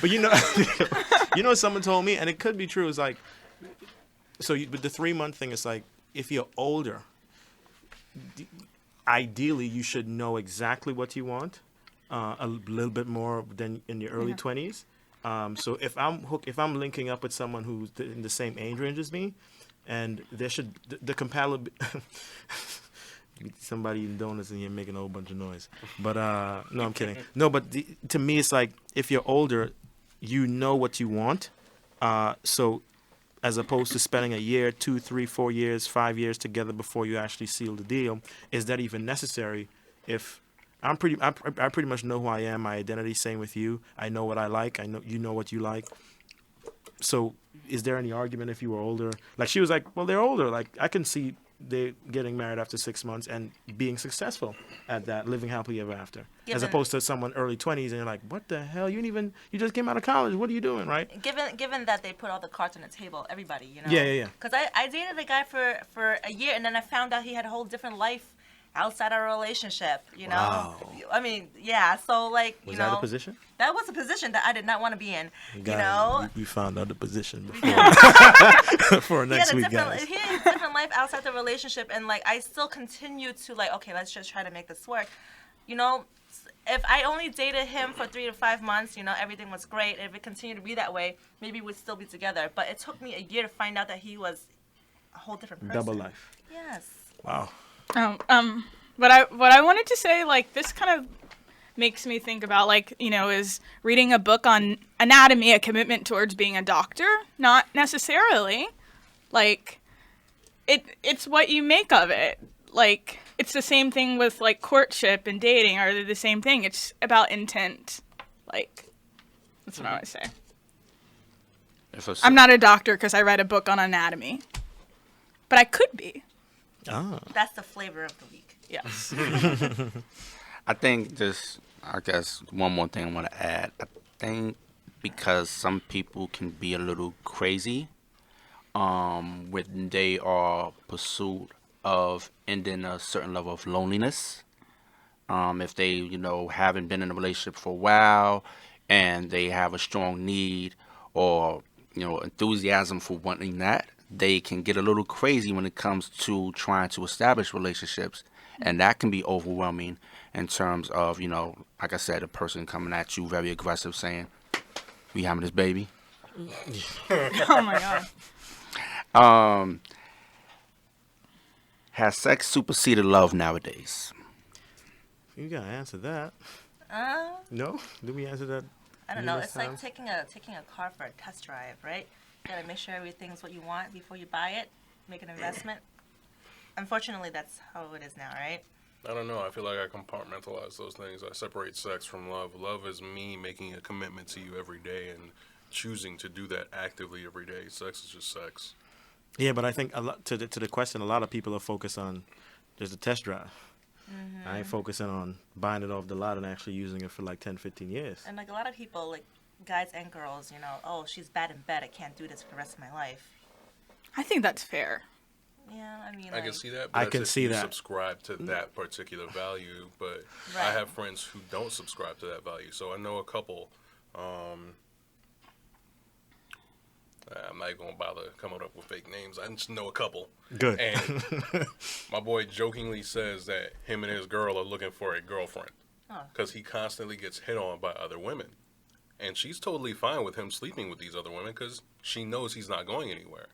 but someone told me, and it could be true. It's like, but the 3 month thing is like, if you're older, ideally you should know exactly what you want, a little bit more than in your early 20s. So if I'm linking up with someone who's in the same age range as me, and there should the compatibility. Somebody eating donuts in here making a whole bunch of noise. But no, I'm kidding. No, but to me, it's like if you're older, you know what you want. So as opposed to spending a year, 2, 3, 4 years, 5 years together before you actually seal the deal, is that even necessary if I pretty much know who I am, my identity. Same with you. I know what I like. I know you know what you like. So, is there any argument if you were older? Like she was like, well, they're older. Like I can see they getting married after 6 months and being successful at that, living happily ever after, as Given- opposed to someone early 20s and you're like, what the hell? You just came out of college. What are you doing, right? Given that they put all the cards on the table, everybody, you know. Yeah. Because I dated a guy for a year, and then I found out he had a whole different life outside our relationship. You know. Wow. I mean, yeah. So like, Was you that know, a position? that was a position that I did not want to be in. You Guys, know. we found out the position before for next week, guys. He had a different life outside the relationship, and like I still continue to like, okay, let's just try to make this work. You know, if I only dated him for 3 to 5 months, you know, everything was great. If it continued to be that way, maybe we'd still be together. But it took me a year to find out that he was a whole different person. Double life. Yes. Wow. What I wanted to say, like, this kind of makes me think about, like, you know, is reading a book on anatomy a commitment towards being a doctor? Not necessarily. Like, it's what you make of it. Like, it's the same thing with, like, courtship and dating. Are they the same thing? It's about intent. Like, that's what I would say. I'm not a doctor because I read a book on anatomy. But I could be. Ah. That's the flavor of the week. Yes. I think I guess one more thing I want to add. I think because some people can be a little crazy when they are pursuit of ending a certain level of loneliness. If they, you know, haven't been in a relationship for a while and they have a strong need or, you know, enthusiasm for wanting that, they can get a little crazy when it comes to trying to establish relationships. And that can be overwhelming in terms of, you know, like I said, a person coming at you very aggressive saying, we having this baby? Oh, my God. Has sex superseded love nowadays? You gotta answer that. Uh, No? Did we answer that? I don't know. numerous It's like times? taking a car for a test drive, right? You gotta make sure everything's what you want before you buy it. Make an investment. Unfortunately, that's how it is now, right? I don't know. I feel like I compartmentalize those things. I separate sex from love. Love is me making a commitment to you every day and choosing to do that actively every day. Sex is just sex. Yeah, but I think a lot to the question, a lot of people are focused on just a test drive. I ain't focusing on buying it off the lot and actually using it for like 10, 15 years. And like a lot of people, like guys and girls, you know, oh, she's bad in bed. I can't do this for the rest of my life. I think that's fair. Yeah, I mean, I like, can see that. But I that's can if see you that. subscribe to that particular value, but I Right. have friends who don't subscribe to that value. So I know a couple. I'm not going to bother coming up with fake names. I just know a couple. Good. And my boy jokingly says that him and his girl are looking for a girlfriend Oh. because he constantly gets hit on by other women. And she's totally fine with him sleeping with these other women because she knows he's not going anywhere.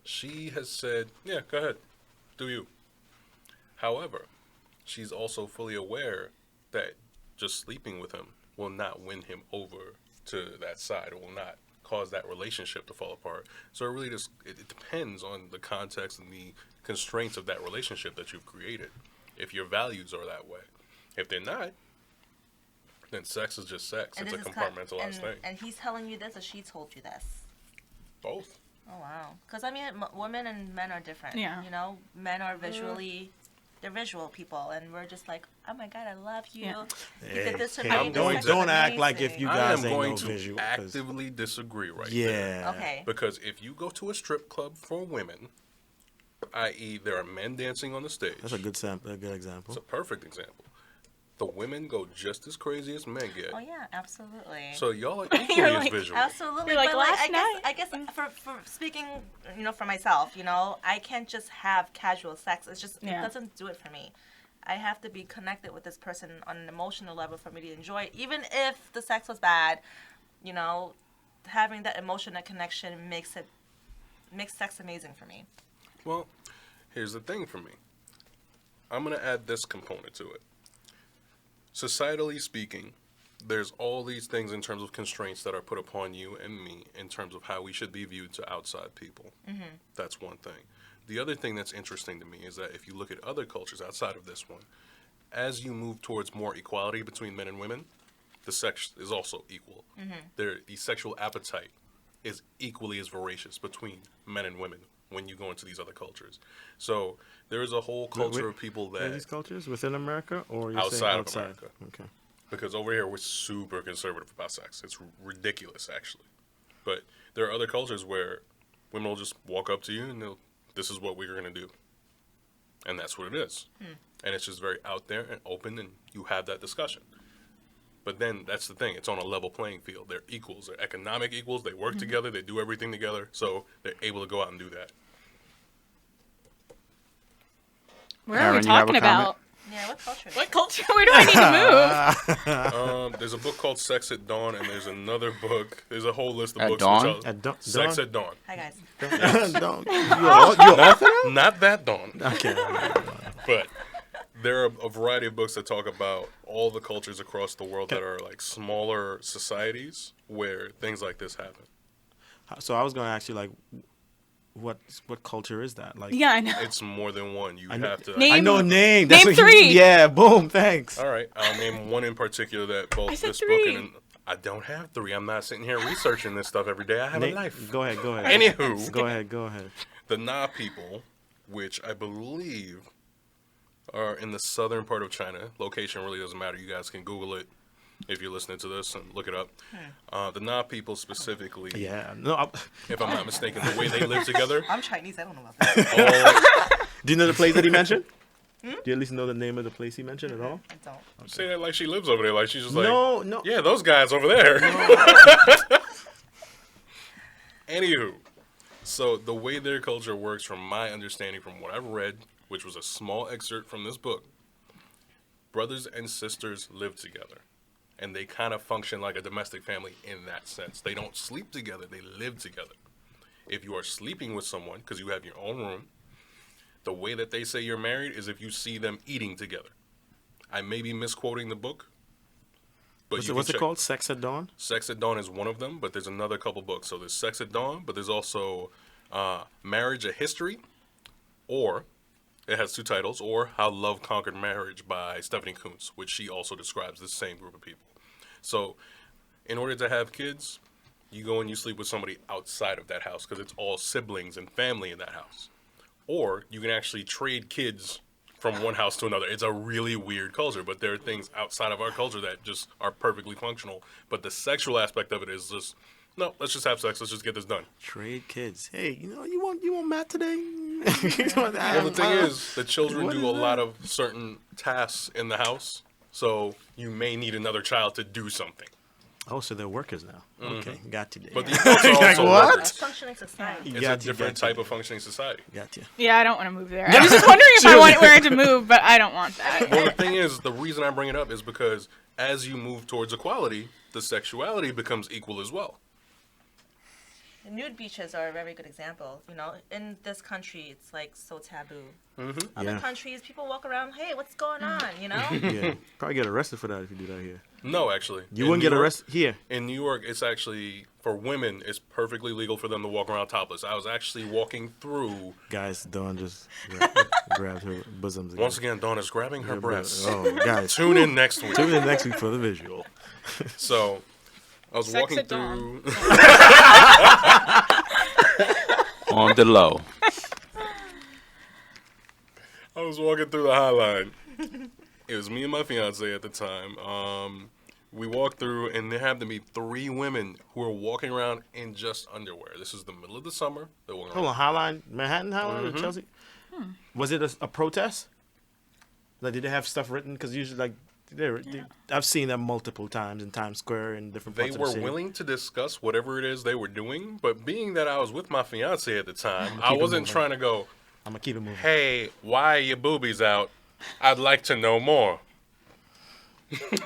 She has said, yeah, go ahead. Do you. However, she's also fully aware that just sleeping with him will not win him over to that side. It will not cause that relationship to fall apart. So it really just, it depends on the context and the constraints of that relationship that you've created. If your values are that way. If they're not, then sex is just sex. It's a this is compartmentalized thing. And he's telling you this, or she told you this? Both. Oh wow. Because I mean, women and men are different. Yeah. You know, men are they're visual people, and we're just like, oh my god, I love you. Yeah. You did this to Hey, me. I'm This going is to- don't act like if amazing. you I guys am ain't going no to visual. 'Cause- actively disagree right yeah. there. Okay. Because if you go to a strip club for women, i.e., there are men dancing on the stage. That's a good sample, a good example. It's a perfect example. The women go just as crazy as men get. Oh yeah, absolutely. So y'all are You're equally as like, visual. Absolutely. You're like, but last night. I guess for speaking, you know, for myself, you know, I can't just have casual sex. It's just Yeah. it doesn't do it for me. I have to be connected with this person on an emotional level for me to enjoy it. Even if the sex was bad, you know, having that emotional connection makes sex amazing for me. Well, here's the thing for me. I'm going to add this component to it. Societally speaking, there's all these things in terms of constraints that are put upon you and me in terms of how we should be viewed to outside people. That's one thing. The other thing that's interesting to me is that if you look at other cultures outside of this one, as you move towards more equality between men and women, the sex is also equal. The sexual appetite is equally as voracious between men and women when you go into these other cultures. So there is a whole culture of people Are that these cultures within America or you're saying outside of outside? America. Okay. Because over here we're super conservative about sex. It's ridiculous, actually. But there are other cultures where women will just walk up to you and this is what we're going to do. And that's what it is. And it's just very out there and open, and you have that discussion. But then that's the thing. It's on a level playing field. They're equals. They're economic equals. They work together. They do everything together. So they're able to go out and do that. Where are Aaron, we you have a talking comment? about? Yeah, what culture? What culture? Where do I need to move? There's a book called Sex at Dawn, and there's another book. There's a whole list of At books. dawn? Which At dawn? Sex at Dawn. Hi guys. Don't, you're Not that dawn. okay. But there are a variety of books that talk about all the cultures across the world that are like smaller societies where things like this happen. So I was going to ask you, like, what culture is that? Like, Yeah, I know. It's more than one. You know- have to. Name- I know name. Name what three. Yeah, boom, thanks. All right, I'll name one in particular that both I said this three. book and I don't have three. I'm not sitting here researching this stuff every day. I have a Name- life. Go ahead. Anywho, Go ahead. the Na people, which I believe are in the southern part of China. Location really doesn't matter. You guys can Google it if you're listening to this and look it up. The Na people specifically, Yeah. No. if I'm not mistaken, the way they live together. I'm Chinese. I don't know about that. All, Do you know the place that he mentioned? Do you at least know the name of the place he mentioned at all? I don't. say that like she lives over there. Like she's just like, No. yeah, those guys over there. Anywho, so the way their culture works, from my understanding, from what I've read, which was a small excerpt from this book, brothers and sisters live together. And they kind of function like a domestic family in that sense. They don't sleep together, they live together. If you are sleeping with someone, because you have your own room, the way that they say you're married is if you see them eating together. I may be misquoting the book, but What's it called? Sex at Dawn? Sex at Dawn is one of them, but there's another couple books. So there's Sex at Dawn, but there's also Marriage: A History, or it has two titles, or How Love Conquered Marriage by Stephanie Coontz, which she also describes the same group of people. So in order to have kids, you go and you sleep with somebody outside of that house because it's all siblings and family in that house. Or you can actually trade kids from one house to another. It's a really weird culture, but there are things outside of our culture that just are perfectly functional. But the sexual aspect of it is just, no, let's just have sex. Let's just get this done. Trade kids. Hey, you want Matt today? Well, the thing is, the children What do is a lot of certain tasks in the house, so you may need another child to do something. Oh, so they're workers now. Okay, got you. But the adults are also what? workers. Functioning society. It's a different type of functioning society. Got you. Yeah, I don't want to move there. I was just wondering if I wanted to move, but I don't want that. Well, the thing is, the reason I bring it up is because as you move towards equality, the sexuality becomes equal as well. The nude beaches are a very good example. You know, in this country, it's like so taboo. Other Yeah. countries, people walk around, hey, what's going on? You know? Yeah, probably get arrested for that if you do that here. No, actually. You In wouldn't New get York- arrested here. In New York, it's actually, for women, it's perfectly legal for them to walk around topless. I was actually walking through, Guys, Dawn just grabbed her bosoms again. once again, Dawn is grabbing her breasts. Oh, guys, Tune in next week. tune in next week for the visual. So, I was Sex walking at dawn. through. On the low. I was walking through the High Line. It was me and my fiance at the time. We walked through, and there happened to be 3 women who were walking around in just underwear. This is the middle of the summer. They're walking Hold around. on, Highline, Manhattan Highline or Chelsea? Was it a protest? Like, did they have stuff written? Because usually, like, I've seen them multiple times in Times Square and different They parts of were the city. willing to discuss whatever it is they were doing, but being that I was with my fiance at the time, I keep it wasn't moving. trying to go, I'm gonna keep it moving. hey, why are your boobies out? I'd like to know more.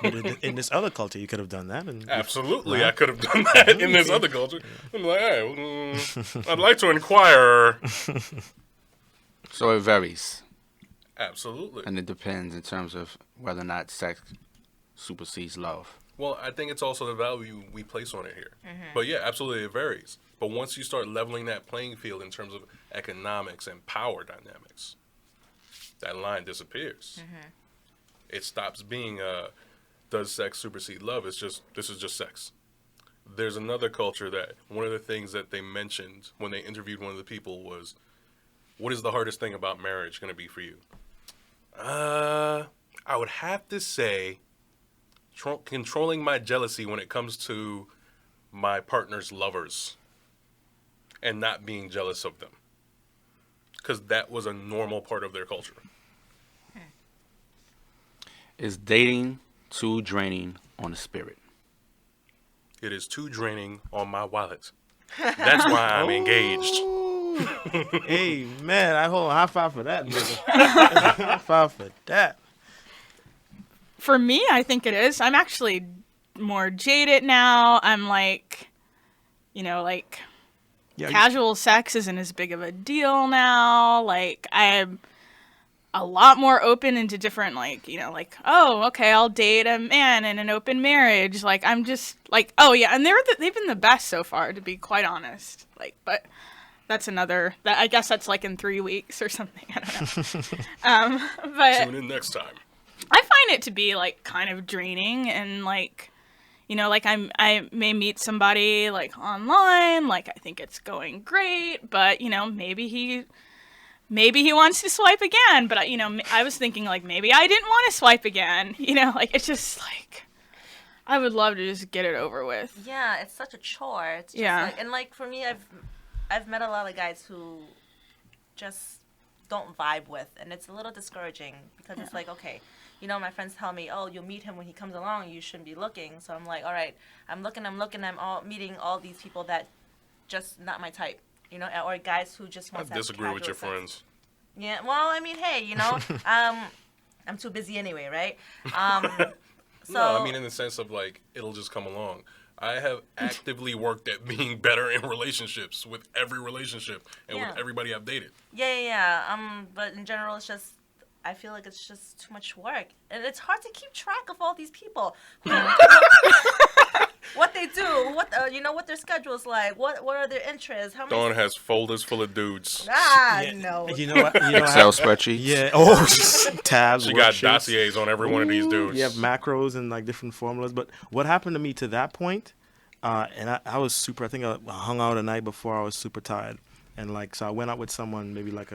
But in this other culture, you could have done that. And Absolutely, I could have done that in this other culture. I'm like, hey, I'd like to inquire. So it varies, Absolutely. and it depends in terms of whether or not sex supersedes love. Well, I think it's also the value we place on it here. But yeah, absolutely, it varies. But once you start leveling that playing field in terms of economics and power dynamics, that line disappears. It stops being does sex supersede love? This is just sex. There's another culture that one of the things that they mentioned when they interviewed one of the people was, what is the hardest thing about marriage going to be for you? I would have to say controlling my jealousy when it comes to my partner's lovers and not being jealous of them. Because that was a normal part of their culture. Is dating too draining on the spirit? It is too draining on my wallet. That's why I'm engaged. Hey, man, I hold high five for that, nigga. High five for that. For me, I think it is. I'm actually more jaded now. I'm like, like Yeah, casual sex isn't as big of a deal now. Like I'm a lot more open into different, oh, okay, I'll date a man in an open marriage. Like I'm just like, oh yeah, and they've been the best so far, to be quite honest. Like, but that's I guess that's like in 3 weeks or something. I don't know. But Tune in next time. I find it to be like kind of draining, and like, like I may meet somebody like online, like I think it's going great, but maybe he wants to swipe again, but I was thinking like maybe I didn't want to swipe again, like it's just like I would love to just get it over with. Yeah, it's such a chore. It's just Yeah. like, and like for me, I've met a lot of guys who just don't vibe with, and it's a little discouraging because it's like, okay, my friends tell me, oh, you'll meet him when he comes along, you shouldn't be looking. So I'm like, all right, I'm looking, I'm meeting all these people that just not my type, or guys who just I want to have disagree with your casual sex. friends. Yeah, well, I mean, hey, I'm too busy anyway, right? So No, I mean in the sense of like, it'll just come along. I have actively worked at being better in relationships with every relationship and Yeah. with everybody I've dated. yeah. But in general, it's just, I feel like it's just too much work, and it's hard to keep track of all these people. What they do, what their schedule's like, what are their interests, how many. Dawn has folders full of dudes. No. You know what? Excel spreadsheets. Yeah. Oh, tabs. She got worksheets. dossiers on every one of these dudes. You have macros and like different formulas. But what happened to me to that point, and I was super, I think I hung out a night before, I was super tired. And like, so I went out with someone maybe like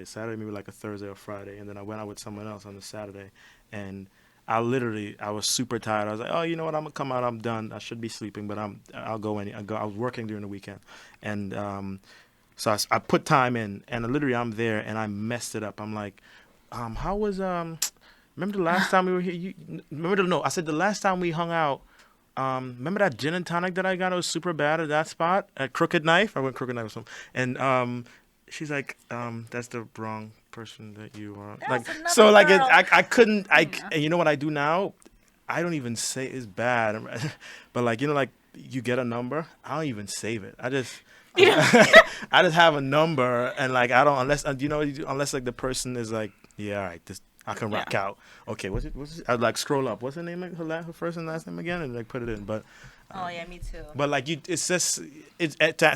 Saturday, maybe like a Thursday or Friday. And then I went out with someone else on the Saturday. And I was super tired. I was like, oh, you know what? I'm going to come out. I'm done. I should be sleeping, but I'll go I was working during the weekend. And so I put time in, and literally I'm there, and I messed it up. I'm like, how was, remember the last time we were here? I said the last time we hung out, remember that gin and tonic that I got? It was super bad at that spot at Crooked Knife. I went Crooked Knife or something. And she's like, that's the wrong person that you are. That's Like, another so like, girl. I couldn't, and you know what I do now? I don't even say it's bad, but like, like you get a number, I don't even save it. I just have a number, and like I don't unless like the person is like, yeah, all right, this I can rock out. Okay, what's it? I'd like scroll up. What's her name? Her first and last name again, and like put it in. But Oh yeah, me too. but like it's just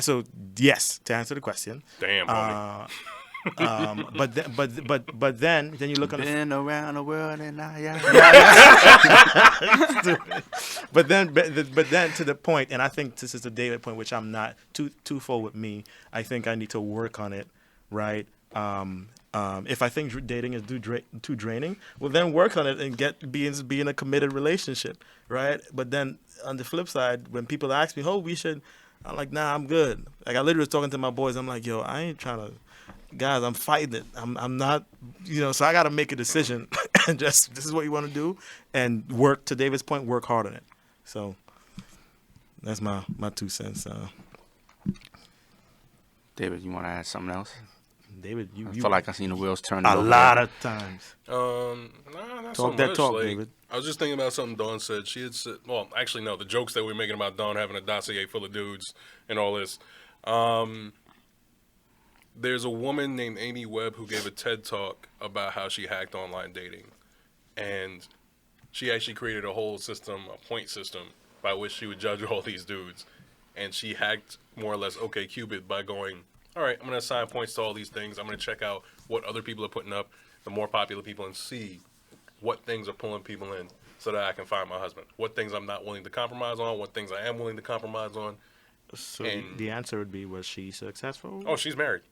so yes, to answer the question. Damn, homie. But then you look on the Been around the world and but then to the point, and I think this is the David point, which I'm not twofold with me. I think I need to work on it, right? If I think dating is too draining, well then work on it and be in a committed relationship, right? But then on the flip side, when people ask me, "Oh, I'm like, nah, I'm good. Like I literally was talking to my boys. I'm like, yo, I ain't trying to. Guys, I'm fighting it. I'm not, so I got to make a decision and just, this is what you want to do, and work, to David's point, work hard on it. So that's my 2 cents. David, you want to add something else? David, you I feel like I seen the wheels turning a over lot there. of times. Nah, not so Talk that much. talk, Like, David. I was just thinking about something Dawn said. She had said, well, actually, no, the jokes that we were making about Dawn having a dossier full of dudes and all this. There's a woman named Amy Webb who gave a TED Talk about how she hacked online dating. And she actually created a whole system, a point system, by which she would judge all these dudes. And she hacked more or less OkCupid by going, all right, I'm going to assign points to all these things. I'm going to check out what other people are putting up, the more popular people, and see what things are pulling people in so that I can find my husband. What things I'm not willing to compromise on. What things I am willing to compromise on. So And- the answer would be, was she successful? Oh, she's married.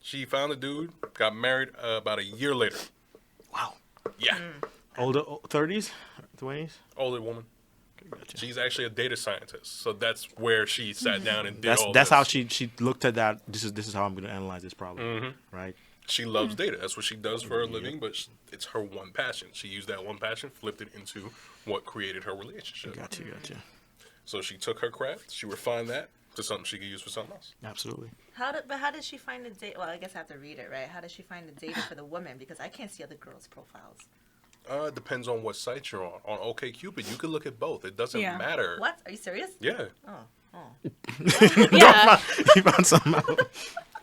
She found a dude, got married about a year later. Wow. Yeah. Older, 30s, 20s. Older woman. Gotcha. She's actually a data scientist. So that's where she sat down and did That's all that's this. how she looked at that. This is how I'm going to analyze this problem, Mm-hmm. right? She loves data. That's what she does for a living, but it's her one passion. She used that one passion, flipped it into what created her relationship. Gotcha. So she took her craft, she refined that to something she could use for something else. Absolutely. How did she find the data? Well, I guess I have to read it, right? How did she find the data for the women? Because I can't see other girls' profiles. It depends on what site you're on. On OkCupid, you can look at both. It doesn't Yeah. matter. What? Are you serious? Yeah. Yeah. He found something out.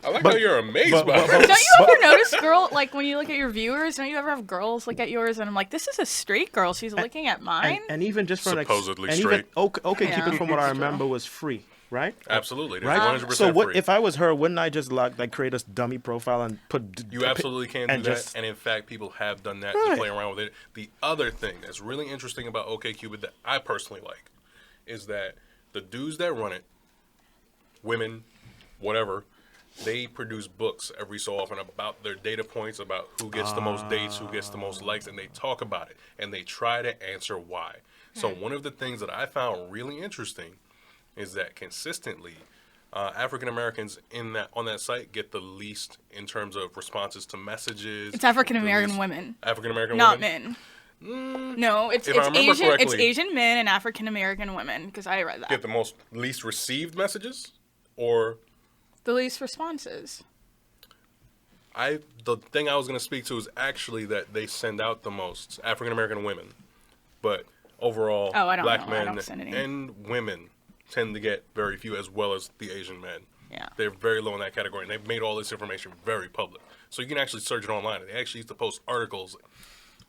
I like how you're amazed by Don't it. you ever notice like when you look at your viewers, don't you ever have girls look at yours and I'm like, this is a straight girl. She's looking at mine. And even just from Supposedly and straight. Even, okay, Yeah. Cupid, from what I remember, was free, right? Absolutely. It's Right. 100% So what free. if I was her? Wouldn't I just like create a dummy profile and put? You absolutely can do and that, just- and in fact, people have done that Right. to play around with it. The other thing that's really interesting about OkCupid that I personally like is that the dudes that run it, women, whatever, they produce books every so often about their data points, about who gets the most dates, who gets the most likes, and they talk about it, and they try to answer why. So one of the things that I found really interesting is that consistently, African Americans on that site get the least in terms of responses to messages. It's African American the least- women, African American not women men. No, it's If I remember Asian. It's correctly- Asian men and African American women because I read that. get the most least received messages, or The least responses. the thing I was going to speak to is actually that they send out the most African American women, but overall, Oh, I don't black know. I men don't send any. and women tend to get very few, as well as the Asian men. Yeah. They're very low in that category, and they've made all this information very public. So you can actually search it online. And they actually used to post articles,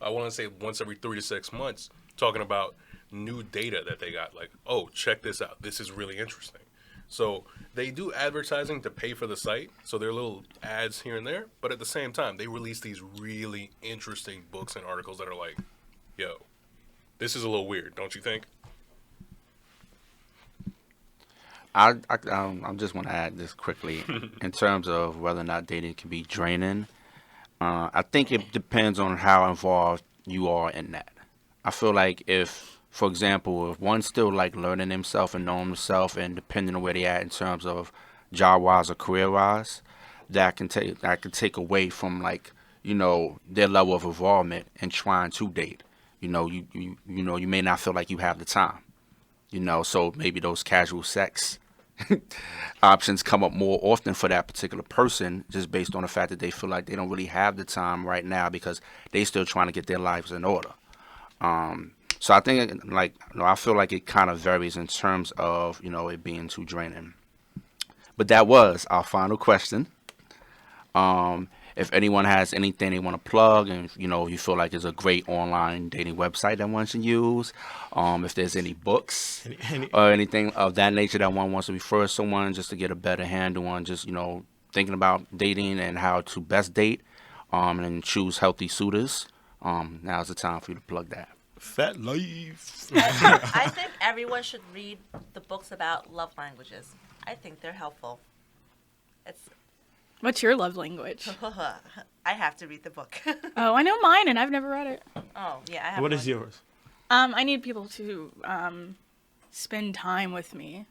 I want to say once every 3 to 6 months, talking about new data that they got. Like, oh, check this out. This is really interesting. So they do advertising to pay for the site. So there are little ads here and there. But at the same time, they release these really interesting books and articles that are like, yo, this is a little weird, don't you think? I just want to add this quickly in terms of whether or not dating can be draining. I think it depends on how involved you are in that. I feel like if, for example, if one's still like learning himself and knowing himself, and depending on where they at in terms of job wise or career wise, that can take away from like their level of involvement in trying to date. You may not feel like you have the time. So maybe those casual sex options come up more often for that particular person, just based on the fact that they feel like they don't really have the time right now because they still trying to get their lives in order. So I think I feel like it kind of varies in terms of it being too draining. But that was our final question. If anyone has anything they want to plug, and you feel like there's a great online dating website that one should use, if there's any books or anything of that nature that one wants to refer someone just to get a better handle on just thinking about dating and how to best date, and choose healthy suitors, now's the time for you to plug that. Fat life. I think everyone should read the books about love languages. I think they're helpful. It's What's your love language? I have to read the book. Oh, I know mine, and I've never read it. Oh yeah, I have. What one. is yours? I need people to spend time with me.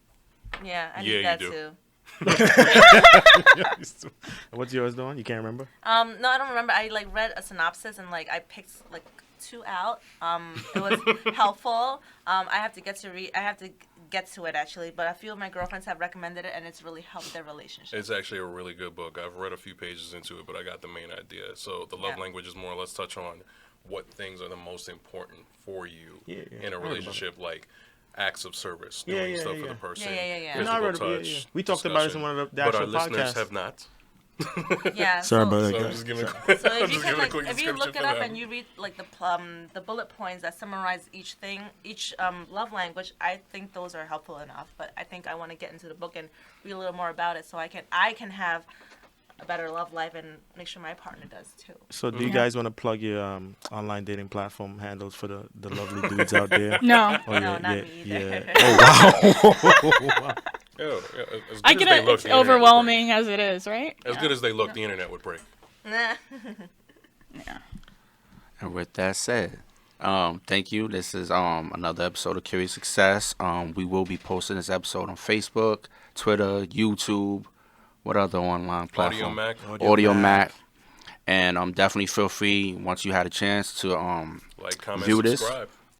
Yeah, I Yeah, you need that do. too. What's yours, Dawn? You can't remember? No, I don't remember. I read a synopsis and I picked 2 out. It was helpful. I have to get to it actually, but a few of my girlfriends have recommended it, and it's really helped their relationship. It's actually a really good book. I've read a few pages into it, but I got the main idea. So the love Yeah. language is more or less touch on what things are the most important for you Yeah, in I a heard about relationship, like acts of service, Yeah, doing yeah, stuff for yeah. the person, Yeah. No, I physical read it, yeah, touch. yeah. We talked about this in discussion. one of the but our actual listeners podcasts. have not. Yeah. Sorry about So that. I'm just giving. So I'm if you just can giving a quick if you look description it for up them. and you read the bullet points that summarize each love language, I think those are helpful enough. But I think I want to get into the book and read a little more about it so I can have a better love life and make sure my partner does too. So, do you guys want to plug your online dating platform handles for the lovely dudes out there? No. Oh, No, not me either. yeah. Oh, wow. Yeah, as I good get as they it. look, It's the internet would break. overwhelming as it is, right? As good as they look, the internet would break. Nah. Yeah. And with that said, thank you. This is another episode of Curious Success. We will be posting this episode on Facebook, Twitter, YouTube, what other online platform? Audio Mac, Audio Mac. And definitely feel free once you had a chance to like, comment, view this. subscribe.